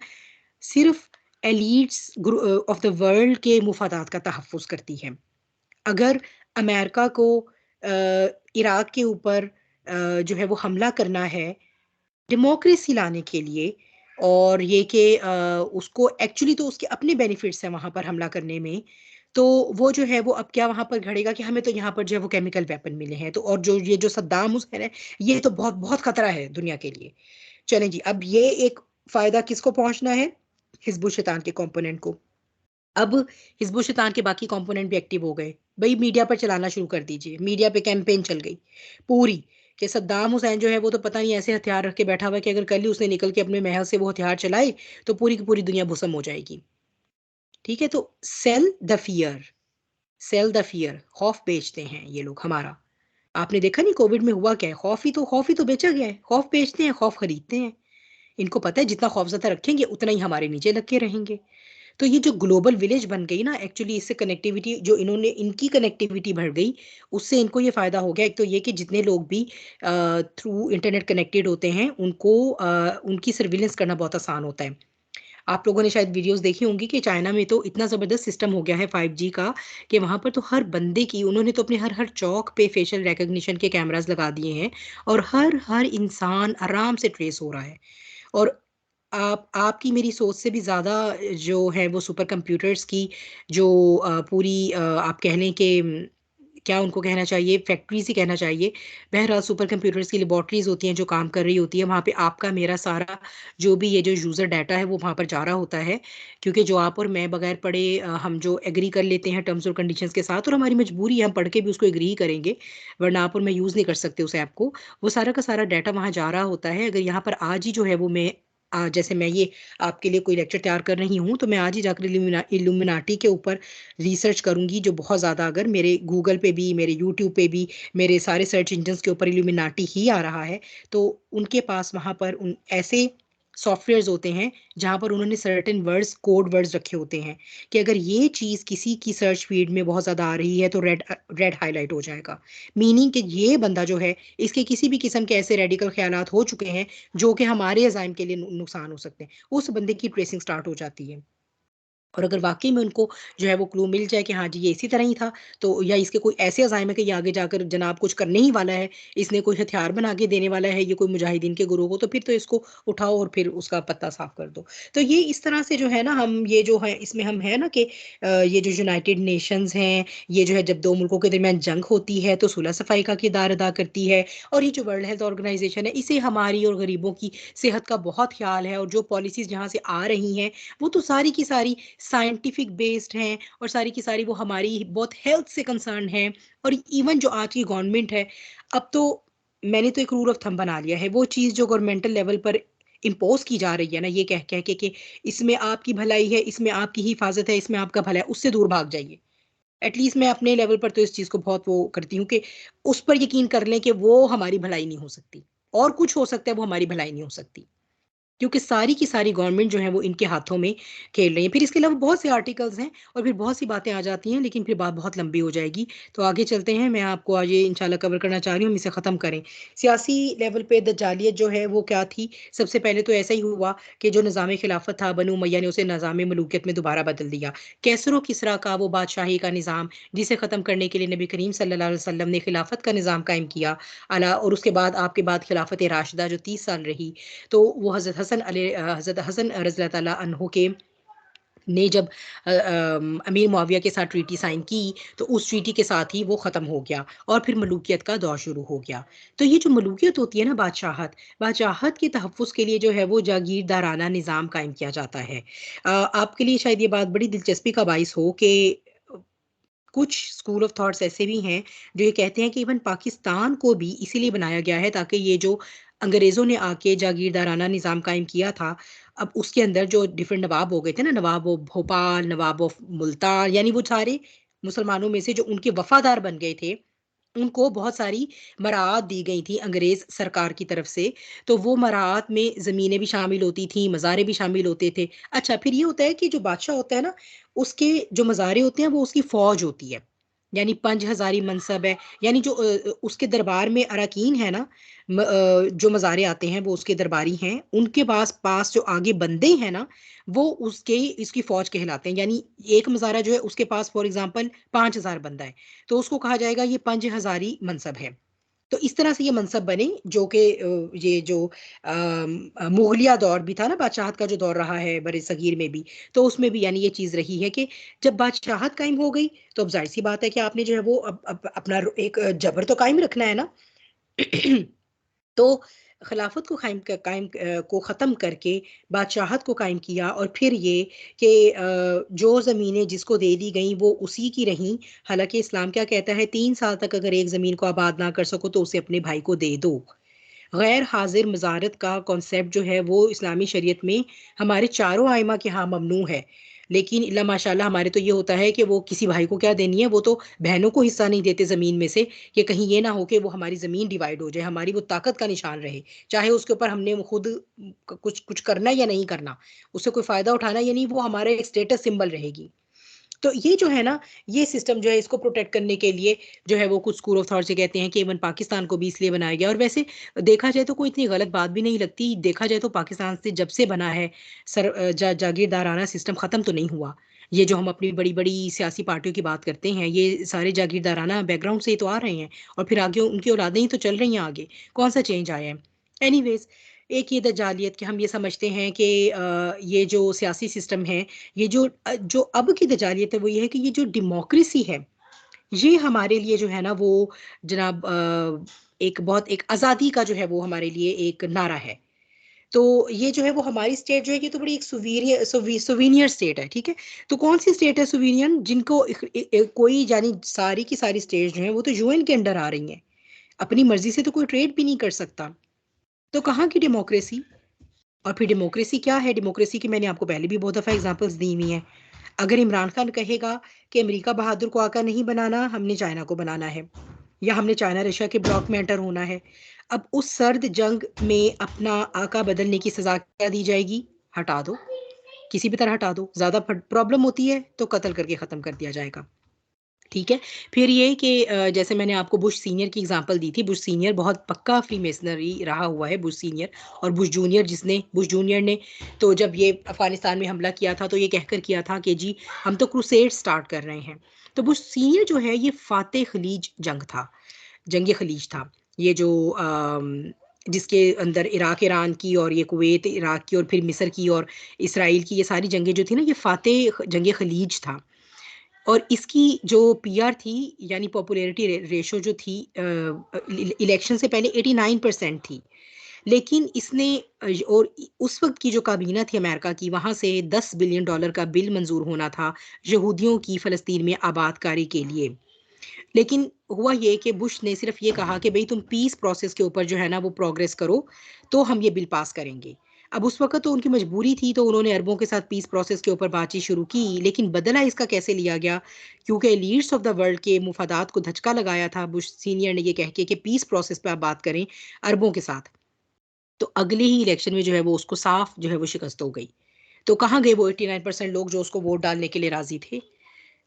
सिर्फ एलीट्स ऑफ द वर्ल्ड के मुफादात का तहफ़्फ़ुज़ करती है। अगर अमेरिका को इराक के ऊपर जो है वो हमला करना है डेमोक्रेसी लाने के लिए, और ये कि उसको एक्चुअली तो उसके अपने बेनिफिट्स हैं वहाँ पर हमला करने में, तो वो जो है वो अब क्या वहाँ पर घड़ेगा कि हमें तो यहाँ पर जो है वो केमिकल वेपन मिले हैं, तो और जो ये जो सद्दाम हुसैन है, ये तो बहुत बहुत खतरा है दुनिया के लिए। चलें जी, अब ये एक फ़ायदा किसको पहुँचना है? हिज़्बुल शैतान के कंपोनेंट को। अब हिज़्बुल शैतान के बाकी कंपोनेंट भी एक्टिव हो गए। भई मीडिया पर चलाना शुरू कर दीजिए, मीडिया पे कैंपेन चल गई पूरी, कि सद्दाम हुसैन जो है वो तो पता नहीं ऐसे हथियार रख के बैठा हुआ है कि अगर कल ही उसने निकल के अपने महल से वो हथियार चलाए, तो पूरी की पूरी दुनिया भस्म हो जाएगी। ठीक है? तो सेल द फ़ियर, खौफ़ बेचते हैं ये लोग हमारा। आपने देखा नहीं कोविड में हुआ क्या है? खौफ़ ही तो बेचा गया है। खौफ़ बेचते हैं, खौफ़ खरीदते हैं। इनको पता है जितना खौफ़ज़दा रखेंगे उतना ही हमारे नीचे लग के रहेंगे। तो ये जो ग्लोबल विलेज बन गई ना, एक्चुअली इससे कनेक्टिविटी जो इन्होंने, इनकी कनेक्टिविटी बढ़ गई, उससे इनको ये फ़ायदा हो गया। एक तो ये कि जितने लोग भी थ्रू इंटरनेट कनेक्टेड होते हैं, उनको उनकी सर्विलेंस करना बहुत आसान होता है। आप लोगों ने शायद वीडियोज़ देखी होंगी कि चाइना में तो इतना ज़बरदस्त सिस्टम हो गया है 5G का, कि वहाँ पर तो हर बंदे की, उन्होंने तो अपने हर हर चौक पे फेशियल रिकॉग्निशन के कैमराज़ लगा दिए हैं, और हर हर इंसान आराम से ट्रेस हो रहा है। और आपकी मेरी सोच से भी ज़्यादा जो है वो सुपर कंप्यूटर्स की जो पूरी आप कह लें कि क्या उनको कहना चाहिए, फैक्ट्रीज़ ही कहना चाहिए। बहरहाल सुपर कंप्यूटर्स की लैबोरेटरीज़ होती हैं जो काम कर रही होती हैं, वहाँ पे आपका मेरा सारा जो भी ये जो यूज़र डाटा है वो वहाँ पर जा रहा होता है। क्योंकि जो आप और मैं बगैर पढ़े हम जो एग्री कर लेते हैं टर्म्स और कंडीशंस के साथ, और हमारी मजबूरी है, हम पढ़ के भी उसको एग्री ही करेंगे, वरना आप और मैं यूज़ नहीं कर सकते उस ऐप को। वो सारा का सारा डाटा वहाँ जा रहा होता है। अगर यहाँ पर आज ही जो है वो मैं जैसे मैं ये आपके लिए कोई लेक्चर तैयार कर रही हूँ, तो मैं आज ही जाकर इल्यूमिनाटी के ऊपर रिसर्च करूँगी, जो बहुत ज़्यादा, अगर मेरे गूगल पे भी, मेरे यूट्यूब पे भी, मेरे सारे सर्च इंजन्स के ऊपर इल्यूमिनाटी ही आ रहा है, तो उनके पास वहाँ पर उन ऐसे सॉफ्टवेयर्स होते हैं, जहाँ पर उन्होंने सर्टेन वर्ड्स, कोड वर्ड्स रखे होते हैं, कि अगर ये चीज़ किसी की सर्च फीड में बहुत ज़्यादा आ रही है, तो रेड हाइलाइट हो जाएगा। मीनिंग कि ये बंदा जो है, इसके किसी भी किस्म के ऐसे रेडिकल ख़्यालात हो चुके हैं, जो कि हमारे अज़ाइम के लिए नुकसान हो सकते हैं। उस बंदे की ट्रेसिंग स्टार्ट हो जाती है। और अगर वाक़ई में उनको जो है वो क्लू मिल जाए कि हाँ जी, ये इसी तरह ही था, तो या इसके कोई ऐसे अज़ाइम है कि ये आगे जाकर जनाब कुछ करने ही वाला है, इसने कोई हथियार बना के देने वाला है, ये कोई मुजाहिदीन के गुरु को, तो फिर तो इसको उठाओ और फिर उसका पत्ता साफ़ कर दो। तो ये इस तरह से जो है ना, हम ये जो है इसमें हम है ना कि ये जो यूनाइटेड नेशंस हैं, ये जो है जब 2 मुल्कों के दरमियान जंग होती है, तो सुलह-सफ़ाई का किरदार अदा करती है, और ये जो वर्ल्ड हेल्थ ऑर्गनाइज़ेशन है, इसे हमारी और गरीबों की सेहत का बहुत ख़्याल है, और जो पॉलिसीज़ जहाँ से आ रही हैं, वो तो सारी की सारी साइंटिफिक बेस्ड हैं, और सारी की सारी वो हमारी बहुत हेल्थ से कंसर्न हैं। और इवन जो आज की गवर्नमेंट है, अब तो मैंने तो एक रूल ऑफ थंब बना लिया है, वो चीज़ जो गवर्नमेंटल लेवल पर इम्पोज़ की जा रही है ना, ये कह के कि इसमें आपकी भलाई है, इसमें आपकी हिफाज़त है, इसमें आपका भला है, उससे दूर भाग जाइए। एटलीस्ट मैं अपने लेवल पर तो इस चीज़ को बहुत वो करती हूँ कि उस पर यकीन कर लें कि वो हमारी भलाई नहीं हो सकती। और कुछ हो सकता है, वो हमारी भलाई नहीं हो सकती। क्योंकि सारी की सारी गवर्नमेंट जो है वो इनके हाथों में खेल रही है। फिर इसके अलावा बहुत से आर्टिकल्स हैं और फिर बहुत सी बातें आ जाती हैं, लेकिन फिर बात बहुत लंबी हो जाएगी। तो आगे चलते हैं, मैं आपको आज ये इंशाल्लाह कवर करना चाह रही हूँ, हम इसे ख़त्म करें। सियासी लेवल पे दज्जालियत जो है वो क्या थी? सबसे पहले तो ऐसा ही हुआ कि जो निज़ाम खिलाफत था बनु उमैया ने उसे निज़ाम मलूकियत में दोबारा बदल दिया। कैसर व किस्रा का वो बादशाही का निज़ाम जिसे ख़त्म करने के लिए नबी करीम सल्लल्लाहु अलैहि वसल्लम ने खिलाफत का निज़ाम कायम किया, अला और उसके बाद आपके बाद खिलाफत राशिदा जो 30 साल रही, तो वो हज़रत हसन रज़ी अल्लाह ताला अन्हो के ने जब अमीर मुआविया के साथ ट्रीटी साइन की, तो उस ट्रीटी के साथ ही वो ख़त्म हो गया और फिर मलूकियत का दौर शुरू हो गया। तो ये जो मलूकियत होती है ना, बादशाहत, बादशाहत के तहफ़्फ़ुज़ के लिए जो है वो जागीरदाराना निज़ाम कायम किया जाता है। आपके लिए शायद ये बात बड़ी दिलचस्पी का बाइस हो कि कुछ स्कूल ऑफ थॉट्स ऐसे भी हैं जो ये कहते हैं कि इवन पाकिस्तान को भी इसीलिए बनाया गया है ताकि ये जो अंग्रेज़ों ने आके जागीरदाराना निज़ाम कायम किया था, अब उसके अंदर जो डिफरेंट नवाब हो गए थे ना, नवाब ऑफ भोपाल, नवाब ऑफ मुल्तान, यानी वो सारे मुसलमानों में से जो उनके वफ़ादार बन गए थे, उनको बहुत सारी मराआत दी गई थी अंग्रेज़ सरकार की तरफ से। तो वो मराआत में ज़मीनें भी शामिल होती थीं, मज़ारे भी शामिल होते थे। अच्छा, फिर ये होता है कि जो बादशाह होता है ना, उसके जो मज़ारे होते हैं वो उसकी फ़ौज होती है। यानी पंज हज़ारी मनसब है, यानी जो उसके दरबार में अराकीन है ना, जो मज़ारे आते हैं वो उसके दरबारी हैं, उनके पास पास जो आगे बंदे हैं ना, वो उसके इसकी फ़ौज कहलाते हैं। यानी एक मज़ारा जो है उसके पास फॉर एग्ज़ाम्पल 5,000 बंदा है, तो उसको कहा जाएगा ये पंज हज़ारी मनसब है। तो इस तरह से ये मनसब बने जो कि ये जो मुगलिया दौर भी था ना, बादशाहत का जो दौर रहा है बरे-सगीर में भी, तो उसमें भी यानी ये चीज़ रही है कि जब बादशाहत कायम हो गई, तो अब ज़ाहिर-सी बात है कि आपने जो है वो अब अपना एक जबर तो कायम रखना है ना। तो खिलाफत को को ख़त्म करके बादशाहत को कायम किया और फिर ये कि जो ज़मीनें जिसको दे दी गईं वो उसी की रहीं। हालाँकि इस्लाम क्या कहता है, 3 साल तक अगर एक ज़मीन को आबाद ना कर सको तो उसे अपने भाई को दे दो। गैर हाज़िर मज़ारत का कॉन्सेप्ट जो है वो इस्लामी शरीयत में हमारे चारों आइमा के यहाँ ममनू है। लेकिन इल्ला माशाअल्लाह हमारे तो ये होता है कि वो किसी भाई को क्या देनी है, वो तो बहनों को हिस्सा नहीं देते ज़मीन में से कि कहीं ये ना हो कि वो हमारी ज़मीन डिवाइड हो जाए, हमारी वो ताकत का निशान रहे। चाहे उसके ऊपर हमने वो खुद कुछ कुछ करना या नहीं करना, उससे कोई फ़ायदा उठाना या नहीं, वो हमारा एक स्टेटस सिंबल रहेगी। तो ये जो है ना, ये सिस्टम जो है इसको प्रोटेक्ट करने के लिए जो है वो कुछ स्कूल ऑफ थॉट से कहते हैं कि इवन पाकिस्तान को भी इसलिए बनाया गया। और वैसे देखा जाए तो कोई इतनी गलत बात भी नहीं लगती। देखा जाए तो पाकिस्तान से जब से बना है जागीरदाराना सिस्टम ख़त्म तो नहीं हुआ। ये जो हम अपनी बड़ी-बड़ी सियासी पार्टियों की बात करते हैं, ये सारे जागीरदाराना बैकग्राउंड से ही तो आ रहे हैं और फिर आगे उनकी औलादें ही तो चल रही हैं आगे। कौन-सा चेंज आया है? एनीवेज़, एक ये दजालियत कि हम ये समझते हैं कि ये जो सियासी सिस्टम है, ये जो अब की दजालियत है वो ये है कि ये जो डेमोक्रेसी है, ये हमारे लिए जो है ना वो जनाब एक बहुत एक आज़ादी का जो है वो हमारे लिए एक नारा है। तो ये जो है वो हमारी स्टेट जो है ये तो बड़ी एक सुवीनियर स्टेट है, ठीक है? तो कौन-सी स्टेट है सुवीनियन जिनको कोई यानी सारी की सारी स्टेट जो हैं वो तो यूएन के अंडर आ रही हैं। अपनी मर्ज़ी से तो कोई ट्रेड भी नहीं कर सकता। तो कहाँ की डेमोक्रेसी? और फिर डेमोक्रेसी क्या है? डेमोक्रेसी की मैंने आपको पहले भी बहुत दफ़ा एग्ज़ाम्पल्स दी हुई हैं। अगर इमरान खान कहेगा कि अमेरिका बहादुर को आका नहीं बनाना, हमने चाइना को बनाना है या हमने चाइना रशिया के ब्लॉक में एंटर होना है। अब उस सर्द जंग में अपना आका बदलने की सज़ा क्या दी जाएगी? हटा दो, किसी भी तरह हटा दो। ज़्यादा प्रॉब्लम होती है तो कत्ल करके ख़त्म कर दिया जाएगा। ठीक है? फिर ये कि जैसे मैंने आपको बुश सीनियर की एग्ज़ाम्पल दी थी, बुश सीनियर बहुत पक्का फ्रीमेसनरी रहा हुआ है बुश सीनियर। और बुश जूनियर ने तो जब ये अफ़गानिस्तान में हमला किया था, तो ये कहकर किया था कि जी हम तो क्रूसेड स्टार्ट कर रहे हैं। तो बुश सीनियर जो है ये फ़ाते खलीज जंग था, जंग खलीज था। ये जो जिसके अंदर इराक ईरान की और ये कुवैत इराक की और फिर मिस्र की और इसराइल की ये सारी जंगें जो थी ना, ये फ़ाते जंग खलीज था। और इसकी जो पीआर थी यानी पॉपुलैरिटी रेशो जो थी इलेक्शन से पहले 89% थी। लेकिन इसने उस वक़्त की जो काबीना थी अमेरिका की, वहाँ से $10 बिलियन का बिल मंज़ूर होना था यहूदियों की फ़लस्तीन में आबादकारी के लिए। लेकिन हुआ ये कि बुश ने सिर्फ़ ये कहा कि भई तुम पीस प्रोसेस के ऊपर जो है ना वो प्रोग्रेस करो, तो हम ये बिल पास करेंगे। अब उस वक़्त तो उनकी मजबूरी थी, तो उन्होंने अरबों के साथ पीस प्रोसेस के ऊपर बातचीत शुरू की, लेकिन बदला इसका कैसे लिया गया? क्योंकि लीडर्स ऑफ द वर्ल्ड के मुफ़ादात को धचका लगाया था बुश सीनियर ने ये कह के कि पीस प्रोसेस पे आप बात करें अरबों के साथ। तो अगले ही इलेक्शन में जो है वो उसको साफ जो है वो शिकस्त हो गई। तो कहाँ गए वो 89% लोग जो उसको वोट डालने के लिए राजी थे?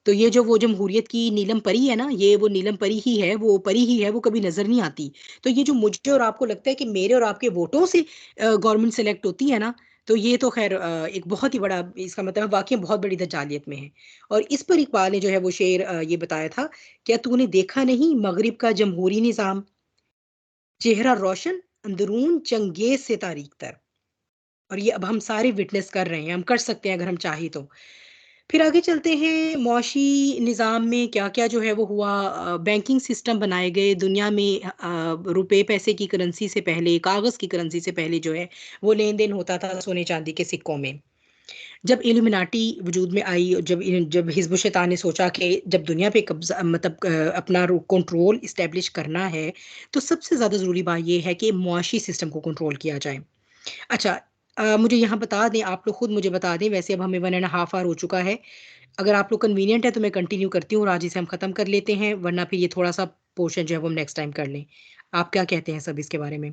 तो ये जो वो जमहूरियत की नीलम परी है ना, ये वो नीलम परी ही है, वो परी ही है, वो कभी नजर नहीं आती। तो ये जो मुझे और आपको लगता है कि मेरे और आपके वोटों से गवर्नमेंट सेलेक्ट होती है ना, तो ये तो खैर एक बहुत ही बड़ा, इसका मतलब वाकई बहुत बड़ी दजालियत में है। और इस पर इकबाल ने जो है वो शेर ये बताया था, क्या तूने देखा नहीं मगरिब का जमहूरी निजाम, चेहरा रोशन अंदरून चंगेज से तारीख तर। और ये अब हम सारे विटनेस कर रहे हैं, हम कर सकते हैं अगर हम चाहें तो। फिर आगे चलते हैं, मुआशी निज़ाम में क्या क्या जो है वो हुआ। बैंकिंग सिस्टम बनाए गए दुनिया में। रुपए पैसे की करेंसी से पहले, कागज़ की करेंसी से पहले जो है वो लेन देन होता था सोने चांदी के सिक्कों में। जब इल्यूमिनाटी वजूद में आई, जब जब हिजबुल शैतान ने सोचा कि जब दुनिया पे कब्जा मतलब अपना कंट्रोल इस्टेब्लिश करना है, तो सबसे ज़्यादा ज़रूरी बात यह है कि मुआशी सिस्टम को कंट्रोल किया जाए। अच्छा, मुझे यहाँ बता दें, आप लोग खुद मुझे बता दें, वैसे अब हमें 1.5 आवर हो चुका है। अगर आप लोग कन्वीनियंट है तो मैं कंटिन्यू करती हूँ और आज इसे हम खत्म कर लेते हैं, वरना फिर ये थोड़ा सा पोर्शन जो है वो हम नेक्स्ट टाइम कर लें। आप क्या कहते हैं सब इसके बारे में?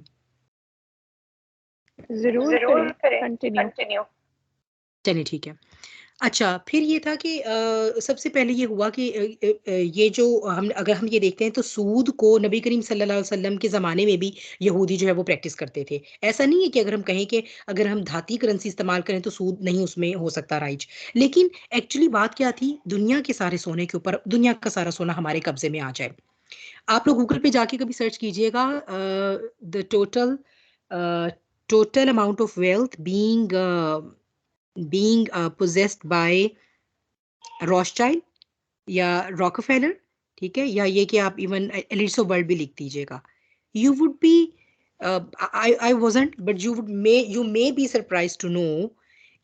जरूर जरूर करें, करें, कंटिन्यू। कंटिन्यू। चलिए ठीक है। अच्छा, फिर ये था कि सबसे पहले ये हुआ कि ये जो हम अगर हम ये देखते हैं तो सूद को नबी करीम सल्लल्लाहु अलैहि वसल्लम के ज़माने में भी यहूदी जो है वो प्रैक्टिस करते थे। ऐसा नहीं है कि अगर हम कहें कि अगर हम धाती करेंसी इस्तेमाल करें तो सूद नहीं उसमें हो सकता राइज। लेकिन एक्चुअली बात क्या थी, दुनिया के सारे सोने के ऊपर दुनिया का सारा सोना हमारे कब्जे में आ जाए। आप लोग गूगल पे जाके कभी सर्च कीजिएगा, the total total amount of wealth being possessed by Rothschild या रॉकफेलर, ठीक है, या ये कि आप इवन एलिसो वर्ल्ड भी लिख दीजिएगा। You would be, I wasn't, but you may be surprise to know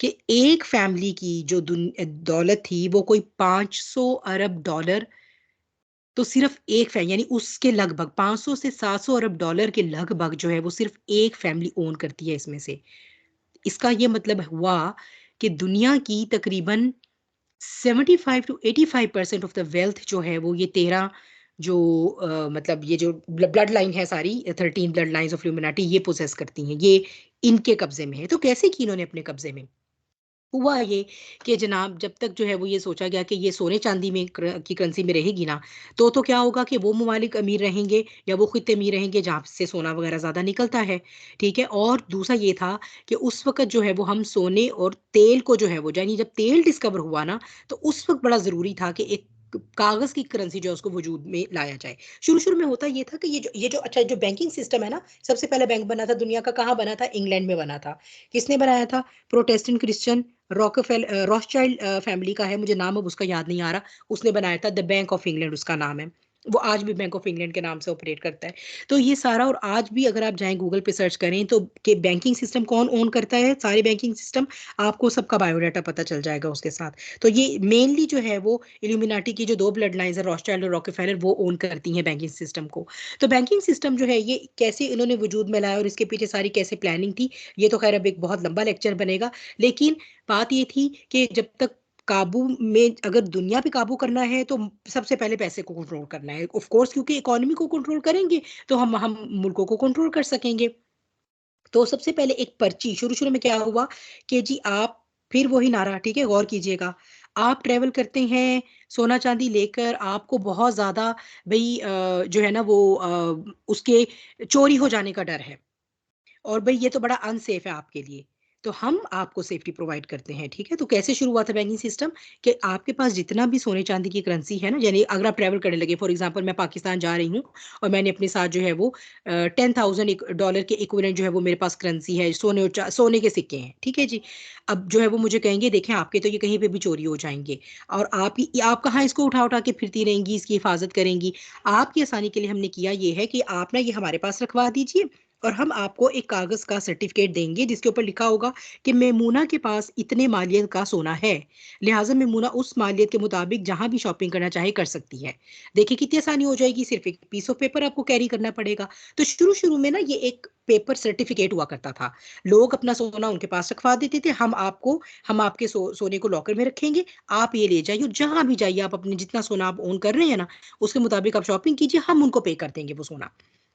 कि एक फैमिली की जो दौलत थी वो कोई 500 अरब डॉलर, तो सिर्फ एक फैमिली यानी उसके लगभग 500 से 700 अरब डॉलर के लगभग जो है वो सिर्फ एक फैमिली ओन करती है इसमें से। इसका ये मतलब हुआ कि दुनिया की तकरीबन 75 to 85% ऑफ द वेल्थ जो है वो ये 13 जो मतलब ये जो ब्लड लाइन है सारी 13 ब्लड लाइंस ऑफ ल्यूमिनाटी ये पोजेस करती हैं, ये इनके कब्जे में है। तो कैसे की इन्होंने अपने कब्जे में? हुआ ये कि जनाब जब तक जो है वो ये सोचा गया कि ये सोने चांदी में की करेंसी में रहेगी ना, तो क्या होगा कि वो ममालिक अमीर रहेंगे या वो खित्ते अमीर रहेंगे जहाँ से सोना वगैरह ज़्यादा निकलता है। ठीक है, और दूसरा ये था कि उस वक्त जो है वो हम सोने और तेल को जो है वो, यानी जब तेल डिस्कवर हुआ ना, तो उस वक्त बड़ा ज़रूरी था कि एक कागज की करेंसी जो है उसको वजूद में लाया जाए। शुरू शुरू में होता ये था कि ये जो अच्छा जो बैंकिंग सिस्टम है ना, सबसे पहले बैंक बना था दुनिया का, कहाँ बना था? इंग्लैंड में बना था। किसने बनाया था? प्रोटेस्टेंट क्रिश्चियन रॉथस्चाइल्ड फैमिली का है, मुझे नाम अब उसका याद नहीं आ रहा। उसने बनाया था द बैंक ऑफ इंग्लैंड, उसका नाम है। वो आज भी बैंक ऑफ इंग्लैंड के नाम से ऑपरेट करता है। तो ये सारा, और आज भी अगर आप जाएं गूगल पे सर्च करें तो कि बैंकिंग सिस्टम कौन ओन करता है, सारे बैंकिंग सिस्टम, आपको सबका बायोडाटा पता चल जाएगा उसके साथ। तो ये मेनली जो है वो इल्यूमिनाटी की जो दो ब्लड लाइंस है, रॉथस्चाइल्ड और रॉकफेलर, वो ओन करती हैं बैंकिंग सिस्टम को। तो बैंकिंग सिस्टम जो है ये कैसे इन्होंने वजूद में लाया और इसके पीछे सारी कैसे प्लानिंग थी, ये तो खैर अब एक बहुत लंबा लेक्चर बनेगा। लेकिन बात ये थी कि जब तक काबू में, अगर दुनिया पे काबू करना है तो सबसे पहले पैसे को कंट्रोल करना है, ऑफ कोर्स, क्योंकि इकोनॉमी को कंट्रोल करेंगे तो हम मुल्कों को कंट्रोल कर सकेंगे। तो सबसे पहले एक पर्ची, शुरू शुरू में क्या हुआ कि जी आप, फिर वही नारा, ठीक है, गौर कीजिएगा। आप ट्रेवल करते हैं सोना चांदी लेकर, आपको बहुत ज्यादा भाई जो है ना वो उसके चोरी हो जाने का डर है, और भाई ये तो बड़ा अनसेफ है आपके लिए, तो हम आपको सेफ्टी प्रोवाइड करते हैं। ठीक है, तो कैसे शुरू हुआ था बैंकिंग सिस्टम कि आपके पास जितना भी सोने चांदी की करेंसी है ना, यानी अगर आप ट्रैवल करने लगे, फॉर एग्जांपल मैं पाकिस्तान जा रही हूँ और मैंने अपने साथ जो है वो 10,000 डॉलर के इक्विवेलेंट जो है वो मेरे पास करेंसी है, सोने और सोने के सिक्के हैं, ठीक है जी। अब जो है वो मुझे कहेंगे देखें आपके तो ये कहीं पे भी चोरी हो जाएंगे, और आप कहाँ इसको उठा उठा के फिरती रहेंगी, इसकी हिफाजत करेंगी। आपकी आसानी के लिए हमने किया ये है कि आप ना ये हमारे पास रखवा दीजिए, और हम आपको एक कागज का सर्टिफिकेट देंगे जिसके ऊपर लिखा होगा कि मेमूना के पास इतने मालियत का सोना है, लिहाजा मेमूना उस मालियत के मुताबिक जहां भी शॉपिंग करना चाहे कर सकती है। देखिए कितनी आसानी हो जाएगी, सिर्फ एक पीस ऑफ पेपर आपको कैरी करना पड़ेगा। तो शुरू शुरू में ना ये एक पेपर सर्टिफिकेट हुआ करता था, लोग अपना सोना उनके पास रखवा देते थे, हम आपके सोने को लॉकर में रखेंगे, आप ये ले जाइए, जहां भी जाइए आप अपने जितना सोना आप ओन कर रहे हैं ना उसके मुताबिक आप शॉपिंग कीजिए, हम उनको पे कर देंगे वो सोना,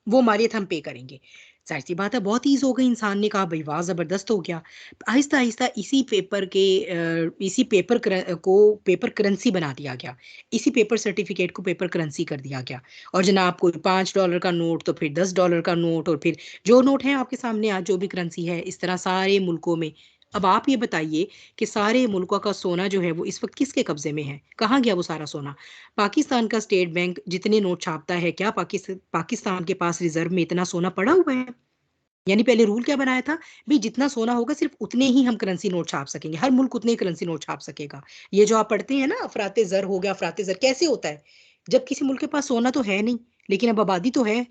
वो मालियत हम पे करेंगे। ज़ाहिर सी बात है बहुत ईज़ हो गई, इंसान ने कहा भई वाह! ज़बरदस्त हो गया। आहिस्ता-आहिस्ता इसी पेपर के इसी को पेपर करेंसी बना दिया गया। इसी पेपर सर्टिफ़िकेट को पेपर करेंसी कर दिया गया और जनाब कोई $5 का नोट तो फिर $10 का नोट और फिर जो नोट है आपके सामने आज जो भी करेंसी है, इस तरह सारे मुल्कों में। अब आप ये बताइए कि सारे मुल्कों का सोना जो है वो इस वक़्त किसके कब्ज़े में है? कहाँ गया वो सारा सोना? पाकिस्तान का स्टेट बैंक जितने नोट छापता है, क्या पाकिस्तान के पास रिज़र्व में इतना सोना पड़ा हुआ है? यानी पहले रूल क्या बनाया था, भई जितना सोना होगा सिर्फ़ उतने ही हम करेंसी नोट छाप सकेंगे, हर मुल्क उतने ही करेंसी नोट छाप सकेगा। ये जो आप पढ़ते हैं ना अफ़रात-ए-ज़र हो गया, अफ़रात-ए-ज़र कैसे होता है? जब किसी मुल्क के पास सोना तो है नहीं, लेकिन अब आबादी तो है,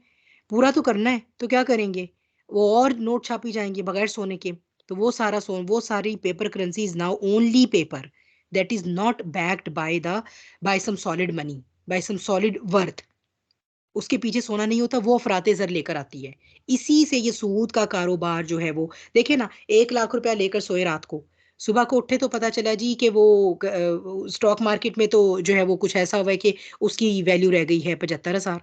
पूरा तो करना है, तो क्या करेंगे? वो और नोट छापी जाएँगे बगैर सोने के, तो वो सारी paper currency is now only paper that is not backed by some solid money, by some solid worth. उसके पीछे सोना नहीं होता, वो अफ़रात-ए-ज़र लेकर आती है। इसी से ये सूद का कारोबार जो है वो देखिए ना, 1 लाख रुपया लेकर सोए रात को, सुबह को उठे तो पता चला जी कि स्टॉक मार्केट में तो जो है वो कुछ ऐसा हुआ है कि उसकी वैल्यू रह गई है 75,000।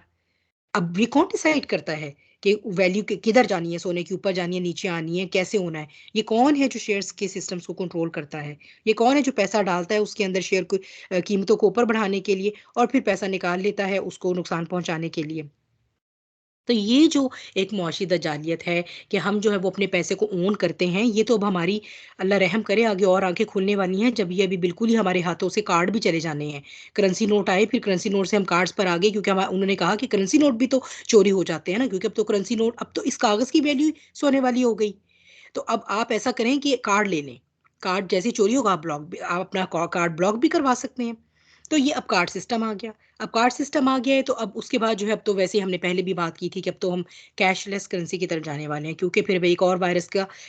अब ये कौन डिसाइड करता है कि वैल्यू किधर जानी है, सोने की ऊपर जानी है, नीचे आनी है, कैसे होना है? ये कौन है जो शेयर्स के सिस्टम्स को कंट्रोल करता है? ये कौन है जो पैसा डालता है उसके अंदर शेयर को कीमतों को ऊपर बढ़ाने के लिए और फिर पैसा निकाल लेता है उसको नुकसान पहुँचाने के लिए? तो ये जो एक मुआशी दजालियत है कि हम जो है वो अपने पैसे को ओन करते हैं, ये तो अब हमारी अल्लाह रहम करे आगे और आँखें खुलने वाली हैं, जब ये अभी बिल्कुल ही हमारे हाथों से कार्ड भी चले जाने हैं। करेंसी नोट आए, फिर करेंसी नोट से हम कार्ड्स पर आ गए क्योंकि उन्होंने कहा कि करेंसी नोट भी तो चोरी हो जाते हैं ना, क्योंकि अब तो इस कागज़ की वैल्यू सोने वाली हो गई। तो अब आप ऐसा करें कि कार्ड ले लें। कार्ड जैसे ही चोरी होगा आप अपना कार्ड ब्लॉक भी करवा सकते हैं। तो ये अब कार्ड सिस्टम आ गया। अब कार्ड सिस्टम आ गया है तो अब उसके बाद जो है अब तो वैसे ही हमने पहले भी बात की थी कि अब तो हम कैशलेस करेंसी की तरफ जाने वाले हैं क्योंकि फिर भई एक और वायरस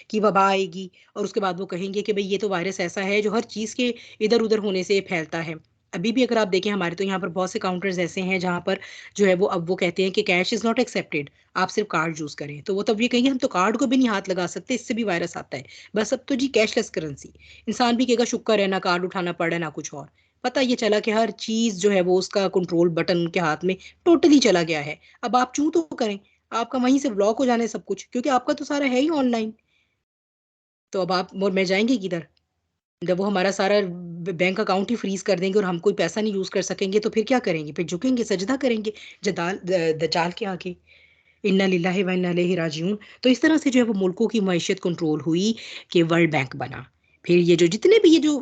की वबा आएगी और उसके बाद वो कहेंगे कि भई ये तो वायरस ऐसा है जो हर चीज़ के इधर-उधर होने से फैलता है। अभी भी अगर आप देखें हमारे तो यहाँ पर बहुत से काउंटर्स ऐसे हैं जहाँ पर जो है वो अब वो कहते हैं कि कैश इज़ नॉट एक्सेप्टेड, आप सिर्फ़ कार्ड यूज़ करें। तो वो तब ये कहेंगे हम तो कार्ड को भी नहीं हाथ लगा सकते, इससे भी वायरस आता है। बस अब तो जी कैशलेस करेंसी। इंसान भी कहेगा शुक्र है ना कार्ड उठाना पड़ा ना कुछ और। पता ये चला कि हर चीज़ जो है वो उसका कंट्रोल बटन उनके हाथ में टोटली चला गया है। अब आप चूँ तो करें, आपका वहीं से ब्लॉक हो जाना है सब कुछ क्योंकि आपका तो सारा है ही ऑनलाइन। तो अब आप और मैं जाएँगे किधर? जब वो हमारा सारा बैंक अकाउंट ही फ्रीज़ कर देंगे और हम कोई पैसा नहीं यूज़ कर सकेंगे तो फिर क्या करेंगे? फिर झुकेंगे, सजदा करेंगे दज्जाल के आगे। इन्ना लिल्लाहि व इन्ना इलैहि राजिऊन। तो इस तरह से जो है वो मुल्कों की मईशत कंट्रोल हुई कि वर्ल्ड बैंक बना। फिर ये जो जितने भी ये जो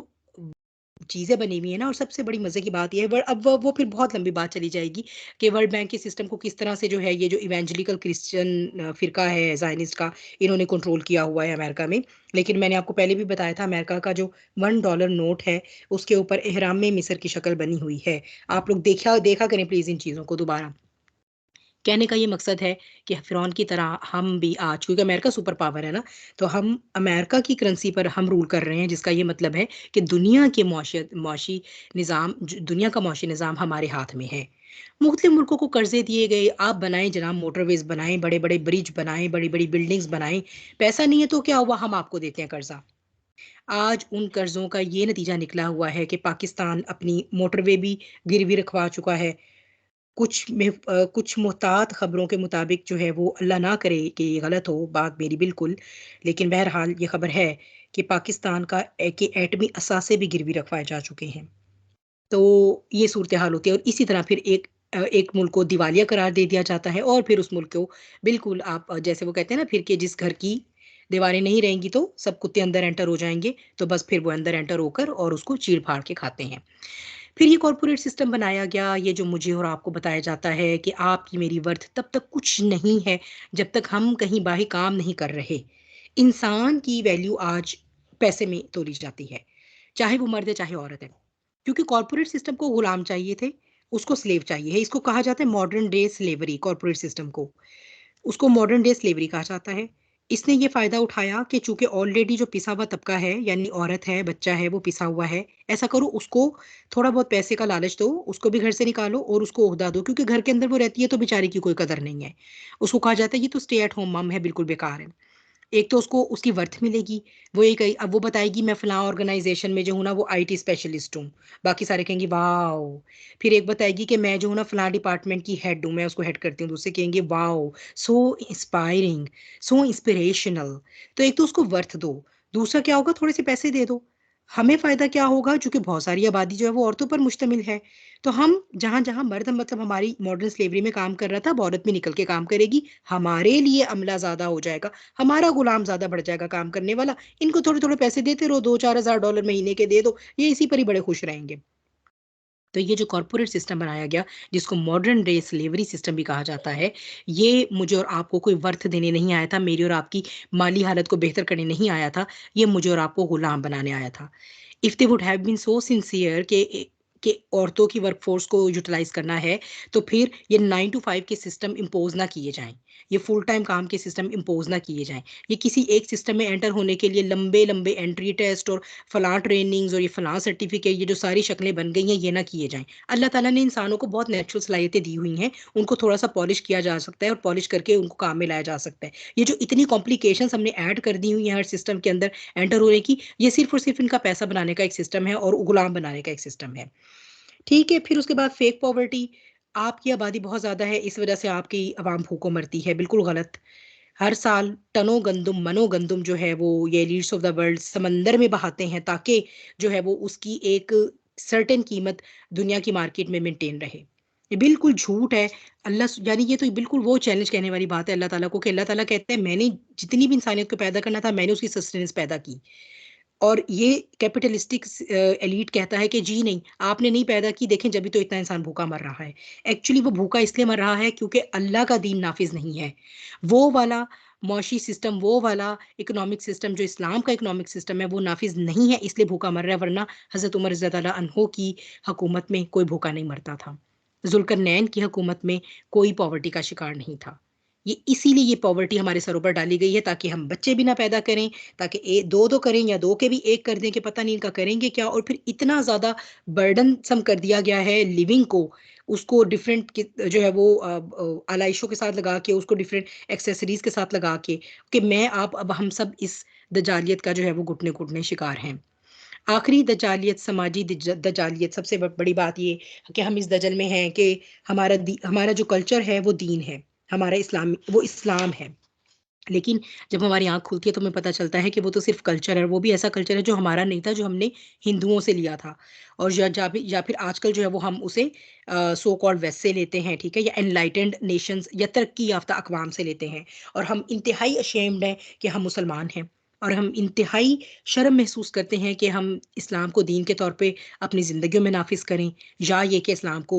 चीज़ें बनी हुई हैं ना और सबसे बड़ी मज़े की बात ये है व अब वो फिर बहुत लंबी बात चली जाएगी कि वर्ल्ड बैंक के सिस्टम को किस तरह से जो है ये जो इवेंजेलिकल क्रिश्चियन फ़िरका है ज़ायनिस्ट का, इन्होंने कंट्रोल किया हुआ है अमेरिका में। लेकिन मैंने आपको पहले भी बताया था अमेरिका का जो $1 नोट है, उसके ऊपर एहराम मिस्र की शक्ल बनी हुई है। आप लोग देखा देखा करें प्लीज़ इन चीज़ों को दोबारा। कहने का ये मकसद है कि फ़िरौन की तरह हम भी आज क्योंकि अमेरिका सुपर पावर है ना, तो हम अमेरिका की करेंसी पर हम रूल कर रहे हैं, जिसका ये मतलब है कि दुनिया का मौशी निज़ाम हमारे हाथ में है। मुख्तलिफ़ मुल्कों को कर्ज़े दिए गए, आप बनाएँ जनाब मोटरवेज़ बनाएँ, बड़े-बड़े ब्रिज बनाएँ, बड़ी-बड़ी बिल्डिंग्स बनाएँ। पैसा नहीं है तो क्या हुआ हम आपको देते हैं कर्ज़ा। आज उन कर्ज़ों का ये नतीजा निकला हुआ है कि पाकिस्तान अपनी मोटरवे भी गिरवी रखवा चुका है। कुछ मुहतात खबरों के मुताबिक जो है वो अल्लाह ना करे कि ये गलत हो बात मेरी बिल्कुल, लेकिन बहरहाल ये खबर है कि पाकिस्तान के एटमी असासे भी गिरवी रखवाए जा चुके हैं। तो ये सूरत-ए-हाल होती है और इसी तरह फिर एक मुल्क को दिवालिया करार दे दिया जाता है और फिर उस मुल्क को बिल्कुल जैसे वो कहते हैं ना फिर कि जिस घर की दीवारें नहीं रहेंगी तो सब कुत्ते अंदर एंटर हो जाएँगे, तो बस फिर वो अंदर एंटर होकर और उसको चीर-फाड़ के खाते हैं। फिर ये कॉर्पोरेट सिस्टम बनाया गया, ये जो मुझे और आपको बताया जाता है कि आपकी मेरी वर्थ तब तक कुछ नहीं है, जब तक हम कहीं बाहर काम नहीं कर रहे। इंसान की वैल्यू आज पैसे में तोली जाती है, चाहे वो मर्द है, चाहे औरत है। क्योंकि कॉर्पोरेट सिस्टम को गुलाम चाहिए थे, उसको स्लेव चाहिए है। इसको कहा जाता है modern day slavery corporate system को। उसको मॉडर्न डे स्लेवरी कहा जाता है। इसने ये फ़ायदा उठाया कि चूँकि ऑलरेडी जो पिसा हुआ तबका है, यानी औरत है, बच्चा है, वो पिसा हुआ है। ऐसा करो उसको थोड़ा बहुत पैसे का लालच दो, उसको भी घर से निकालो और उसको ओहदा दो क्योंकि घर के अंदर वो रहती है तो बेचारी की कोई कदर नहीं है। उसको कहा जाता है ये तो स्टे एट होम मम है, बिल्कुल बेकार है। एक तो उसको उसकी वर्थ मिलेगी, वो एक अब वो बताएगी मैं फलां ऑर्गेनाइजेशन में जो हूँ ना वो आईटी स्पेशलिस्ट हूँ, बाकी सारे कहेंगे वाओ। फिर एक बताएगी कि मैं जो हूँ ना फलां डिपार्टमेंट की हेड हूँ, मैं उसको हेड करती हूँ, दूसरे कहेंगे wow, so inspiring, so inspirational. तो एक तो उसको वर्थ दो, दूसरा क्या होगा, थोड़े से पैसे दे दो। हमें फायदा क्या होगा, क्योंकि बहुत सारी आबादी जो है वो औरतों पर मुश्तमिल है। तो हम जहां जहां मर्द मतलब हमारी मॉडर्न स्लेवरी में काम कर रहा था, अब औरत भी निकल के काम करेगी, हमारे लिए अमला ज्यादा हो जाएगा, हमारा गुलाम ज्यादा बढ़ जाएगा काम करने वाला। इनको थोड़े थोड़े पैसे देते रहो, 2-4 हज़ार डॉलर महीने के दे दो, ये इसी पर ही बड़े खुश रहेंगे। तो ये जो कॉर्पोरेट सिस्टम बनाया गया, जिसको मॉडर्न डे स्लेवरी सिस्टम भी कहा जाता है, ये मुझे और आपको कोई वर्थ देने नहीं आया था, मेरी और आपकी माली हालत को बेहतर करने नहीं आया था, ये मुझे और आपको गुलाम बनाने आया था। If they would have been so sincere कि औरतों की वर्कफोर्स को यूटिलाइज करना है, तो फिर ये 9 to 5 के सिस्टम इम्पोज ना किए जाएं, ये फुल टाइम काम के सिस्टम इम्पोज ना किए जाएं, ये किसी एक सिस्टम में एंटर होने के लिए लंबे लंबे एंट्री टेस्ट और फलां ट्रेनिंग्स और ये फलां सर्टिफिकेट, ये जो सारी शक्लें बन गई हैं, ये ना किए जाएं। अल्लाह ताला ने इंसानों को बहुत नेचुरल सलाहियतें दी हुई हैं, उनको थोड़ा सा पॉलिश किया जा सकता है और पॉलिश करके उनको काम में लाया जा सकता है। ये जो इतनी कॉम्प्लिकेशंस हमने ऐड कर दी हुई हैं हर सिस्टम के अंदर एंटर होने की, ये सिर्फ और सिर्फ इनका पैसा बनाने का एक सिस्टम है और गुलाम बनाने का एक सिस्टम है। ठीक है, फिर उसके बाद फेक पॉवर्टी। आपकी आबादी बहुत ज्यादा है, इस वजह से आपकी आवाम भूखों मरती है, बिल्कुल गलत। हर साल टनों गंदुम मनो गंदुम जो है वो ये लीड्स ऑफ द वर्ल्ड समंदर में बहाते हैं, ताकि जो है वो उसकी एक सर्टेन कीमत दुनिया की मार्केट में मेंटेन रहे। ये बिल्कुल झूठ है। यानी ये तो बिल्कुल वो चैलेंज कहने वाली बात है अल्लाह ताला को, कि अल्लाह ताला कहते हैं मैंने जितनी भी इंसानियत को पैदा करना था, मैंने उसकी सस्टेनेंस पैदा की। और ये कैपिटलिस्टिक एलीट कहता है कि जी नहीं, आपने नहीं पैदा की, देखें जब भी तो इतना इंसान भूखा मर रहा है। एक्चुअली वो भूखा इसलिए मर रहा है क्योंकि अल्लाह का दीन नाफिज नहीं है। वो वाला मौशी सिस्टम, वो वाला इकोनॉमिक सिस्टम जो इस्लाम का इकोनॉमिक सिस्टम है, वो नाफिज नहीं है, इसलिए भूखा मर रहा है। वरना हजरत उमर रज़ी अल्लाह अन्हो की हुकूमत में कोई भूखा नहीं मरता था, जुल्करनैन की हुकूमत में कोई पॉवर्टी का शिकार नहीं था। ये इसीलिए ये पॉवर्टी हमारे सरों पर डाली गई है, ताकि हम बच्चे भी ना पैदा करें, ताकि दो दो करें या दो के भी एक कर दें कि पता नहीं इनका करेंगे क्या। और फिर इतना ज्यादा बर्डन सम कर दिया गया है लिविंग को, उसको डिफरेंट जो है वो आलाइशों के साथ लगा के, उसको डिफरेंट एक्सेसरीज के साथ लगा के, कि मैं आप अब हम सब इस दजालियत का जो है वो घुटने घुटने शिकार हैं। आखिरी दजालियत, समाजी दजालियत, सबसे बड़ी बात ये कि हम इस दजल में हैं कि हमारा जो कल्चर है वो दीन है, हमारा इस्लाम वो इस्लाम है। लेकिन जब हमारी आंख खुलती है तो हमें पता चलता है कि वो तो सिर्फ कल्चर है, वो भी ऐसा कल्चर है जो हमारा नहीं था, जो हमने हिंदुओं से लिया था। और या फिर आजकल जो है वो हम उसे सो कॉल्ड वेस्ट से लेते हैं, ठीक है, या एनलाइटेंड नेशंस या तरक्की याफ्ता अकवाम से लेते हैं। और हम इंतहाई अशेम्ड हैं कि हम मुसलमान हैं, और हम इंतहाई शर्म महसूस करते हैं कि हम इस्लाम को दीन के तौर पे अपनी ज़िंदगियों में नाफिज करें, या ये कि इस्लाम को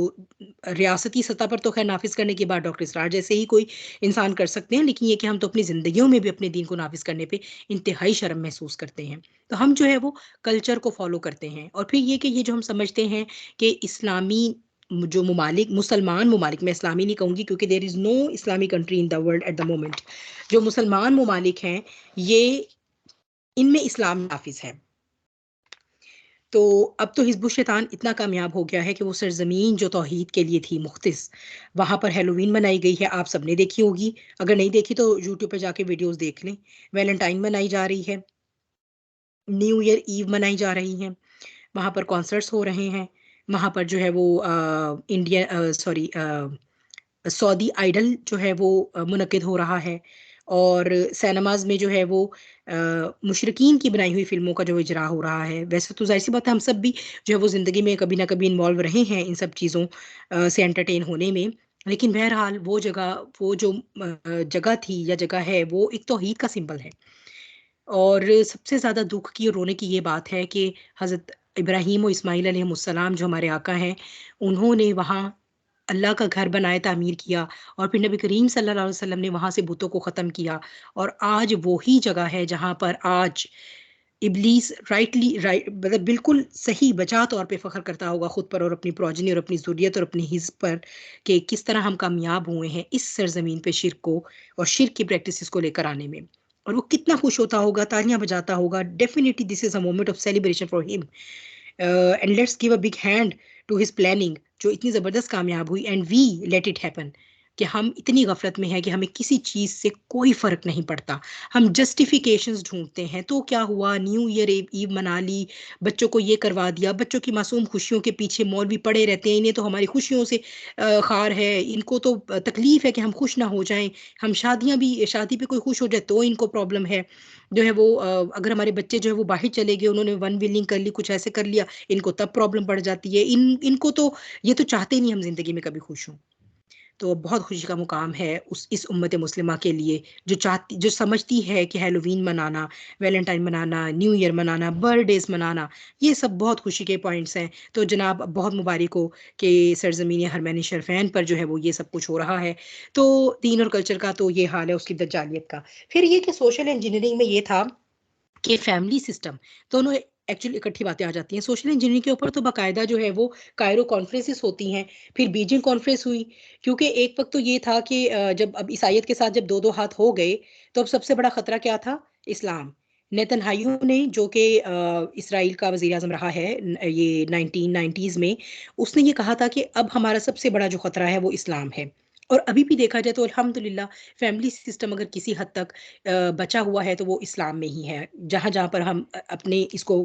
रियासती सतह पर तो खैर नाफिज करने की बात डॉक्टर इसरार जैसे ही कोई इंसान कर सकते हैं, लेकिन ये कि हम तो अपनी ज़िंदगियों में भी अपने दीन को नाफिज करने पे इंतहाई शर्म महसूस करते हैं। तो हम जो है वो कल्चर को फॉलो करते हैं। और फिर ये कि ये जो हम समझते हैं कि इस्लामी जो ममालिक, मुसलमान ममालिक, मैं इस्लामी नहीं कहूँगी क्योंकि there is no Islamic country in the world at the moment, जो मुसलमान ममालिक हैं, ये इनमें इस्लाम नाफिज है। तो अब तो हिजबुल शैतान इतना कामयाब हो गया है कि वो सरजमीन जो तौहीद के लिए थी मुख्तिस, वहाँ पर हेलोवीन बनाई गई है, आप सबने देखी होगी। अगर नहीं देखी तो यूट्यूब पर जाके वीडियोस देख लें। वैलेंटाइन मनाई जा रही है, न्यू ईयर ईव मनाई जा रही है, वहाँ पर कॉन्सर्ट्स हो रहे हैं, वहाँ पर जो है वो इंडियन सॉरी सऊदी आइडल जो है वो मुनक्किद हो रहा है। और सिनेमाज में जो है वो मुशरिकीन की बनाई हुई फिल्मों का जो इजरा हो रहा है। वैसे तो जाहिर सी बात है हम सब भी जो है वो ज़िंदगी में कभी ना कभी इन्वॉल्व रहे हैं इन सब चीज़ों से एंटरटेन होने में। लेकिन बहरहाल वो जो जगह थी या जगह है, वो एक तौहीद का सिंबल है। और सबसे ज़्यादा दुख की और रोने की ये बात है कि हज़रत इब्राहीम और इस्माईल अलैहिमुस्सलाम जो हमारे आका हैं, उन्होंने वहाँ अल्लाह का घर बनाया, तामीर किया, और फिर नबी करीम सल्लल्लाहु अलैहि वसल्लम ने वहाँ से बुतों को ख़त्म किया। और आज वही जगह है जहाँ पर आज इब्लीस राइट मतलब बिल्कुल सही बजा तौर पे फ़ख्र करता होगा खुद पर और अपनी प्रोजनी और अपनी ज़ुर्रियत और अपनी हिज़्ब पर, कि किस तरह हम कामयाब हुए हैं इस सरज़मीन पे शिर्क को और शिर्क की प्रैक्टिसेस को लेकर आने में। और वो कितना खुश होता होगा, तालियां बजाता होगा। Definitely this is a moment of celebration for him, and let's give a big hand to his planning, जो इतनी ज़बरदस्त कामयाब हुई, and we let it happen. कि हम इतनी गफलत में हैं कि हमें किसी चीज़ से कोई फ़र्क नहीं पड़ता। हम जस्टिफिकेशंस ढूंढते हैं। तो क्या हुआ, न्यू ईयर ईव मना ली, बच्चों को ये करवा दिया, बच्चों की मासूम खुशियों के पीछे मौलवी पड़े रहते हैं, इन्हें तो हमारी खुशियों से खार है, इनको तो तकलीफ है कि हम खुश ना हो जाएं। हम शादी पे कोई खुश हो जाए तो इनको प्रॉब्लम है, जो है वो अगर हमारे बच्चे जो है वो बाहर चले गए, उन्होंने वन विलिंग कर ली, कुछ ऐसे कर लिया, इनको तब प्रॉब्लम बढ़ जाती है। इनको तो ये तो चाहते नहीं हम जिंदगी में कभी खुश हों। तो बहुत खुशी का मुकाम है उस इस उम्मत मुस्लिमा के लिए, जो समझती है कि हैलोवीन मनाना, वैलेंटाइन मनाना, न्यू ईयर मनाना, बर्थडेज मनाना, ये सब बहुत खुशी के पॉइंट्स हैं। तो जनाब बहुत मुबारक हो कि सरजमीन हरमैन शरफैन पर जो है वो ये सब कुछ हो रहा है। तो दीन और कल्चर का तो ये हाल है, उसकी दज्जालियत का। फिर ये कि सोशल इंजीनियरिंग में ये था कि फैमिली सिस्टम, दोनों एक्चुअली इकट्ठी बातें आ जाती हैं। सोशल इंजीनियरिंग के ऊपर तो बाकायदा जो है वो कायरो कॉन्फ्रेंसेस होती हैं, फिर बीजिंग कॉन्फ्रेंस हुई। क्योंकि एक वक्त तो ये था कि जब अब ईसाइयत के साथ जब दो दो हाथ हो गए, तो अब सबसे बड़ा खतरा क्या था? इस्लाम। नेतन्याहू ने, जो कि इसराइल का वजीर आजम रहा है ये 1990s में, उसने ये कहा था कि अब हमारा सबसे बड़ा जो खतरा है वो इस्लाम है। और अभी भी देखा जाए तो अल्हम्दुलिल्लाह फैमिली सिस्टम अगर किसी हद तक बचा हुआ है तो वो इस्लाम में ही है, जहाँ जहाँ पर हम अपने इसको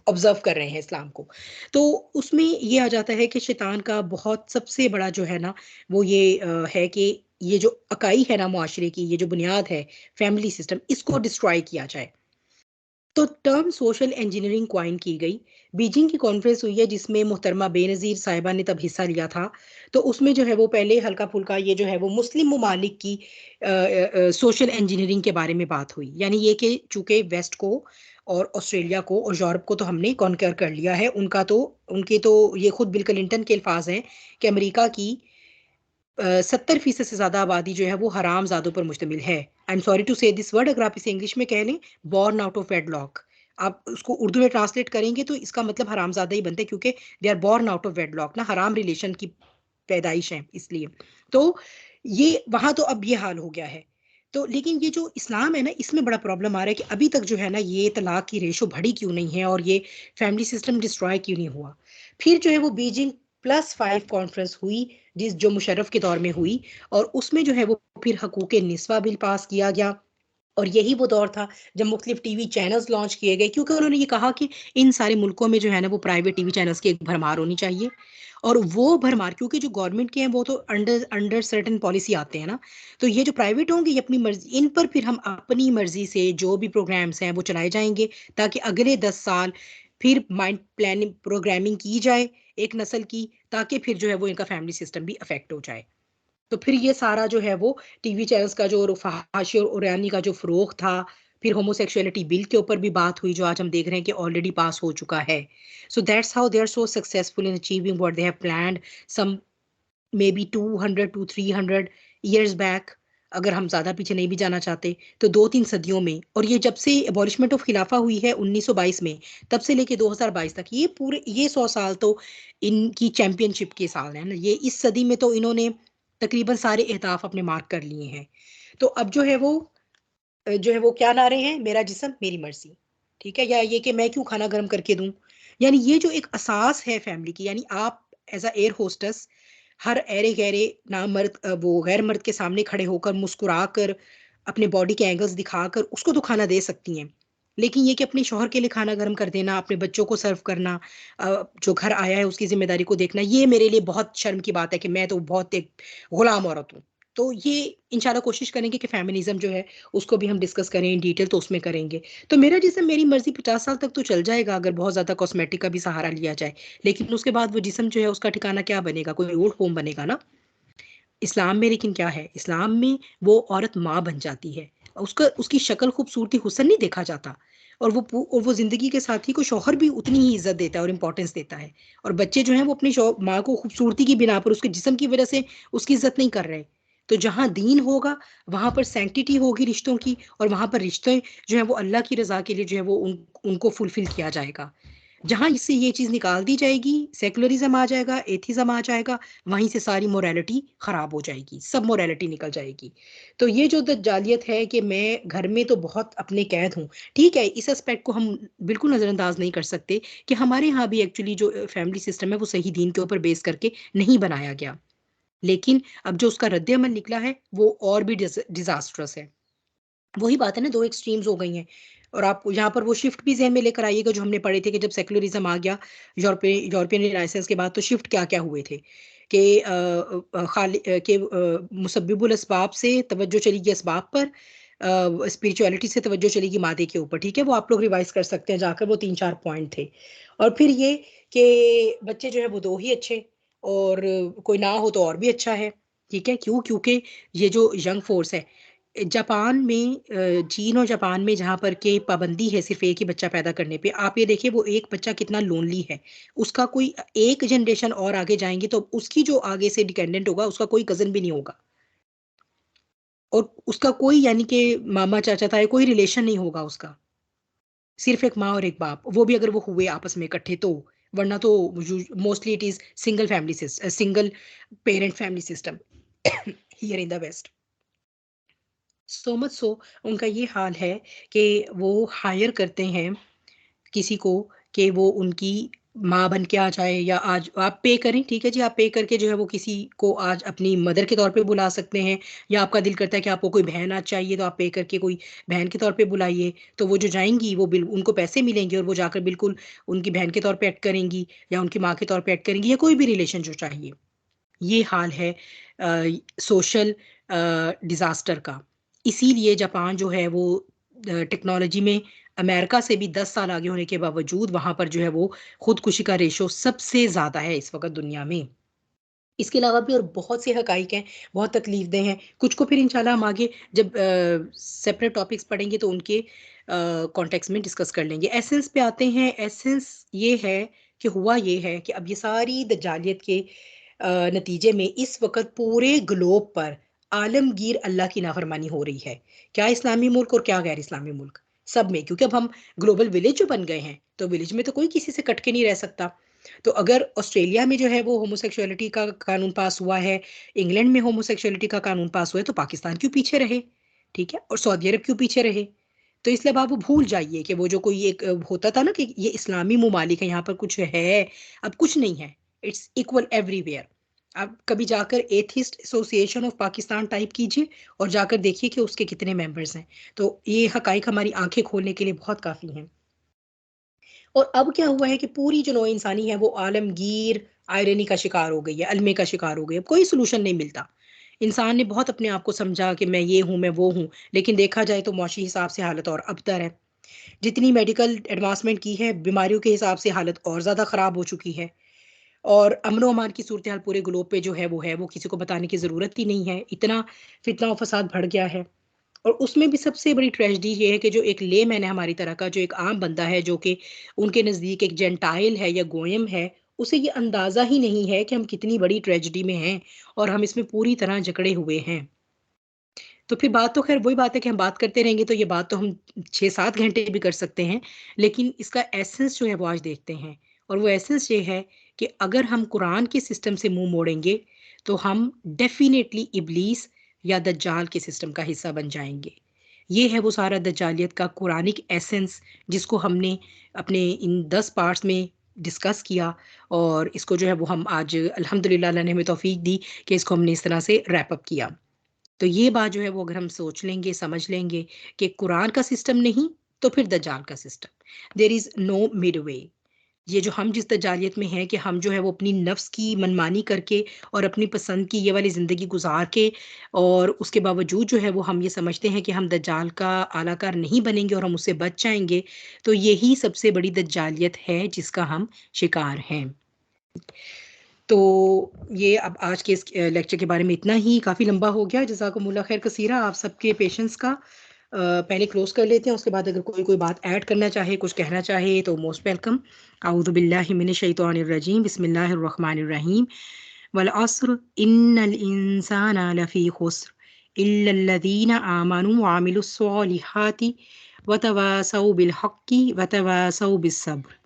ऑब्जर्व कर रहे हैं इस्लाम को। तो उसमें ये आ जाता है कि शैतान का बहुत सबसे बड़ा जो है ना वो ये है कि ये जो अकाई है ना मुआशरे की, ये जो बुनियाद है फैमिली सिस्टम, इसको डिस्ट्रॉय किया जाए। तो टर्म सोशल इंजीनियरिंग क्वाइन की गई। बीजिंग की कॉन्फ्रेंस हुई है जिसमें मोहतरमा बेनज़ीर साहिबा ने तब हिस्सा लिया था। तो उसमें जो है वो पहले हल्का फुल्का ये जो है वो मुस्लिम ममालिक की सोशल इंजीनियरिंग के बारे में बात हुई। यानी ये कि चूंकि वेस्ट को और ऑस्ट्रेलिया को और यूरोप को तो हमने कॉन्कर कर लिया है, उनके तो ये खुद बिल क्लिंटन के अल्फाज हैं कि अमेरिका की 70% से ज्यादा आबादी जो है वो हराम जादों पर मुश्तमिल है। आई एम सॉरी टू से दिस वर्ड, अगर आप इसे इंग्लिश में कह लें, बॉर्न आउट ऑफ वेडलॉक। आप उसको उर्दू में ट्रांसलेट करेंगे तो इसका मतलब हरामजादा ही बनते हैं, क्योंकि they are born out of wedlock ना, हराम रिलेशन की पैदाइश है इसलिए। तो ये वहां तो अब ये हाल हो गया है। तो लेकिन ये जो इस्लाम है ना, इसमें बड़ा प्रॉब्लम आ रहा है कि अभी तक जो है ना ये तलाक की रेशो बढ़ी क्यों नहीं है और ये फैमिली सिस्टम डिस्ट्रॉय क्यों नहीं हुआ। फिर जो है वो बीजिंग +5 कॉन्फ्रेंस हुई, जिस जो मुशर्रफ के दौर में हुई, और उसमें जो है वो फिर हकूक निस्वा बिल पास किया गया। और यही वो दौर था जब मुख्तलिफ टीवी चैनल्स लॉन्च किए गए, क्योंकि उन्होंने ये कहा कि इन सारे मुल्कों में जो है ना वो प्राइवेट टीवी चैनल्स की एक भरमार होनी चाहिए। और वो भरमार, क्योंकि जो गवर्नमेंट के हैं वो तो अंडर अंडर सर्टेन पॉलिसी आते हैं ना, तो ये जो प्राइवेट होंगे ये अपनी मर्जी, इन पर फिर हम अपनी मर्जी से जो भी प्रोग्राम्स हैं वो चलाए जाएंगे, ताकि अगले 10 साल फिर माइंड प्लानिंग प्रोग्रामिंग की जाए एक नस्ल की, ताकि फिर जो है वो इनका फैमिली सिस्टम भी अफेक्ट हो जाए। तो फिर ये सारा जो है वो टीवी चैनल्स का जो फहाशी और उरानी का जो फ़रोग़ था, फिर होमोसेक्सुअलिटी बिल के ऊपर भी बात हुई, जो आज हम देख रहे हैं कि ऑलरेडी पास हो चुका है। So that's how they are so successful in achieving what they have planned some maybe 200 to 300 years back. अगर हम ज़्यादा पीछे नहीं भी जाना चाहते तो 2-3 सदियों में। और ये जब से एबॉलिशमेंट ऑफ खिलाफा हुई है 1922 में, तब से लेके 2022 तक, ये 100 साल तो इनकी चैंपियनशिप के साल हैं ना। ये इस सदी में तो इन्होंने तकरीबन सारे अहदाफ अपने मार्क कर लिए हैं। तो अब जो है वो क्या नारे हैं, मेरा जिस्म मेरी मर्जी, ठीक है, या ये कि मैं क्यों खाना गर्म करके दूं। यानी ये जो एक असास है फैमिली की, यानी आप एज अ एयर होस्टेस हर ऐरे गैरे नामर्द वो गैर मर्द के सामने खड़े होकर मुस्कुरा कर अपने बॉडी के एंगल्स दिखाकर उसको तो खाना दे सकती हैं, लेकिन ये कि अपने शौहर के लिए खाना गर्म कर देना, अपने बच्चों को सर्व करना, जो घर आया है उसकी जिम्मेदारी को देखना, ये मेरे लिए बहुत शर्म की बात है कि मैं तो बहुत एक गुलाम औरत हूँ। तो ये इंशाल्लाह कोशिश करेंगे कि फेमिनिज्म जो है उसको भी हम डिस्कस करें इन डिटेल, तो उसमें करेंगे। तो मेरा जिस्म मेरी मर्जी 50 साल तक तो चल जाएगा अगर बहुत ज्यादा कॉस्मेटिक का भी सहारा लिया जाए, लेकिन उसके बाद वो जिस्म जो है उसका ठिकाना क्या बनेगा? कोई ओल्ड होम बनेगा ना। इस्लाम में लेकिन क्या है, इस्लाम में वो औरत माँ बन जाती है, उसका उसकी शक्ल खूबसूरती हुस्न नहीं देखा जाता। और वो जिंदगी के साथी को शौहर भी उतनी ही इज्जत देता है और इंपॉर्टेंस देता है। और बच्चे जो हैं वो अपनी माँ को खूबसूरती की बिना पर, उसके जिस्म की वजह से उसकी इज्जत नहीं कर रहे। तो जहाँ दीन होगा वहां पर सैंक्टिटी होगी रिश्तों की, और वहां पर रिश्ते जो है वो अल्लाह की रजा के लिए जो है वो उनको फुलफिल किया जाएगा। जहाँ इससे ये चीज़ निकाल दी जाएगी, सेकुलरिज्म आ जाएगा, एथिज्म आ जाएगा, वहीं से सारी मोरालिटी खराब हो जाएगी, सब मोरालिटी निकल जाएगी। तो ये जो दज्जालियत है कि मैं घर में तो बहुत अपने कैद हूँ, ठीक है, इस एस्पेक्ट को हम बिल्कुल नज़रअंदाज नहीं कर सकते कि हमारे यहाँ भी एक्चुअली जो फैमिली सिस्टम है वो सही दीन के ऊपर बेस करके नहीं बनाया गया। लेकिन अब जो उसका रद्द-ए-अमल निकला है वो और भी डिज़ास्ट्रस है। वही बात है ना, 2 एक्सट्रीम्स हो गई हैं। और आप यहाँ पर वो शिफ्ट भी ज़हन में लेकर आइएगा जो हमने पढ़े थे कि जब सेक्युलरिज़्म आ गया यूरोपियन रिनाइसेंस के बाद, तो शिफ्ट क्या-क्या हुए थे कि मुसब्बिबुल असबाब से तवज्जो चली गई असबाब पर, स्पिरिचुअलिटी से तवज्जो चली गई मादे के ऊपर, ठीक है? वो आप लोग रिवाइज़ कर सकते हैं जाकर, वो 3-4 पॉइंट थे। और फिर ये कि बच्चे जो है वो 2 ही अच्छे, और कोई ना हो तो और भी अच्छा है, ठीक है? क्यों? क्योंकि ये जो यंग फ़ोर्स है, जापान में चीन और जापान में जहाँ पर के पाबंदी है सिर्फ़ एक ही बच्चा पैदा करने पे, आप ये देखिए वो एक बच्चा कितना लोनली है। उसका कोई एक जनरेशन और आगे जाएँगे तो उसकी जो आगे से डिपेंडेंट होगा, उसका कोई कज़िन भी नहीं होगा, और उसका कोई यानी कि मामा, चाचा, ताया कोई रिलेशन नहीं होगा उसका। सिर्फ़ एक माँ और एक बाप, वो भी अगर वो हुए आपस में इकट्ठे तो, वरना तो mostly it is single parent family system here in the west. So much so उनका ये हाल है कि वो हायर करते हैं किसी को कि वो उनकी माँ बन के आ जाए, या आज आप पे करें, ठीक है जी, आप पे करके जो है वो किसी को आज अपनी मदर के तौर पे बुला सकते हैं, या आपका दिल करता है कि आपको कोई बहन आज चाहिए तो आप पे करके कोई बहन के तौर पे बुलाइए। तो वो जो जाएँगी वो उनको पैसे मिलेंगे और वो जाकर बिल्कुल उनकी बहन के तौर पे एक्ट करेंगी, या उनकी माँ के तौर पे एक्ट करेंगी, या कोई भी रिलेशन जो चाहिए। ये हाल है सोशल डिज़ास्टर का। इसीलिए जापान जो है वो टेक्नोलॉजी में अमेरिका से भी 10 साल आगे होने के बावजूद वहाँ पर जो है वो खुदकुशी का रेशो सबसे ज़्यादा है इस वक़्त दुनिया में। इसके अलावा भी और बहुत से हक़ाइक़ हैं, बहुत तकलीफ़देह हैं। कुछ को फिर इंशाल्लाह हम आगे जब सेपरेट टॉपिक्स पढ़ेंगे तो उनके कॉन्टेक्स्ट में डिस्कस कर लेंगे। एसेंस पे आते हैं, एसेंस ये है कि हुआ ये है कि अब ये सारी दज्जालियत के नतीजे में इस वक़्त पूरे ग्लोब पर आलमगीर अल्लाह की नाफ़रमानी हो रही है। क्या इस्लामी मुल्क और क्या गैर इस्लामी मुल्क, सब में। क्योंकि अब हम ग्लोबल विलेज जो बन गए हैं, तो विलेज में तो कोई किसी से कट के नहीं रह सकता। तो अगर ऑस्ट्रेलिया में जो है वो होमोसेक्सुअलिटी का कानून पास हुआ है, इंग्लैंड में होमोसेक्सुअलिटी का कानून पास हुआ है, तो पाकिस्तान क्यों पीछे रहे? ठीक है? और सऊदी अरब क्यों पीछे रहे? तो इसलिए अब आप वो भूल जाइए कि वो जो कोई एक होता था ना कि ये इस्लामी ममालिक है, यहाँ पर कुछ है, अब कुछ नहीं है। It's equal everywhere. आप कभी जाकर atheist association of Pakistan type कीजिए और जाकर देखिए कि उसके कितने मेंबर्स हैं। तो ये हक़ाइक़ हमारी आँखें खोलने के लिए बहुत काफ़ी हैं। और अब क्या हुआ है कि पूरी जो नौ इंसानी है वो आलमगीर आयरनी का शिकार हो गई है, अलमे का शिकार हो गई है। अब कोई सॉल्यूशन नहीं मिलता। इंसान ने बहुत अपने आप को समझा कि मैं ये हूँ, मैं वो हूँ, लेकिन देखा जाए तो मुआशी हिसाब से हालत और अबतर है। जितनी मेडिकल एडवांसमेंट की है, बीमारियों के हिसाब से हालत और ज़्यादा ख़राब हो चुकी है। और अमन-ओ-अमान की सूरत-ए-हाल पूरे ग्लोब पे जो है, वो किसी को बताने की ज़रूरत ही नहीं है। इतना फितना और फ़साद बढ़ गया है। और उसमें भी सबसे बड़ी ट्रेजेडी ये है कि जो एक लेमैन है हमारी तरह का, जो एक आम बंदा है, जो कि उनके नज़दीक एक जेंटाइल है या गोयम है, उसे ये अंदाज़ा ही नहीं है कि हम कितनी बड़ी ट्रेजेडी में हैं और हम इसमें पूरी तरह जकड़े हुए हैं। तो फिर बात तो ख़ैर वही बात है कि हम बात करते रहेंगे तो ये बात तो हम 6-7 घंटे भी कर सकते हैं, लेकिन इसका एसेंस जो है वो आज देखते हैं। और वो एसेंस ये है कि अगर हम कुरान के सिस्टम से मुँह मोड़ेंगे, तो हम डेफ़िनेटली इब्लीस या दज्जाल के सिस्टम का हिस्सा बन जाएँगे। ये है वो सारा दज्जालियत का कुरानिक एसेंस जिसको हमने अपने इन 10 पार्ट्स में डिस्कस किया, और इसको जो है वो हम आज अल्हम्दुलिल्लाह अल्लाह ने हमें तौफ़ीक दी कि इसको हमने इस तरह से रैप अप किया। तो ये बात जो है वो अगर हम सोच लेंगे, समझ लेंगे कि कुरान का सिस्टम नहीं, तो फिर दज्जाल का सिस्टम। There is no mid way. ये जो हम जिस दज्जालियत में हैं कि हम जो है वो अपनी नफ्स की मनमानी करके और अपनी पसंद की ये वाली ज़िंदगी गुज़ार के, और उसके बावजूद जो है वो हम ये समझते हैं कि हम दज्जाल का आलाकार नहीं बनेंगे और हम उससे बच जाएँगे, तो यही सबसे बड़ी दज्जालियत है जिसका हम शिकार हैं। तो ये अब आज के इस लेक्चर के बारे में इतना ही, काफ़ी लंबा हो गया। जज़ाकुमुल्लाह खैर कसीरा आप सबके पेशेंस का। पहले क्लोज़ कर लेते हैं, उसके बाद अगर कोई बात ऐड करना चाहे, कुछ कहना चाहे तो मोस्ट वेलकम। अऊज़ु बिल्लाहि मिनश शैतानिर रजीम, बिस्मिल्लाहिर रहमानिर रहीम। वल अस्र इन्नल इंसाना लफ़ी खुस्र इल्लल लज़ीना आमनू व अमिलुस स्वालिहाति व तवासौ बिल हक़्क़ि व तवासौ बिस सब्र।